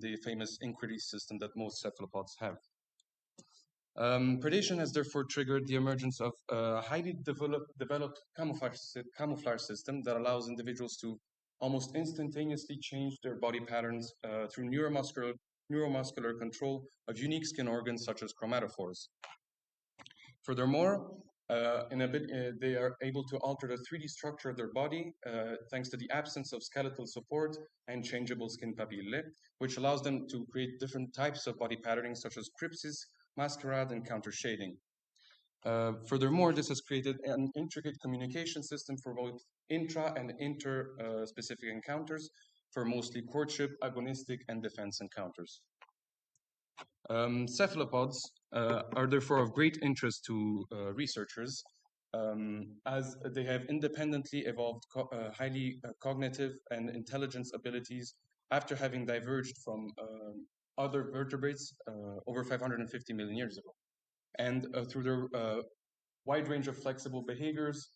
the famous increase system that most cephalopods have. Predation has therefore triggered the emergence of a highly developed camouflage system that allows individuals to almost instantaneously change their body patterns through neuromuscular control of unique skin organs such as chromatophores. Furthermore, they are able to alter the 3D structure of their body thanks to the absence of skeletal support and changeable skin papillae, which allows them to create different types of body patterning such as crypsis, masquerade, and counter shading. Furthermore, this has created an intricate communication system for both intra and inter-specific encounters for mostly courtship, agonistic, and defense encounters. Cephalopods are therefore of great interest to researchers as they have independently evolved highly cognitive and intelligence abilities after having diverged from other vertebrates over 550 million years ago. And through their wide range of flexible behaviors,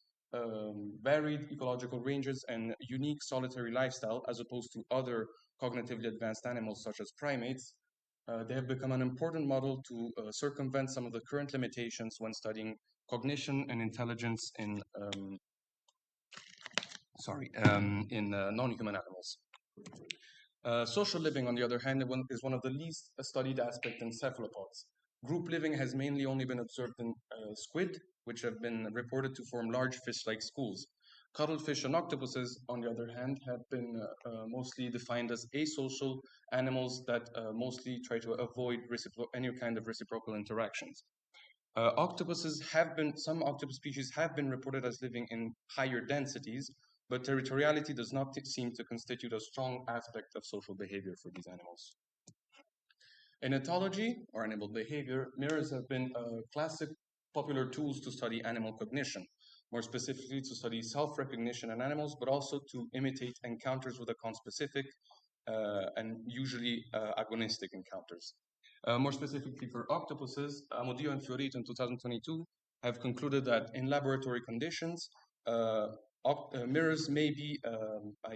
varied ecological ranges and unique solitary lifestyle, as opposed to other cognitively advanced animals such as primates, they have become an important model to circumvent some of the current limitations when studying cognition and intelligence in non-human animals. Social living, on the other hand, is one of the least studied aspects in cephalopods. Group living has mainly only been observed in squid, which have been reported to form large fish-like schools. Cuttlefish and octopuses, on the other hand, have been mostly defined as asocial animals that mostly try to avoid any kind of reciprocal interactions. Some octopus species have been reported as living in higher densities, but territoriality does not seem to constitute a strong aspect of social behavior for these animals. In etology, or animal behavior, mirrors have been classic popular tools to study animal cognition, more specifically to study self-recognition in animals, but also to imitate encounters with a conspecific and usually agonistic encounters. More specifically for octopuses, Amodio and Fiorito in 2022 have concluded that in laboratory conditions, mirrors may be a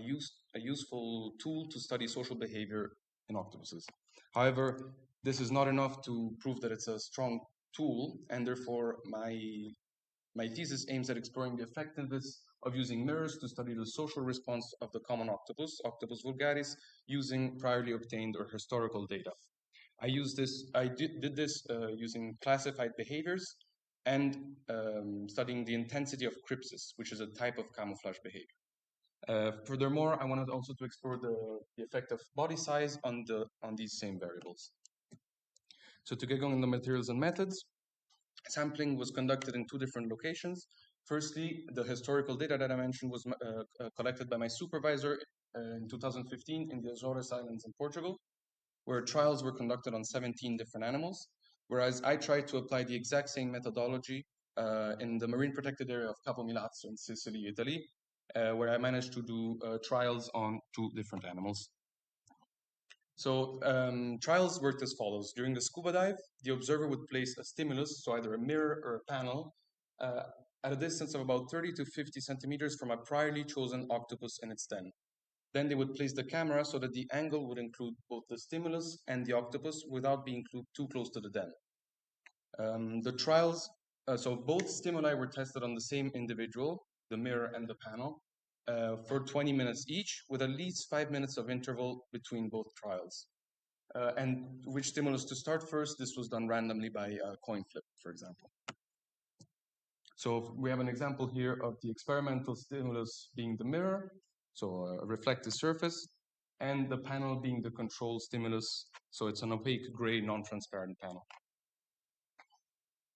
useful tool to study social behavior in octopuses. However, this is not enough to prove that it's a strong tool, and therefore my thesis aims at exploring the effectiveness of using mirrors to study the social response of the common octopus, Octopus vulgaris, using priorly obtained or historical data. I did this using classified behaviors and studying the intensity of crypsis, which is a type of camouflage behavior. Furthermore, I wanted also to explore the effect of body size on these same variables. So to get going on the materials and methods, sampling was conducted in two different locations. Firstly, the historical data that I mentioned was collected by my supervisor in 2015 in the Azores Islands in Portugal, where trials were conducted on 17 different animals, whereas I tried to apply the exact same methodology in the marine protected area of Capo Milazzo in Sicily, Italy, where I managed to do trials on 2 different animals. So trials worked as follows. During the scuba dive, the observer would place a stimulus, so either a mirror or a panel, at a distance of about 30 to 50 centimeters from a priorly chosen octopus in its den. Then they would place the camera so that the angle would include both the stimulus and the octopus without being too close to the den. The trials, so both stimuli were tested on the same individual, the mirror and the panel, for 20 minutes each, with at least 5 minutes of interval between both trials. And which stimulus to start first, this was done randomly by a coin flip, for example. So we have an example here of the experimental stimulus being the mirror, so a reflective surface, and the panel being the control stimulus, so it's an opaque gray non-transparent panel.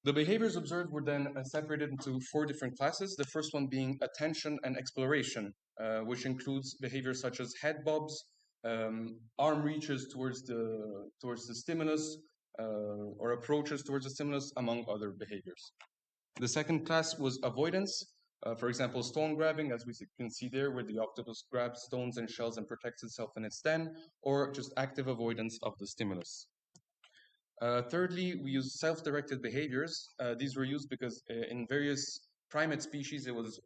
The behaviors observed were then separated into 4 different classes, the first one being attention and exploration, which includes behaviors such as head bobs, arm reaches towards the stimulus, or approaches towards the stimulus, among other behaviors. The second class was avoidance, for example, stone grabbing, as we can see there, where the octopus grabs stones and shells and protects itself in its den, or just active avoidance of the stimulus. Thirdly, we use self-directed behaviors. These were used because in various primate species, it was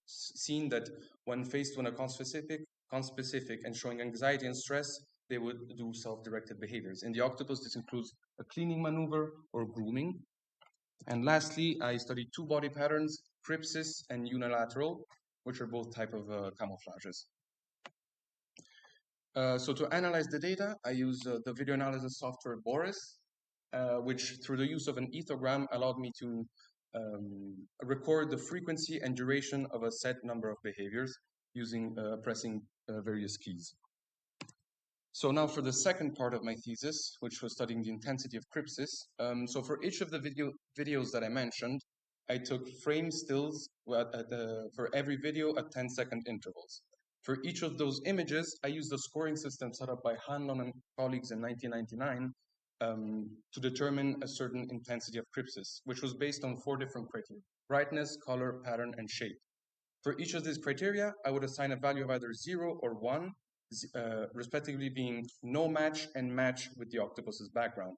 seen that when faced with a conspecific and showing anxiety and stress, they would do self-directed behaviors. In the octopus, this includes a cleaning maneuver or grooming. And lastly, I studied 2 body patterns, crypsis and unilateral, which are both type of camouflages. So to analyze the data, I use the video analysis software Boris, which through the use of an ethogram allowed me to record the frequency and duration of a set number of behaviors using pressing various keys. So now for the second part of my thesis, which was studying the intensity of crypsis. So for each of the videos that I mentioned, I took frame stills for every video at 10-second intervals. For each of those images, I used a scoring system set up by Hanlon and colleagues in 1999 to determine a certain intensity of crypsis, which was based on 4 different criteria: brightness, color, pattern, and shape. For each of these criteria, I would assign a value of either 0 or 1, respectively being no match and match with the octopus's background.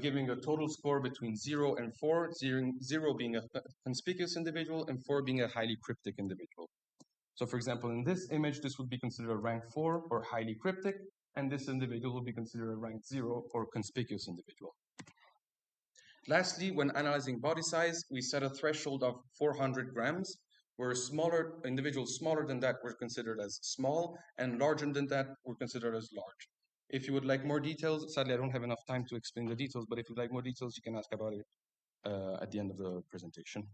giving a total score between 0 and 4, 0 being a conspicuous individual and 4 being a highly cryptic individual. So for example, in this image, this would be considered a rank 4 or highly cryptic, and this individual will be considered a rank 0 or conspicuous individual. Lastly, when analyzing body size, we set a threshold of 400 grams, where individuals smaller than that were considered as small, and larger than that were considered as large. If you would like more details, sadly I don't have enough time to explain the details, but if you'd like more details, you can ask about it at the end of the presentation.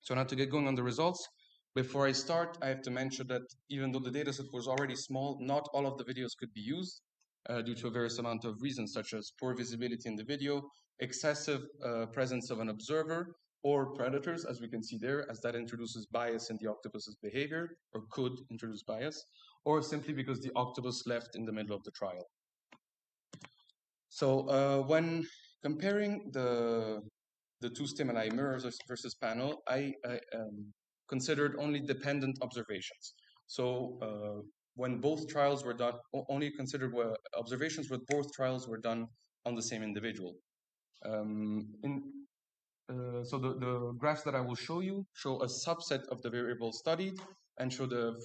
So now to get going on the results, before I start, I have to mention that even though the dataset was already small, not all of the videos could be used due to a various amount of reasons, such as poor visibility in the video, excessive presence of an observer, or predators, as we can see there, as that introduces bias in the octopus's behavior, or could introduce bias, or simply because the octopus left in the middle of the trial. So when comparing the two stimuli, mirrors versus panel, I considered only dependent observations. So when both trials were done, only considered observations with both trials were done on the same individual. So the graphs that I will show you show a subset of the variables studied and show the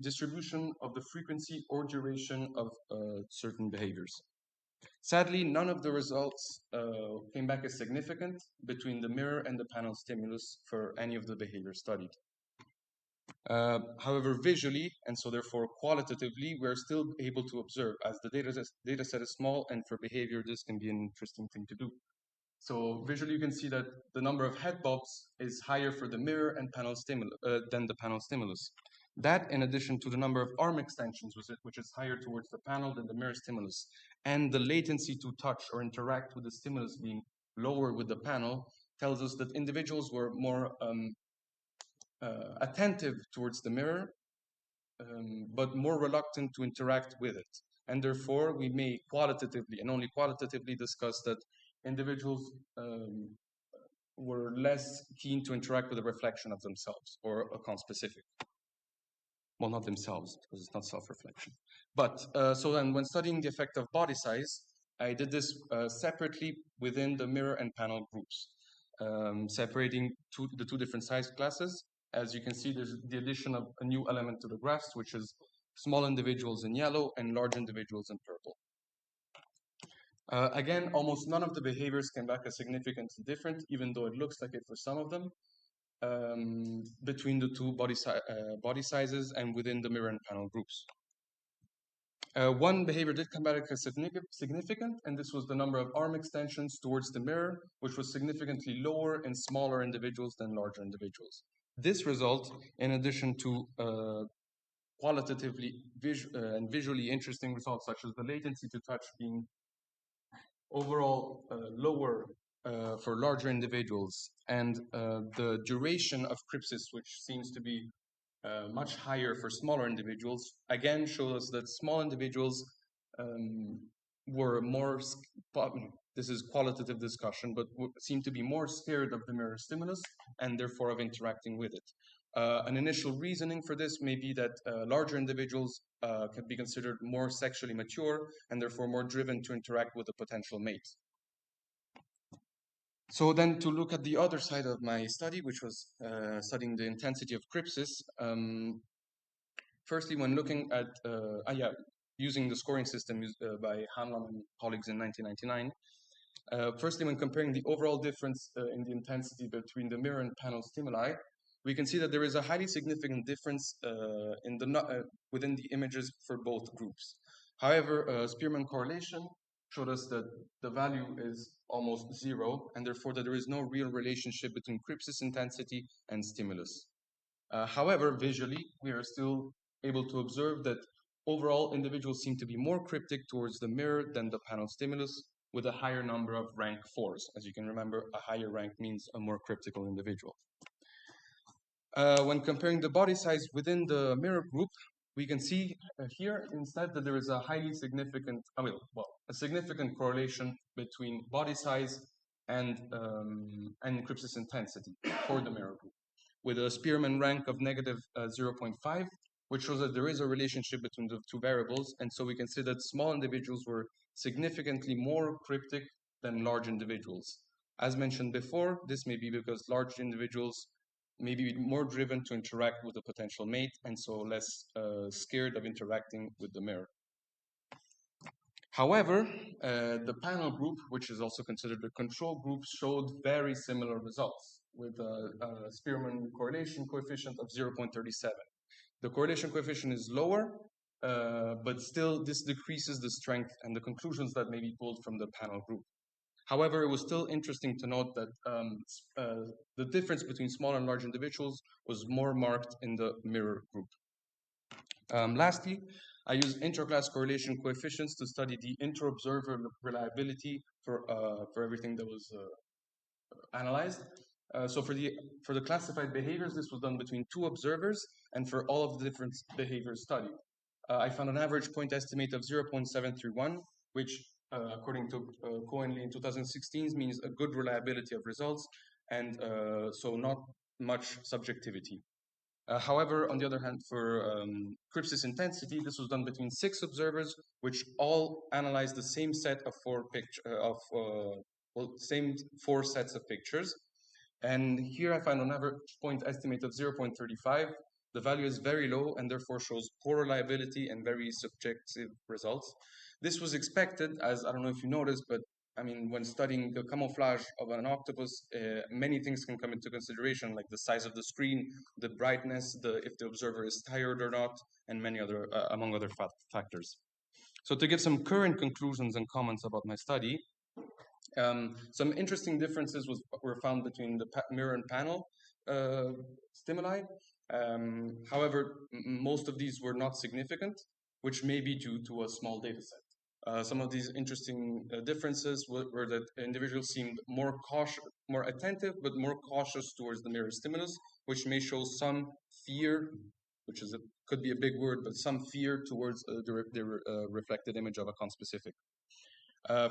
distribution of the frequency or duration of certain behaviors. Sadly, none of the results came back as significant between the mirror and the panel stimulus for any of the behaviors studied. However, visually, and so therefore qualitatively, we're still able to observe, as the data set is small, and for behavior, this can be an interesting thing to do. So visually, you can see that the number of head bobs is higher for the mirror and panel stimulus than the panel stimulus. That, in addition to the number of arm extensions, which is higher towards the panel than the mirror stimulus, and the latency to touch or interact with the stimulus being lower with the panel, tells us that individuals were more attentive towards the mirror, but more reluctant to interact with it. And therefore, we may qualitatively and only qualitatively discuss that individuals were less keen to interact with a reflection of themselves or a conspecific. Well, not themselves, because it's not self-reflection. But so then when studying the effect of body size, I did this separately within the mirror and panel groups, separating the two different size classes. As you can see, there's the addition of a new element to the graphs, which is small individuals in yellow and large individuals in purple. Again, almost none of the behaviors came back as significantly different, even though it looks like it for some of them, between the two body sizes and within the mirror and panel groups. One behavior did come back as significant, and this was the number of arm extensions towards the mirror, which was significantly lower in smaller individuals than larger individuals. This result, in addition to qualitatively and visually interesting results, such as the latency to touch being overall lower for larger individuals, and the duration of crypsis, which seems to be much higher for smaller individuals, again shows us that small individuals were more, this is qualitative discussion, but seem to be more scared of the mirror stimulus and therefore of interacting with it. An initial reasoning for this may be that larger individuals can be considered more sexually mature and therefore more driven to interact with a potential mate. So then to look at the other side of my study, which was studying the intensity of crypsis, firstly, when looking at, using the scoring system used by Hanlon and colleagues in 1999, firstly, when comparing the overall difference in the intensity between the mirror and panel stimuli, we can see that there is a highly significant difference within the images for both groups. However, Spearman correlation showed us that the value is almost 0, and therefore that there is no real relationship between crypsis intensity and stimulus. However, visually, we are still able to observe that overall individuals seem to be more cryptic towards the mirror than the panel stimulus, with a higher number of rank 4s. As you can remember, a higher rank means a more cryptical individual. When comparing the body size within the mirror group, we can see here instead that there is a highly significant, a significant correlation between body size and crypsis intensity for the mirror group, with a Spearman rank of negative 0.5, which shows that there is a relationship between the two variables, and so we can see that small individuals were significantly more cryptic than large individuals. As mentioned before, this may be because large individuals may be more driven to interact with a potential mate and so less scared of interacting with the mirror. However, the panel group, which is also considered the control group, showed very similar results with a Spearman correlation coefficient of 0.37. The correlation coefficient is lower, but still this decreases the strength and the conclusions that may be pulled from the panel group. However, it was still interesting to note that the difference between small and large individuals was more marked in the mirror group. Lastly, I used interclass correlation coefficients to study the inter-observer reliability for everything that was analyzed. So for the classified behaviors, this was done between two observers and for all of the different behaviors studied. I found an average point estimate of 0.731, which according to Cohen-Lee in 2016 means a good reliability of results and so not much subjectivity. However, on the other hand, for Cripsis intensity, this was done between 6 observers, which all analyzed the same set of same 4 sets of pictures. And here I find an average point estimate of 0.35. The value is very low and therefore shows poor reliability and very subjective results. This was expected, as I don't know if you noticed, but I mean, when studying the camouflage of an octopus, many things can come into consideration, like the size of the screen, the brightness, if the observer is tired or not, and many other, among other factors. So to give some current conclusions and comments about my study, some interesting differences were found between the mirror and panel stimuli. However, most of these were not significant, which may be due to a small data set. Some of these interesting differences were that individuals seemed more cautious, more attentive, but more cautious towards the mirror stimulus, which may show some fear, which could be a big word, but some fear towards the reflected image of a conspecific.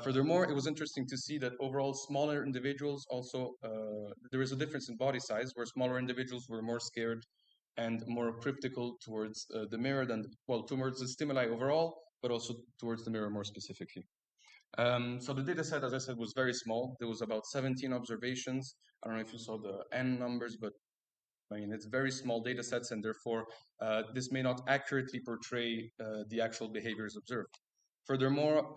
Furthermore, it was interesting to see that overall smaller individuals also, there is a difference in body size, where smaller individuals were more scared and more cryptical towards the mirror towards the stimuli overall, but also towards the mirror more specifically. So the data set, as I said, was very small. There was about 17 observations. I don't know if you saw the N numbers, but I mean, it's very small data sets, and therefore this may not accurately portray the actual behaviors observed. Furthermore,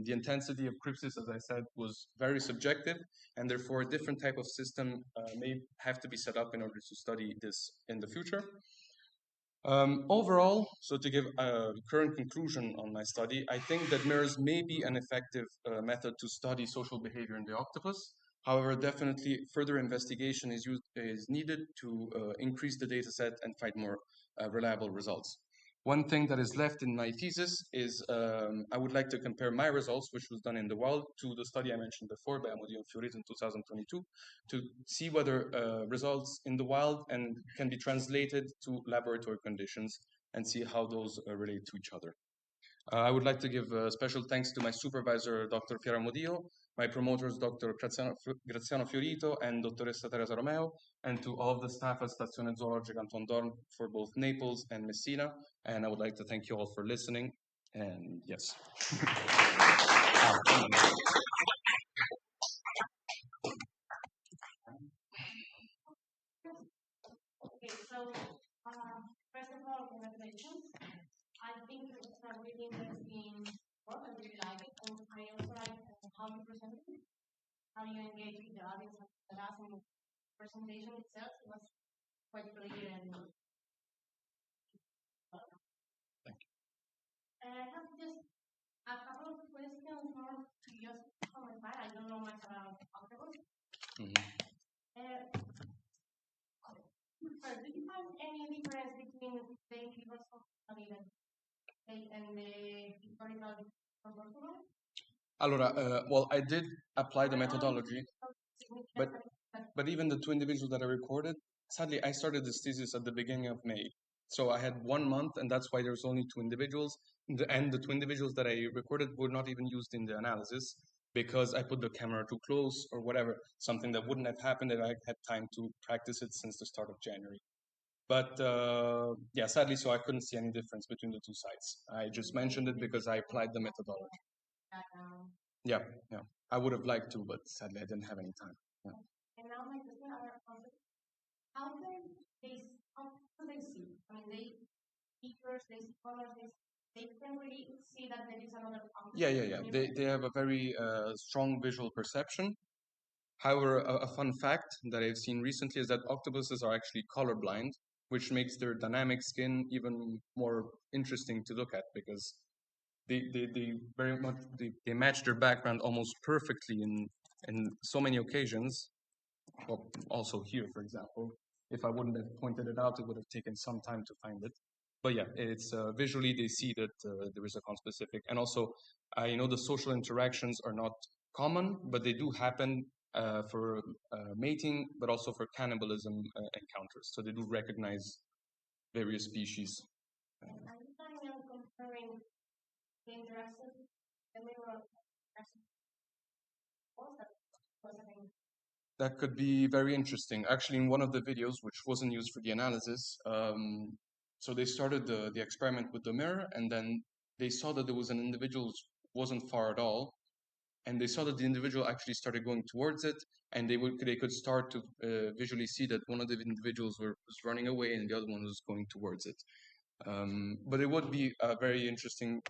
the intensity of Cripsis, as I said, was very subjective, and therefore a different type of system may have to be set up in order to study this in the future. Overall, so to give a current conclusion on my study, I think that mirrors may be an effective method to study social behavior in the octopus. However, definitely further investigation is needed to increase the data set and find more reliable results. One thing that is left in my thesis is I would like to compare my results, which was done in the wild, to the study I mentioned before by Amodeo and Fiorito in 2022, to see whether results in the wild can be translated to laboratory conditions and see how those relate to each other. I would like to give special thanks to my supervisor, Dr. Piero Amodeo, my promoters, Dr. Graziano Fiorito and Dottoressa Teresa Romeo, and to all of the staff at Stazione Zoologica Anton Dorn for both Naples and Messina. And I would like to thank you all for listening. And yes. Okay, so first of all, congratulations. I think it's a really interesting work. I really like it, and I also like how you presented it, how you engage with the audience. The last presentation itself was quite clear and. Thank you. I have just a couple of questions more to just clarify. I don't know much about octopus. First, do you find any difference between the universal and the historical proportional? Allora, well, I did apply the methodology, but even the 2 individuals that I recorded, sadly, I started this thesis at the beginning of May. So I had 1 month, and that's why there's only 2 individuals. And the 2 individuals that I recorded were not even used in the analysis because I put the camera too close or whatever, something that wouldn't have happened if I had time to practice it since the start of January. But yeah, sadly, so I couldn't see any difference between the 2 sites. I just mentioned it because I applied the methodology. Yeah, yeah. I would have liked to, but sadly I didn't have any time. Yeah. And now my question are how do they see? I mean, they pictures, they see colors, they can really see that there is another object. Yeah. They have a very strong visual perception. However, a fun fact that I've seen recently is that octopuses are actually colorblind, which makes their dynamic skin even more interesting to look at because they very much they match their background almost perfectly in so many occasions. Well, also here, for example, if I wouldn't have pointed it out, it would have taken some time to find it. But yeah, it's visually they see that there is a conspecific, and also I know the social interactions are not common, but they do happen for mating, but also for cannibalism encounters. So they do recognize various species. Are you planning on comparing the interaction, the mirror interaction? What's that? That could be very interesting. Actually, in one of the videos, which wasn't used for the analysis, so they started the experiment with the mirror, and then they saw that there was an individual who wasn't far at all, and they saw that the individual actually started going towards it, and they could start to visually see that one of the individuals was running away and the other one was going towards it. But it would be a very interesting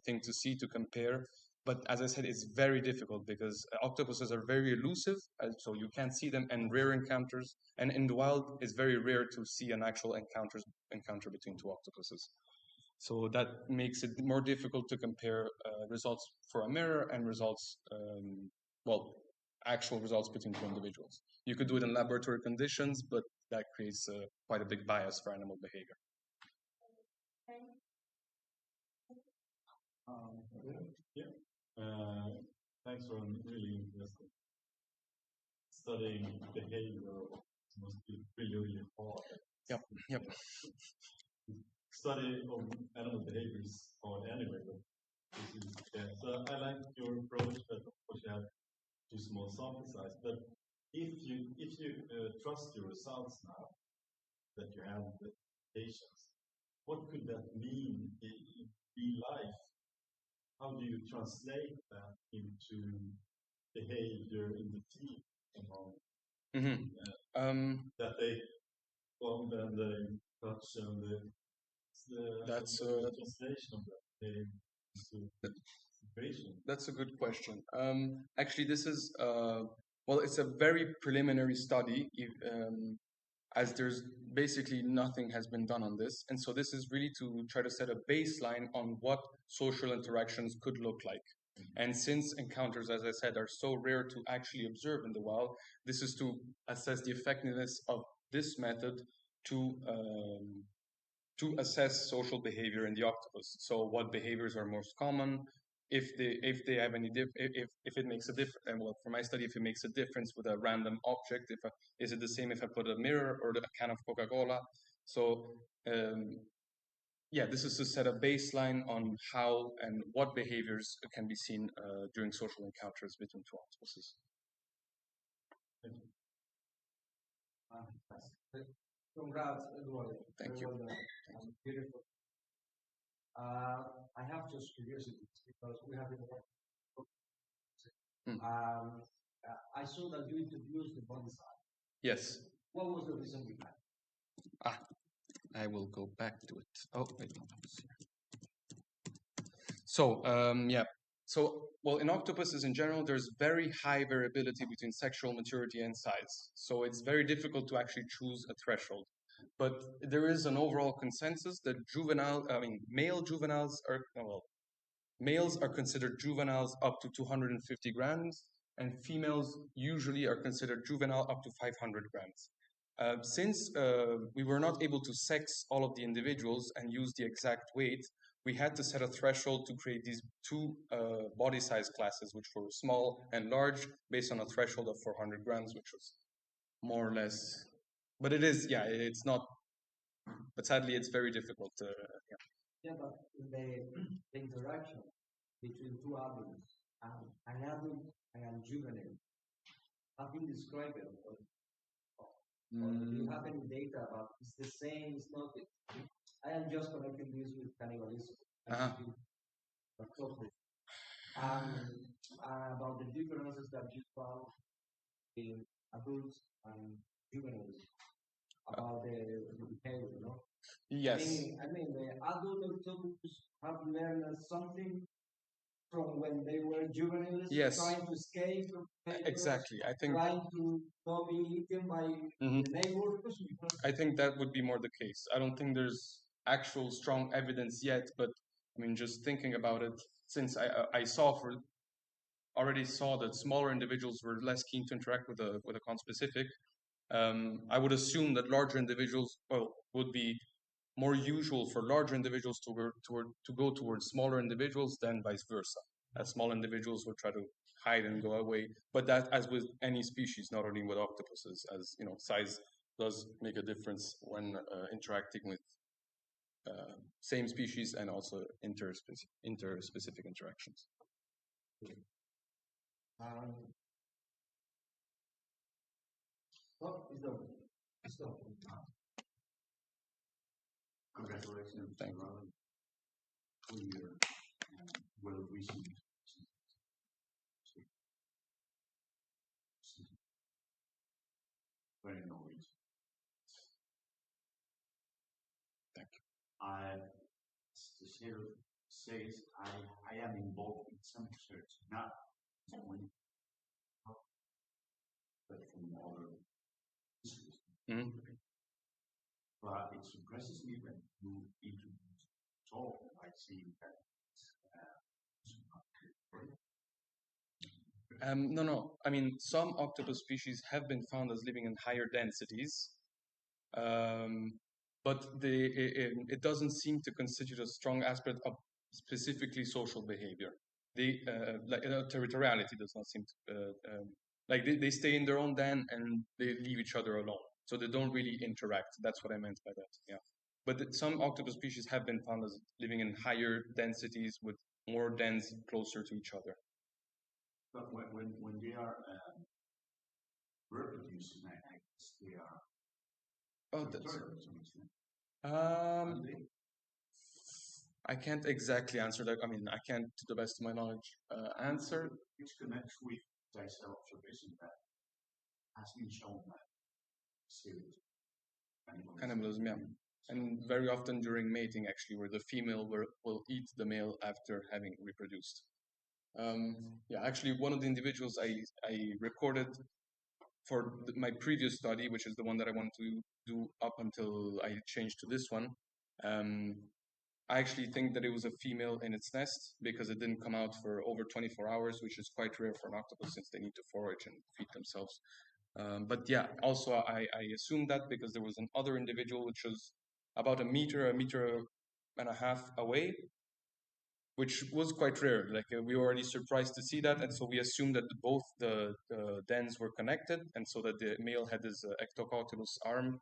thing to see, to compare. But as I said, it's very difficult because octopuses are very elusive, so you can't see them, and rare encounters. And in the wild, it's very rare to see an actual encounter between two octopuses. So that makes it more difficult to compare results for a mirror and results, actual results between two individuals. You could do it in laboratory conditions, but that creates quite a big bias for animal behavior. Thanks for really interesting. Studying behavior must be really hard. Yep. Study of animal behavior is hard anyway. So I like your approach, but of course you have too small sample size. But if you trust your results now that you have the patients, what could that mean in real life? How do you translate that into behavior in the team? That they and the touch and the translation of that situation. That's a good question. Actually, this is it's a very preliminary study, as there's basically nothing has been done on this, and so this is really to try to set a baseline on what social interactions could look like. And since encounters, as I said, are so rare to actually observe in the wild, this is to assess the effectiveness of this method to assess social behavior in the octopus. So what behaviors are most common, if they have any if it makes a difference. Well, for my study, if it makes a difference with a random object, is it the same if I put a mirror or a can of Coca-Cola? So this is to set a baseline on how and what behaviors can be seen during social encounters between two octopuses. Thank you. Congrats, Eduardo. Thank you. Well done. Beautiful. I have just curiosity because we have been working. I saw that you introduced the body side. Yes. What was the reason behind? I will go back to it. Oh, wait. So, well, in octopuses in general, there's very high variability between sexual maturity and size. So it's very difficult to actually choose a threshold. But there is an overall consensus that males are considered juveniles up to 250 grams, and females usually are considered juvenile up to 500 grams. Since we were not able to sex all of the individuals and use the exact weight, we had to set a threshold to create these two body size classes, which were small and large, based on a threshold of 400 grams, which was more or less. But it is, it's not. But sadly, it's very difficult to. But the interaction between two adults, an adult and a juvenile, have been described. Or do you have any data about it's the same, it's not? I am just connecting this with cannibalism. And about the differences that you found in adults and juveniles about the behavior, you know? Yes. I mean, the adult octopus have learned something from when they were juveniles, Yes. trying to escape from predators, Exactly. I think trying to not be eaten by Mhm. the neighbors. I think that would be more the case. I don't think there's actual strong evidence yet, but I mean, just thinking about it, since I already saw that smaller individuals were less keen to interact with a conspecific, I would assume that larger individuals would be more usual for larger individuals to go towards smaller individuals than vice versa. As small individuals would try to hide and go away, but that, as with any species, not only with octopuses, as you know, size does make a difference when interacting with same species and also interspecific interactions. Oh, it's done. Congratulations. Thank you. For your well-received. Very knowledge. Thank you. The share says I am involved in some research, not only but from other issues. Mm-hmm. But it surprises me that you introduce talk by saying that No. I mean, some octopus species have been found as living in higher densities, but it doesn't seem to constitute a strong aspect of specifically social behavior. Territoriality does not seem to they stay in their own den and they leave each other alone, so they don't really interact. That's what I meant by that. Yeah, but some octopus species have been found as living in higher densities with more dens closer to each other. But when they are reproducing, I guess they are. Oh, I can't exactly answer that. I mean, I can't, to the best of my knowledge, answer. Which connects with tissel observation that has been shown that series. Cannibalism, yeah. And very often during mating, actually, where the female will eat the male after having reproduced. Yeah, actually, one of the individuals I recorded for my previous study, which is the one that I want to do up until I changed to this one, I actually think that it was a female in its nest because it didn't come out for over 24 hours, which is quite rare for an octopus since they need to forage and feed themselves. But yeah, also I assumed that because there was another individual which was about a meter and a half away, which was quite rare. Like we were already surprised to see that, and so we assumed that both the dens were connected, and so that the male had this ectocautelous arm,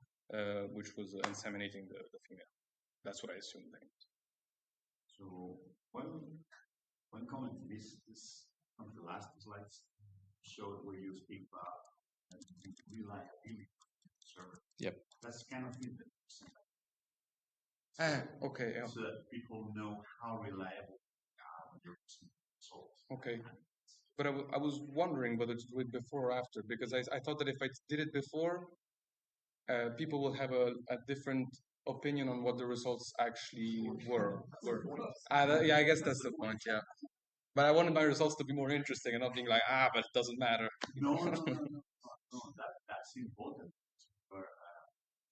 which was inseminating the female. That's what I assumed. So one comment to this on the last slides showed where you speak about reliability. Yep. That's kind of thing okay. Yeah. So that people know how reliable your results. Okay. But I was wondering whether to do it before or after, because I thought that if I did it before, people will have a different opinion on what the results actually were. Yeah, I guess that's the point, yeah. But I wanted my results to be more interesting and not being like, but it doesn't matter. No, that's important. For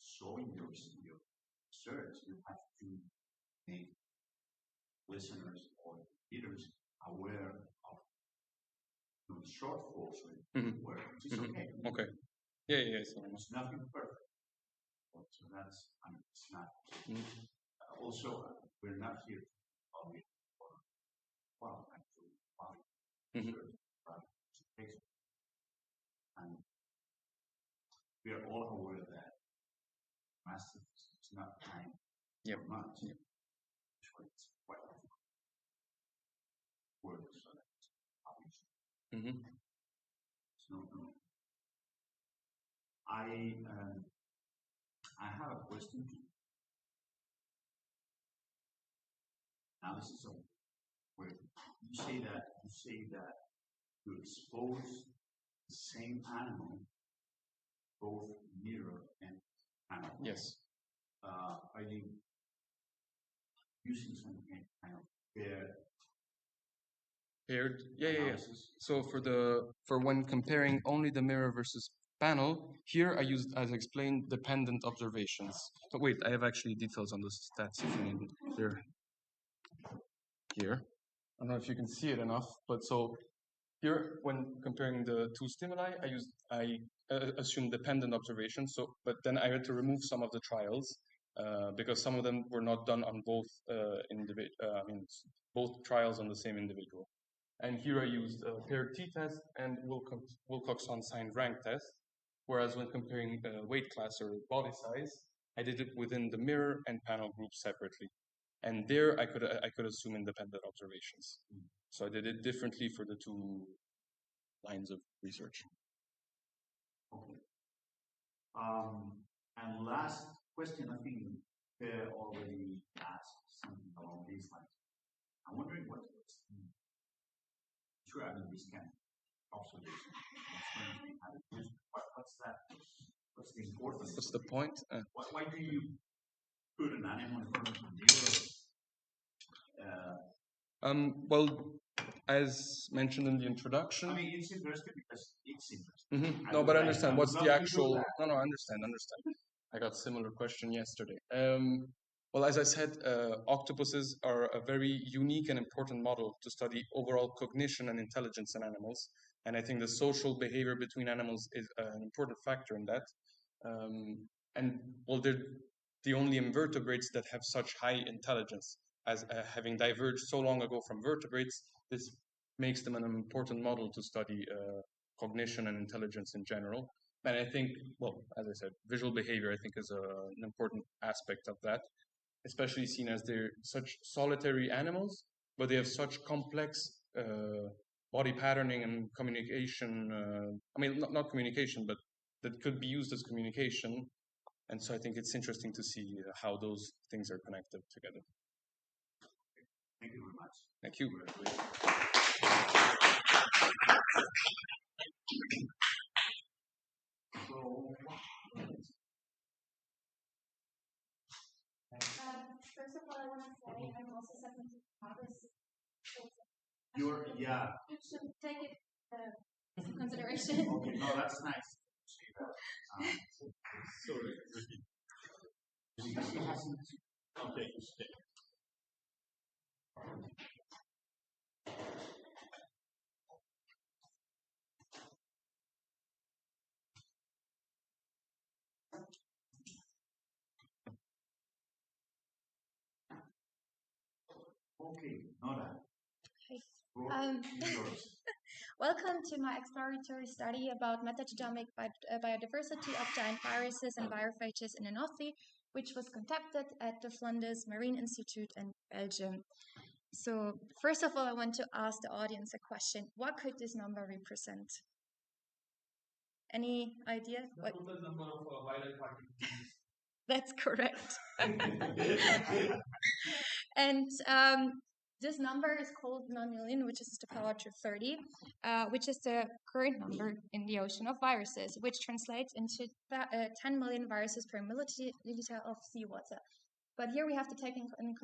showing your research, you have to make listeners or readers aware of shortfalls where which is okay. Okay. Yeah. It's nothing perfect. So that's, it's not. Also, we're not here to public or actually public and we are all aware that massive is not time or months. Yep. It's quite difficult. Work so that's obviously. So I have a question to you. Analysis of where you say that you say that you expose the same animal, both mirror and panel. Yes. Are you using some kind of paired? Yeah. So for when comparing only the mirror versus panel, here I used, as explained, dependent observations. But wait, I have actually details on the stats if you need it. Here. I don't know if you can see it enough, but so here, when comparing the two stimuli, I assumed dependent observations. So, but then I had to remove some of the trials because some of them were not done on both both trials on the same individual. And here I used a paired t-test and Wilcoxon signed rank test. Whereas when comparing weight class or body size, I did it within the mirror and panel groups separately. And there I could assume independent observations. So I did it differently for the two lines of research. Okay. And last question, I think Per already asked something along these lines. I'm wondering what's true. I mean, this kind of observation. What's that? What's the importance? What's the point? Why do you put an animal in front of a mirror? Well, as mentioned in the introduction. I mean, it's interesting because it's interesting. No, but I understand. What's the actual? No, I understand. I got a similar question yesterday. Well, as I said, octopuses are a very unique and important model to study overall cognition and intelligence in animals. And I think the social behavior between animals is an important factor in that. And well, they're the only invertebrates that have such high intelligence. As having diverged so long ago from vertebrates, this makes them an important model to study cognition and intelligence in general. And I think, well, as I said, visual behavior, I think, is an important aspect of that, especially seen as they're such solitary animals, but they have such complex body patterning and communication. Not communication, but that could be used as communication. And so I think it's interesting to see how those things are connected together. Thank you very much. Thank you. First of all, I want to say I'm also second to Congress. You should take it into consideration. Okay, no, that's nice. Sorry. Okay. Okay, Nora. Hi. Welcome to my exploratory study about metagenomic biodiversity of giant viruses and virophages in Anophi, which was conducted at the Flanders Marine Institute in Belgium. So, first of all, I want to ask the audience a question. What could this number represent? Any idea? The total number of viral particles. That's correct. And this number is called nonillion, which is the power to 30, which is the current number in the ocean of viruses, which translates into 10 million viruses per milliliter of seawater. But here we have to take in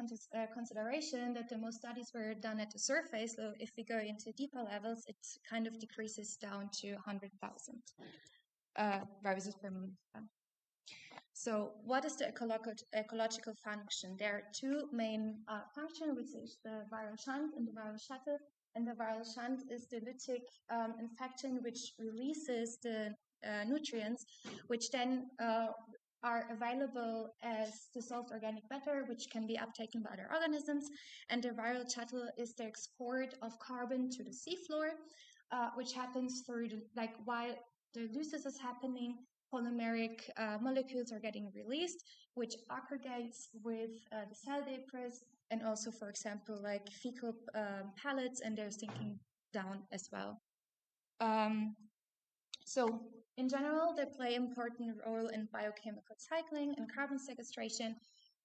consideration that the most studies were done at the surface, so if we go into deeper levels, it kind of decreases down to 100,000 viruses per milliliter. So what is the ecological function? There are two main functions, which is the viral shunt and the viral shuttle. And the viral shunt is the lytic infection, which releases the nutrients, which then are available as dissolved organic matter, which can be uptaken by other organisms. And the viral shuttle is the export of carbon to the seafloor, which happens through, while the lysis is happening, polymeric molecules are getting released, which aggregates with the cell debris and also, for example, like fecal pellets, and they're sinking down as well. So in general, they play an important role in biochemical cycling and carbon sequestration.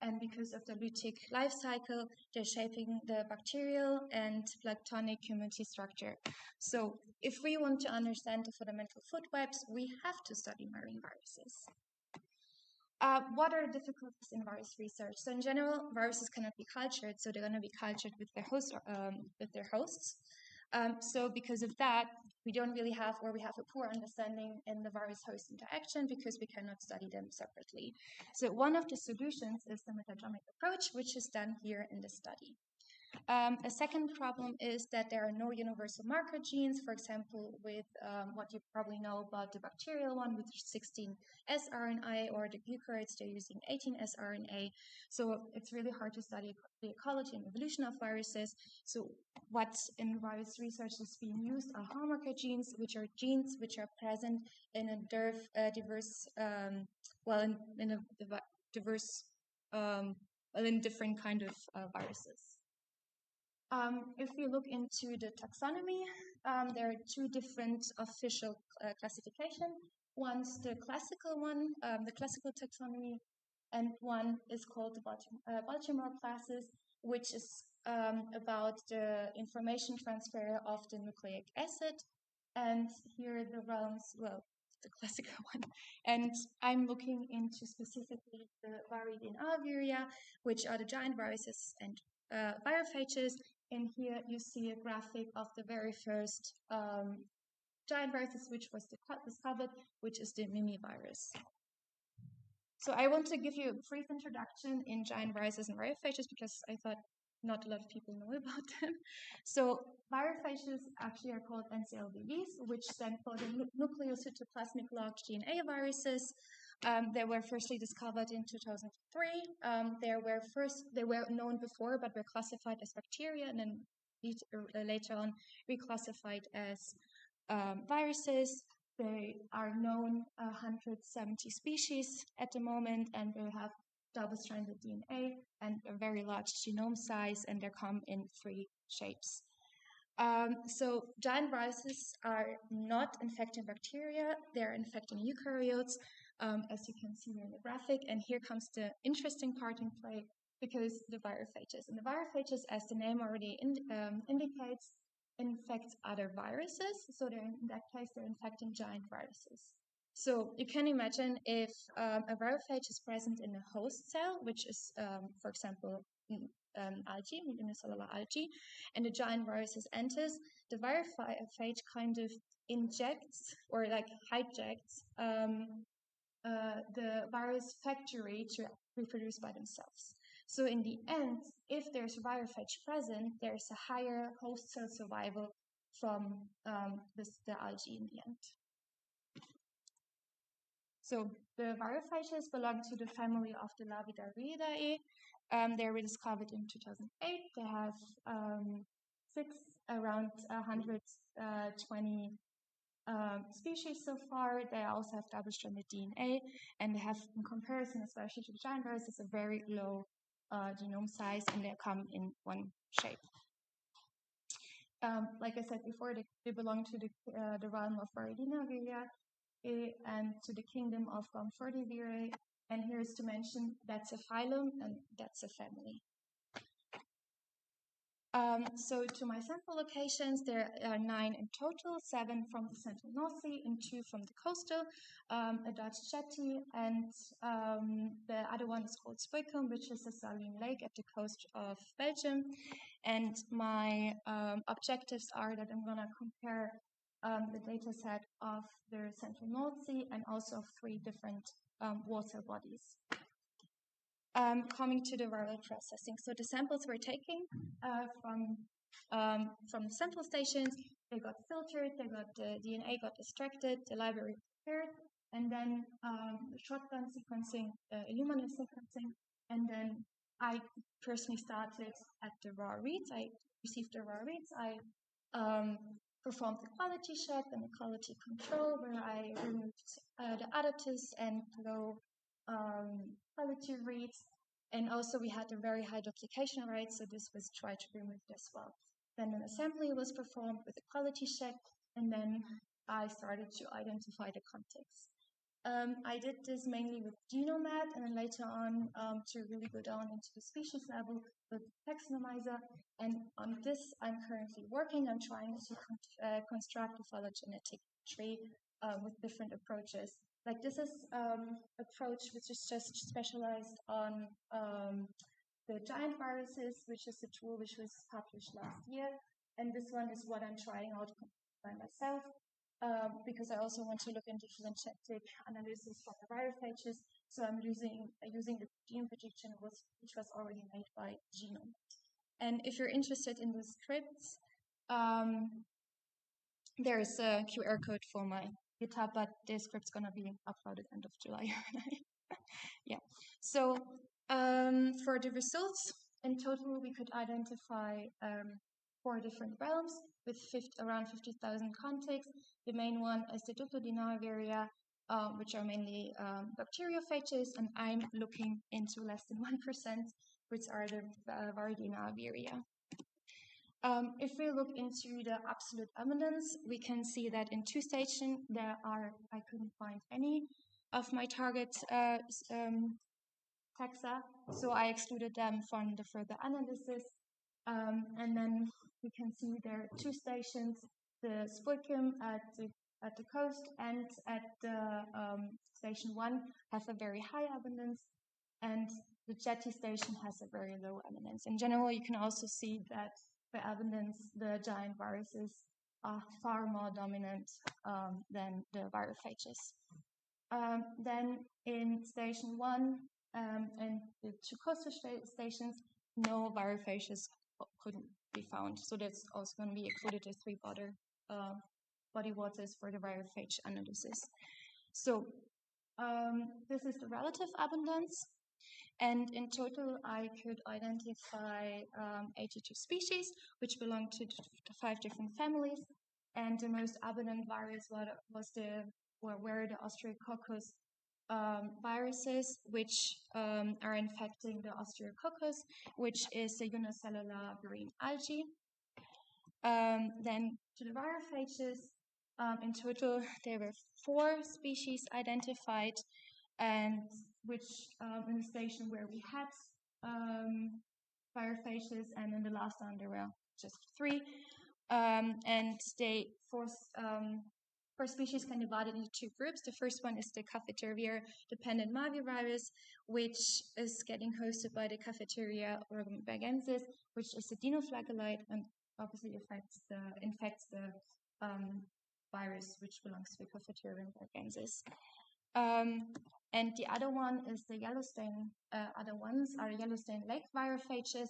and because of the lytic life cycle, they're shaping the bacterial and planktonic community structure. So if we want to understand the fundamental food webs, we have to study marine viruses. What are the difficulties in virus research? So in general, viruses cannot be cultured, so they're going to be cultured with their hosts. So because of that, we don't really have, or we have a poor understanding in the virus-host interaction because we cannot study them separately. So one of the solutions is the metagenomic approach, which is done here in the study. A second problem is that there are no universal marker genes, for example, with what you probably know about the bacterial one with 16 sRNA, or the eukaryotes, they're using 18 sRNA. So it's really hard to study the ecology and evolution of viruses. So what in virus research is being used are hallmarker genes which are present in a in different kind of viruses. If we look into the taxonomy, there are two different official classifications. One's the classical one, the classical taxonomy, and one is called the Baltimore classes, which is about the information transfer of the nucleic acid. And here the realms, well, the classical one. And I'm looking into specifically the Viridin alveria, which are the giant viruses and virophages. And here you see a graphic of the very first giant virus which was discovered, which is the mimivirus. So I want to give you a brief introduction in giant viruses and virophages because I thought not a lot of people know about them. So virophages actually are called NCLVVs, which stand for the nucleocytoplasmic locked DNA viruses. They were firstly discovered in 2003. They were known before, but were classified as bacteria, and then later on reclassified as viruses. They are known 170 species at the moment, and they have double-stranded DNA and a very large genome size, and they come in 3 shapes. So giant viruses are not infecting bacteria, they're infecting eukaryotes, as you can see here in the graphic. And here comes the interesting part in play, because the virophages. And the virophages, as the name already indicates, infect other viruses. So in that case, they're infecting giant viruses. So you can imagine if a virophage is present in a host cell, which is, for example, algae, unicellular algae, and the giant viruses enters, the virophage kind of injects or like hijacks the virus factory to reproduce by themselves. So in the end, if there's a virophage present, there's a higher host cell survival from the algae in the end. So the virophages belong to the family of the Lavidariidae. They were discovered in 2008. They have around 120 species so far. They also have double-stranded DNA, and they have, in comparison, especially to the giant viruses, a very low genome size, and they come in 1 shape. Like I said before, they belong to the realm of Viridinaviria and to the kingdom of Gomphordivirae. And here is to mention that's a phylum and that's a family. So to my sample locations, there are 9 in total, 7 from the central North Sea and 2 from the coastal, a Dutch jetty, and the other one is called Spoikum, which is a saline lake at the coast of Belgium. And my objectives are that I'm going to compare the data set of the central North Sea and also of 3 different water bodies. Coming to the viral processing. So the samples we're taking from the sample stations, they got filtered, the DNA got extracted, the library prepared, and then shotgun sequencing, Illumina sequencing, and then I personally started at the raw reads. I received the raw reads. I performed the quality check and the quality control, where I removed the additives and low quality reads, and also we had a very high duplication rate, so this was tried to remove as well. Then an assembly was performed with a quality check, and then I started to identify the context. I did this mainly with GenomeAd, and then later on to really go down into the species level with Taxonomizer. And on this, I'm currently working. I'm trying to construct a phylogenetic tree with different approaches. Like this is approach which is just specialized on the giant viruses, which is a tool which was published last year. And this one is what I'm trying out by myself. Because I also want to look into phylogenetic analysis for the virophages. So I'm using the gene prediction which was already made by Genome. And if you're interested in the scripts, there is a QR code for my GitHub, but the script's gonna be uploaded end of July. Yeah. So for the results, in total, we could identify 4 different realms with around 50,000 contexts. The main one is the Duplodinaria, which are mainly bacteriophages, and I'm looking into less than 1%, which are the Varidinaria. If we look into the absolute abundance, we can see that in 2 stations I couldn't find any of my target taxa, so I excluded them from the further analysis. And then we can see there are 2 stations, the Spulcum at the coast and at the station 1 have a very high abundance, and the jetty station has a very low abundance. In general, you can also see that the abundance, the giant viruses are far more dominant than the virophages. Then in station 1 and the 2 coastal stations, no virophages couldn't be found. So that's also going to be included as 3 body waters for the virophage analysis. So this is the relative abundance. And in total, I could identify 82 species, which belong to 5 different families. And the most abundant virus were the Ostriococcus viruses, which are infecting the Ostriococcus, which is a unicellular marine algae. Then to the virophages, in total, there were 4 species identified, and which in the station where we had virophages, and in the last one there were just 3. And they four species can be divided into 2 groups. The first one is the cafeteria-dependent mavivirus, which is getting hosted by the Cafeteria uruguayensis, which is a dinoflagellate and obviously infects the virus which belongs to the Cafeteria uruguayensis. And the other one is the Yellowstone. Other ones are Yellowstone lake virophages,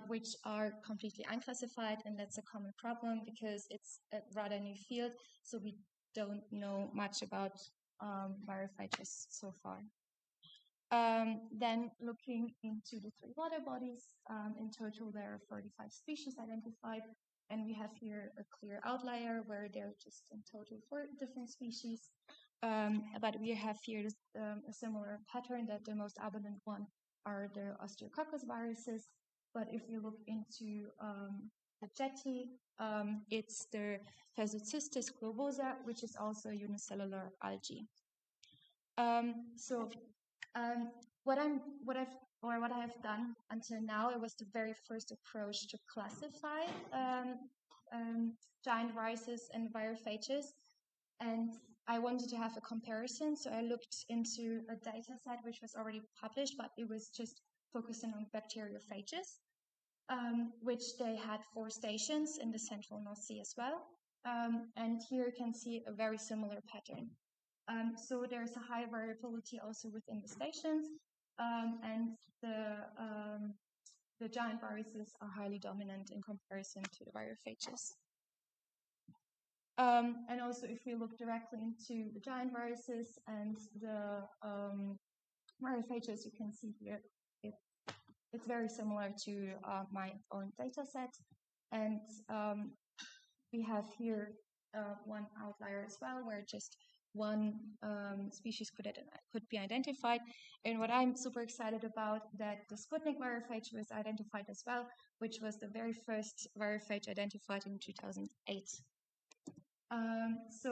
which are completely unclassified, and that's a common problem because it's a rather new field, so we don't know much about virophages so far. Then looking into the 3 water bodies, in total there are 45 species identified, and we have here a clear outlier where there are just in total 4 different species. But we have here a similar pattern that the most abundant one are the Ostriococcus viruses. But if you look into the jetty, it's the Phasocystis globosa, which is also a unicellular algae. What I have done until now, it was the very first approach to classify giant viruses and virophages, and I wanted to have a comparison. So I looked into a data set which was already published, but it was just focusing on bacteriophages, which they had 4 stations in the central North Sea as well. And here you can see a very similar pattern. So there's a high variability also within the stations, and the giant viruses are highly dominant in comparison to the virophages. And also, if we look directly into the giant viruses and the virophages, you can see here it's very similar to my own data set. And we have here one outlier as well, where just 1 species could be identified. And what I'm super excited about, that the Sputnik virophage was identified as well, which was the very first virophage identified in 2008. So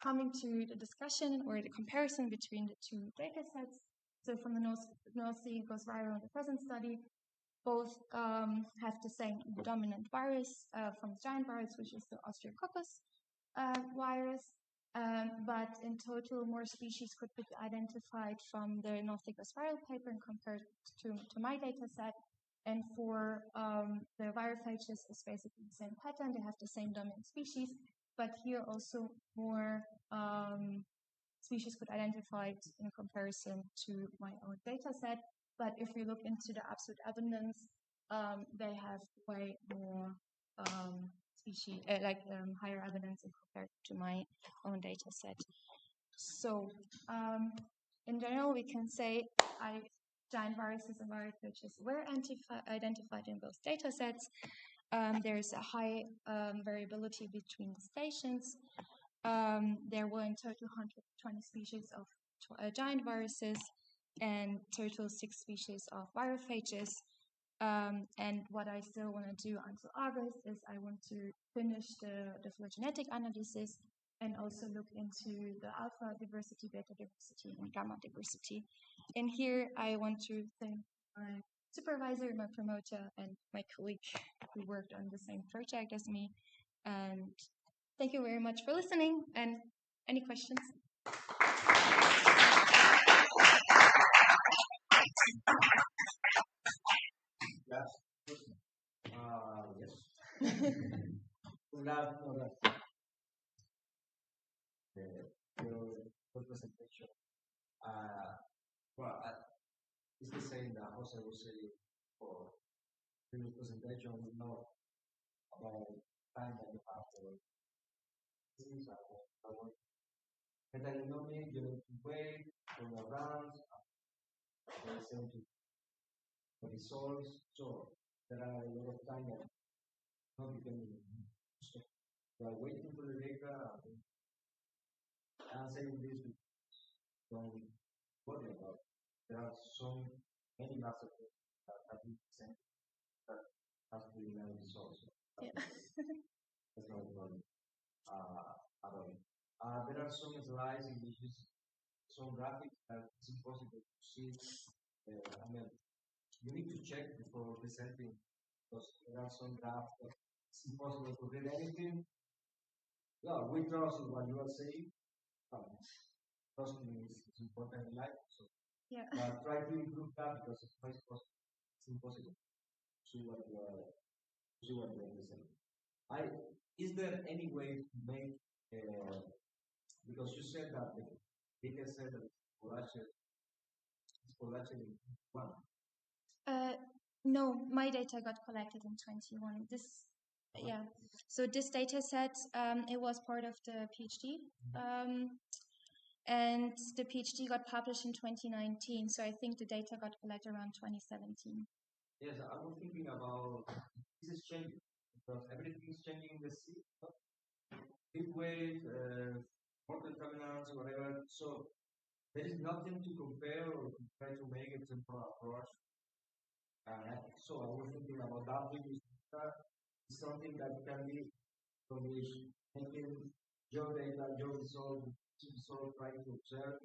coming to the discussion or the comparison between the two data sets. So from the North Sea goes viral in the present study, both have the same dominant virus from the giant virus, which is the Ostriococcus virus. But in total, more species could be identified from the North Sea goes viral paper compared to my data set. And for the virophages, it's basically the same pattern. They have the same dominant species, but here also more species could identified in comparison to my own data set. But if we look into the absolute abundance, they have way more species, higher abundance compared to my own data set. So in general, we can say giant viruses and virophages were identified in both data sets. There's a high variability between the stations. There were in total 120 species of giant viruses and total 6 species of virophages. And what I still want to do until August is I want to finish the phylogenetic analysis and also look into the alpha diversity, beta diversity, and gamma diversity. And here I want to thank my supervisor, my promoter, and my colleague who worked on the same project as me. And thank you very much for listening. And any questions? Yes. Yes. Congrats for your presentation. Well, it's the same that Jose was saying for previous presentation. We know about time that you have for things. Metagenomic, you need to wait for the rounds, they send to the results. So there are a lot of time that not depending on you. You are waiting for the data. I'm saying this because don't worry about it. There are so many master that have been sent that has to be now results. Yeah. That's not a problem at all. There are some slides in which is some graphics that it's impossible to see. I mean, you need to check before presenting because there are some graphs that it's impossible to read anything. Yeah, we trust in what you are saying. Trust me is important in life. So yeah. Try to improve that because it's impossible to see what you are saying. Is there any way to make because you said that the data said that it's collected in one. No, my data got collected in 21. Yeah. So this data set, it was part of the PhD. And the PhD got published in 2019. So I think the data got collected around 2017. Yes, I was thinking about this is changing because everything is changing in the sea. Heat wave, more contaminants, whatever. So there is nothing to compare or to try to make a temporal approach. So I was thinking about that because that is something that can be from which making your data, your result, trying to observe,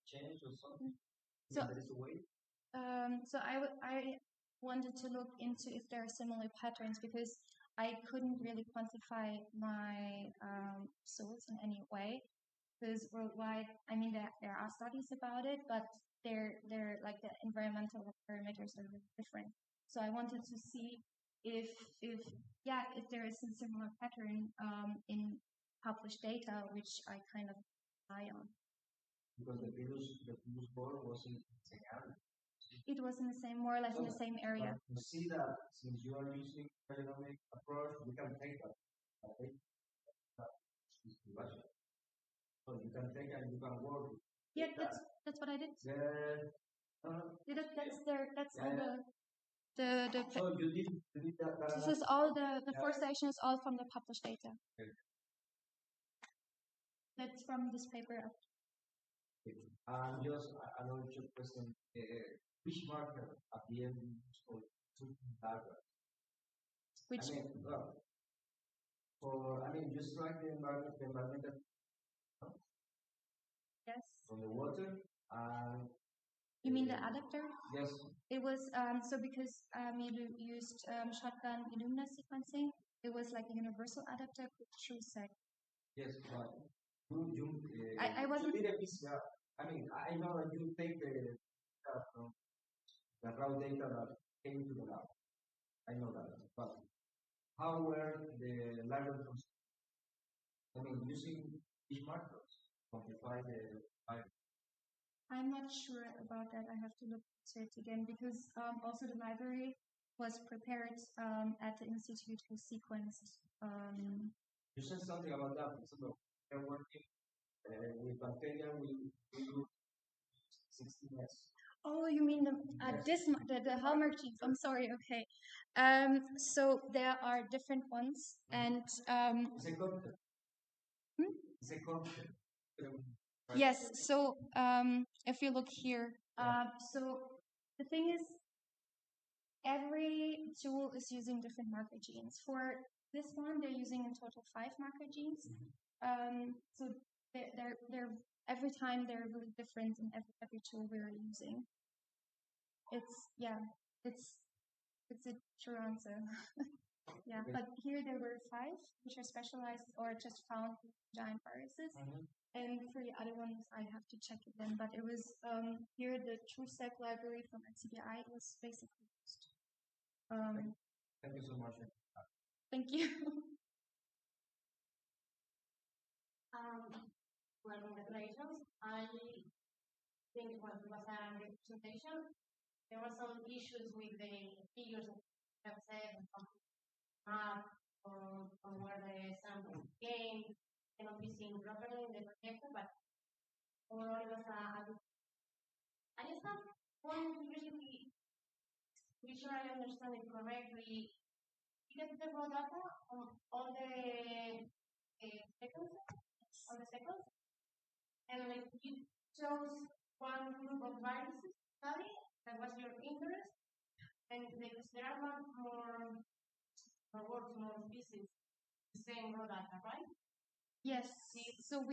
change or something. So there is a way. So I wanted to look into if there are similar patterns because I couldn't really quantify my results in any way. Because worldwide, I mean, there are studies about it, but they're like the environmental parameters are really different. So I wanted to see if there is a similar pattern in published data, which I kind of rely on. Because the previous board was in the same area. It was in the same, more or less in the same area. You see that since you are using genomic approach, we can take that. So you can take and you can work. Yeah, that's what I did. That's all the. So you did that. This is all the four stations, all from the published data. Okay. That's from this paper. Just another question. Which marker at the end is for two diagrams? Which? Just like the environmental from the water. And You mean the adapter? yes, It was so because you used shotgun Illumina sequencing. It was like a universal adapter with TrueSec. yes, but you I wasn't. you did a PCR. I mean, I know that you take the raw data that came to the lab. I know that, but how were the library I mean, using these markers to quantify the virus? I'm not sure about that. I have to look into it again because also the library was prepared at the institute who sequenced. You said something about that. So they're working with bacteria. We do 16S. Oh, you mean the the hallmark genes? I'm sorry. Okay. So there are different ones, and It's a concept. Hmm? It's a concept. Yes. So if you look here, so the thing is, every tool is using different marker genes. For this one, they're using in total 5 marker genes. So they're every time they're really different in every tool we're using. It's a true answer. Yeah, but here there were 5 which are specialized or just found giant viruses. And for the other ones, I have to check it then. But it was here the TrueSec library from NCBI was basically used. Thank you so much. Thank you. Well, congratulations. I think it was a great presentation. There were some issues with the figures that said on where the sample came cannot be seen properly in the projector, but overall it was a good. I just have one curiosity, to be sure I understand it correctly. You get the raw data on all the seconds, and like you chose one group of viruses to study that was your interest, and because there are more words, more species, the same raw data, right? Yes. So to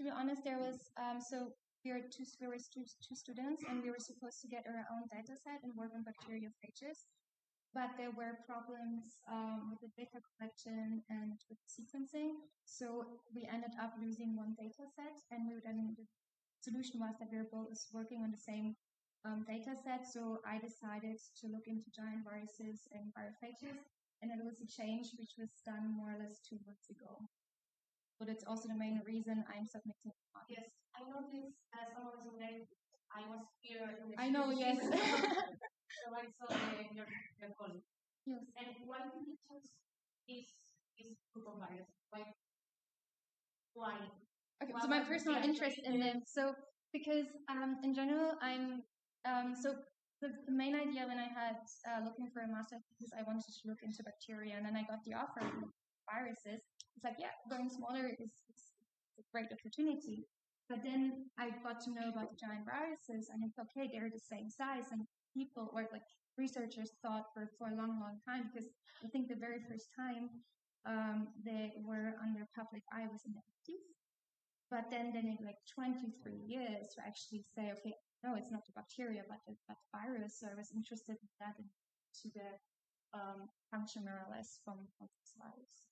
be honest, there was so we were two students, and we were supposed to get our own data set and work on bacteriophages. But there were problems with the data collection and with sequencing. So we ended up losing one data set, and the solution was that we were both working on the same data set. So I decided to look into giant viruses and biophages, and it was a change which was done more or less 2 months ago. But it's also the main reason I'm submitting. Yes, I noticed some of the similarities. I was here in the I know, yes. So I saw your colleague. Yes. And why did you choose this group of viruses? Why? Okay, so my personal interest in them. So because in general, I'm so the main idea when I had looking for a master thesis, I wanted to look into bacteria, and then I got the offer of viruses. It's like, yeah, going smaller is a great opportunity. But then I got to know about the giant viruses, and it's okay, they're the same size, and people or like researchers thought for a long time, because I think the very first time they were under public eye was in the 80s. But then they need like 23 years to actually say, okay, no, it's not the bacteria, but the virus. So I was interested in that and to the function more or less from this virus.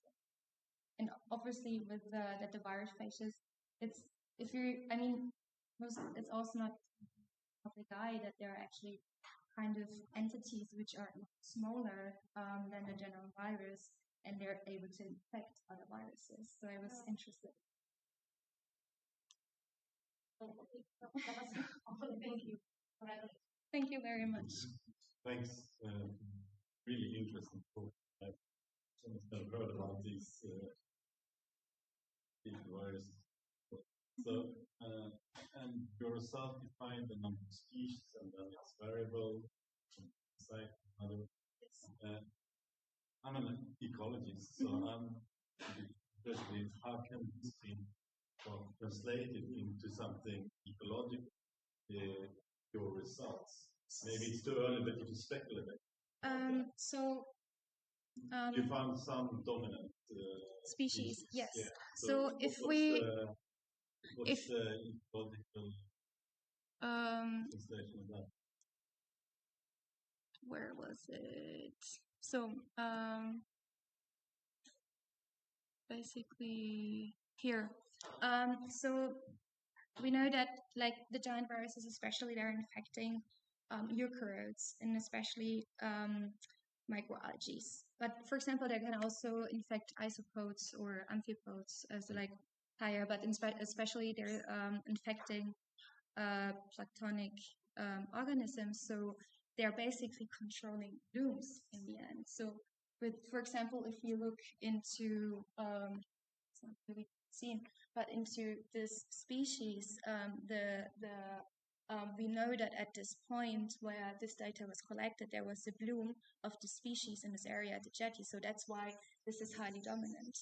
And obviously with that the virus phages, it's it's also not public eye that there are actually kind of entities which are smaller than the general virus, and they're able to infect other viruses. So I was interested. Thank you. Thank you very much. Thanks. Really interesting talk. I've heard about these viruses. So, and you're self-defined the number of species, and then it's variable. I'm an ecologist, so I'm interested in how can this be translated into something ecological, your results. Maybe it's too early, but you can speculate. You found some dominant species, yes. Yeah. So if we What's If the ecological translation of that? where was it? So basically here. So we know that like the giant viruses, especially, they're infecting eukaryotes and especially microalgae. But for example, they can also infect isopods or amphipods as like higher, but especially they're infecting planktonic organisms. So they're basically controlling blooms in the end. So with, for example, if you look into it's not really seen, but into this species, we know that at this point where this data was collected, there was a bloom of the species in this area at the jetty. So that's why this is highly dominant.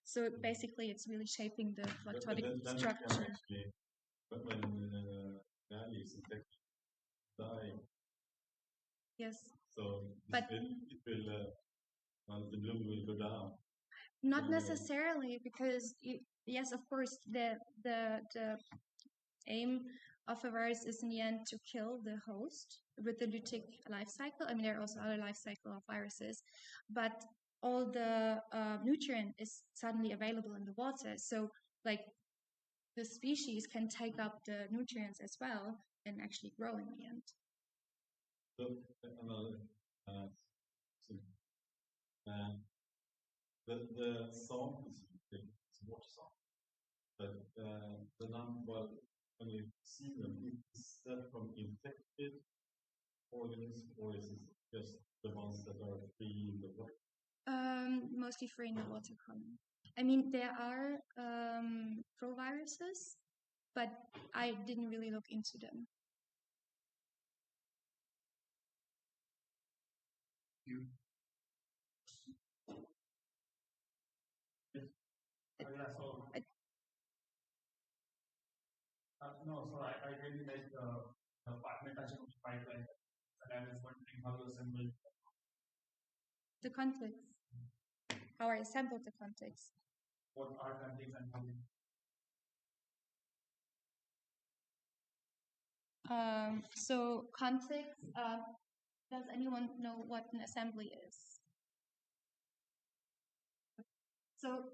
So basically, it's really shaping the planktonic then structure. Actually, but when Rally is infected, die. Yes. So But it will the bloom will go down. not necessarily, because yes, of course, the aim of a virus is in the end to kill the host with the lytic life cycle. I mean, there are also other life cycle of viruses, but all the nutrient is suddenly available in the water. So, like, the species can take up the nutrients as well and actually grow in the end. So another thing. The song is water song, but the number, well, when you see them, is that from infected organisms or is it just the ones that are free in the water? Mostly free in the water column. I mean, there are proviruses, but I didn't really look into them. Yeah, so no, so I really like the fragmentation of the pipeline, and I was wondering how you assemble The context. How I assembled the context. what are countries and how. So context. Does anyone know what an assembly is? So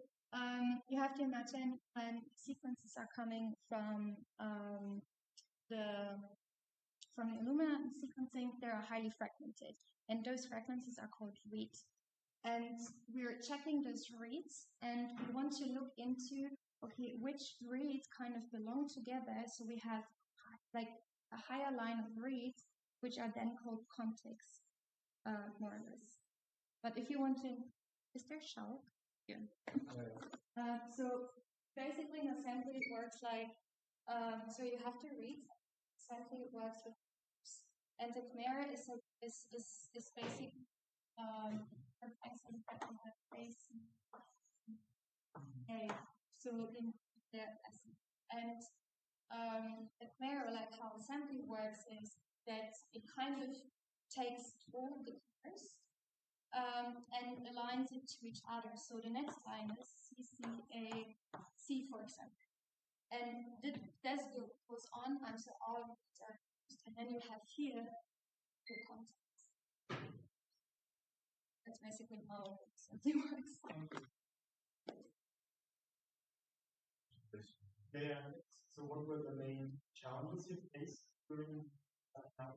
you have to imagine when sequences are coming from the Illumina sequencing, they are highly fragmented, and those fragments are called reads. And we're checking those reads, and we want to look into, okay, which reads kind of belong together. So we have like a higher line of reads, which are then called contexts, more or less. But if you want to, is there shell? Yeah. So basically, an assembly works like, so you have to read. Assembly works with, and the Khmer is basic. So in the and the Khmer, like how assembly works, is that it kind of takes all the colors and aligns it to each other. So the next line is CCAC, for example. And this goes on until all of these are used. And then you have here the context. That's basically how something works. Yeah. So what were the main challenges you faced during that time?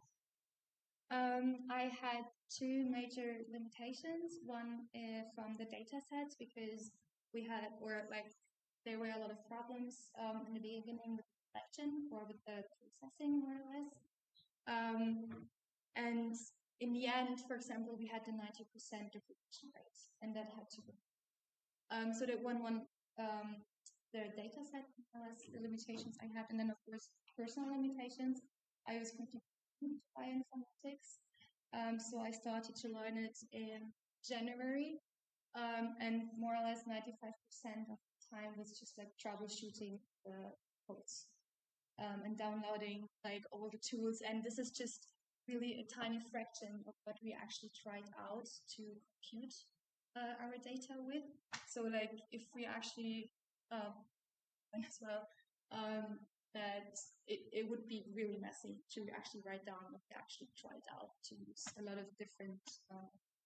I had two major limitations. One from the data sets, because we had, or like, there were a lot of problems in the beginning with the collection or with the processing, more or less. And in the end, for example, we had the 90% duplication rate, and that had to go. So that one the data set has the limitations I had, and then of course personal limitations. I was completely new to bioinformatics, so I started to learn it in January, and more or less 95% of the time was just like troubleshooting the codes and downloading like all the tools, and this is just really a tiny fraction of what we actually tried out to compute our data with. So like if we actually as well, that it would be really messy to actually write down what they actually tried out, to use a lot of different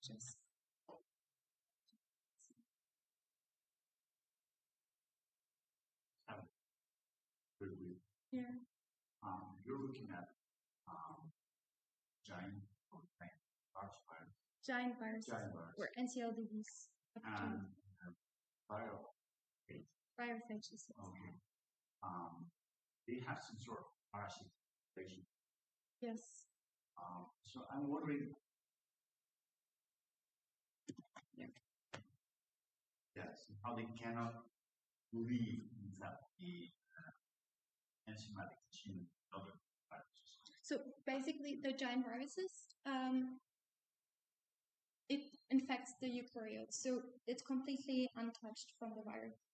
just yeah. You're looking at giant viruses. Giant viruses or NCLDVs. And viral virophages. Yes. Okay. They have some sort of parasitic. Yes. So I'm wondering. Yes, how they cannot leave without the enzymatic chain of other viruses. So basically, the giant viruses, it infects the eukaryotes, so it's completely untouched from the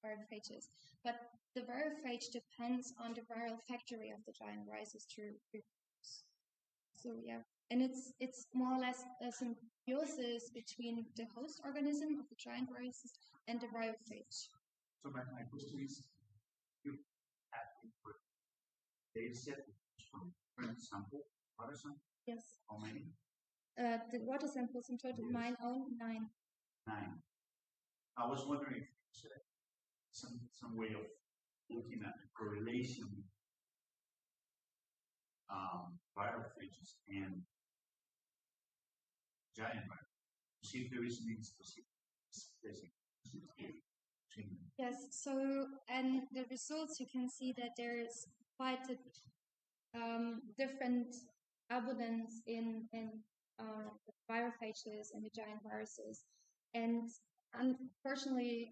virophages. But the virophage depends on the viral factory of the giant viruses to reproduce. So yeah, and it's more or less a symbiosis between the host organism of the giant viruses and the virophage. So my question is, you have input data set from different sample, water sample? Yes. How many? The water samples in total, mine own 9. 9. I was wondering if some way of looking at the correlation virophages and giant viruses. See if there is any specific between them. Yes, so, and the results, you can see that there is quite a different abundance in the virophages and the giant viruses. And unfortunately,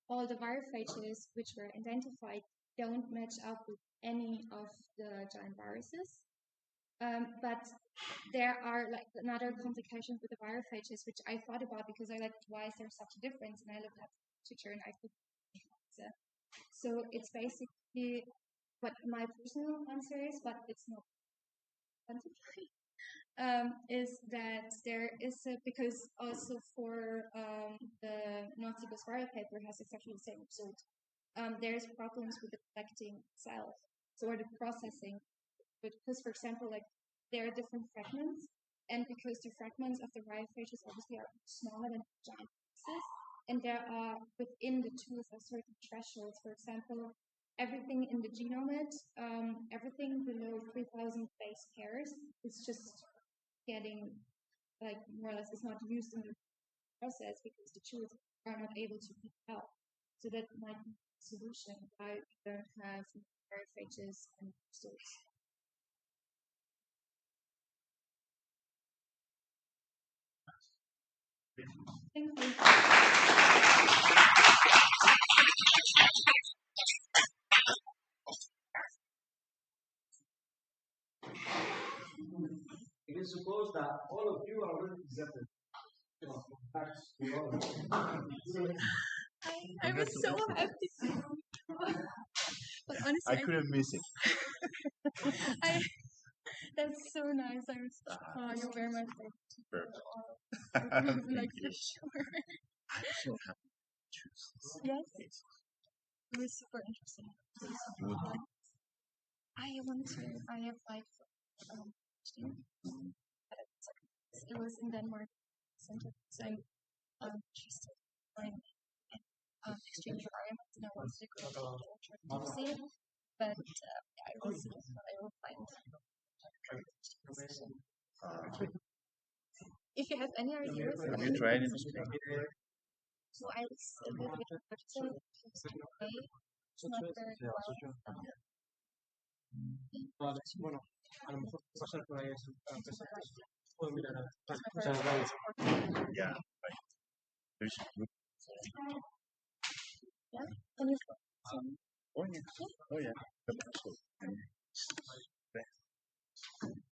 all the virophages which were identified don't match up with any of the giant viruses. But there are like another complications with the virophages, which I thought about because I like, why is there such a difference? And I looked at the literature and I could. So it's basically what my personal answer is, but it's not scientific. Is that there is because also for the Nautilus viral paper has exactly the same result. There's problems with the collecting itself, or the processing. Because, for example, like there are different fragments, and because the fragments of the virophages obviously are smaller than giant pieces, and there are within the tooth a certain thresholds. For example, everything in the genome, everything below 3,000 base pairs is just getting like more or less is not used in the process because the tooth are not able to pick it up. So that might be a solution why we don't have virophages and crystals. Thank you. It is supposed that all of you are already accepted. I was so happy. But honestly, I couldn't miss it. That's so nice. I was you're very much like for sure. So happy to choose this. Yes. It was super interesting. I applied for it was in Denmark center, so I'm interested in exchange environment and I wanted to go to see it, but I will find. If you have any ideas, have you tried it? So I was a little bit reluctant because it's not very well. Bueno, a lo mejor pasar por ahí puedo mirar a Yeah, there's a group. Yeah, can you? Oh yeah,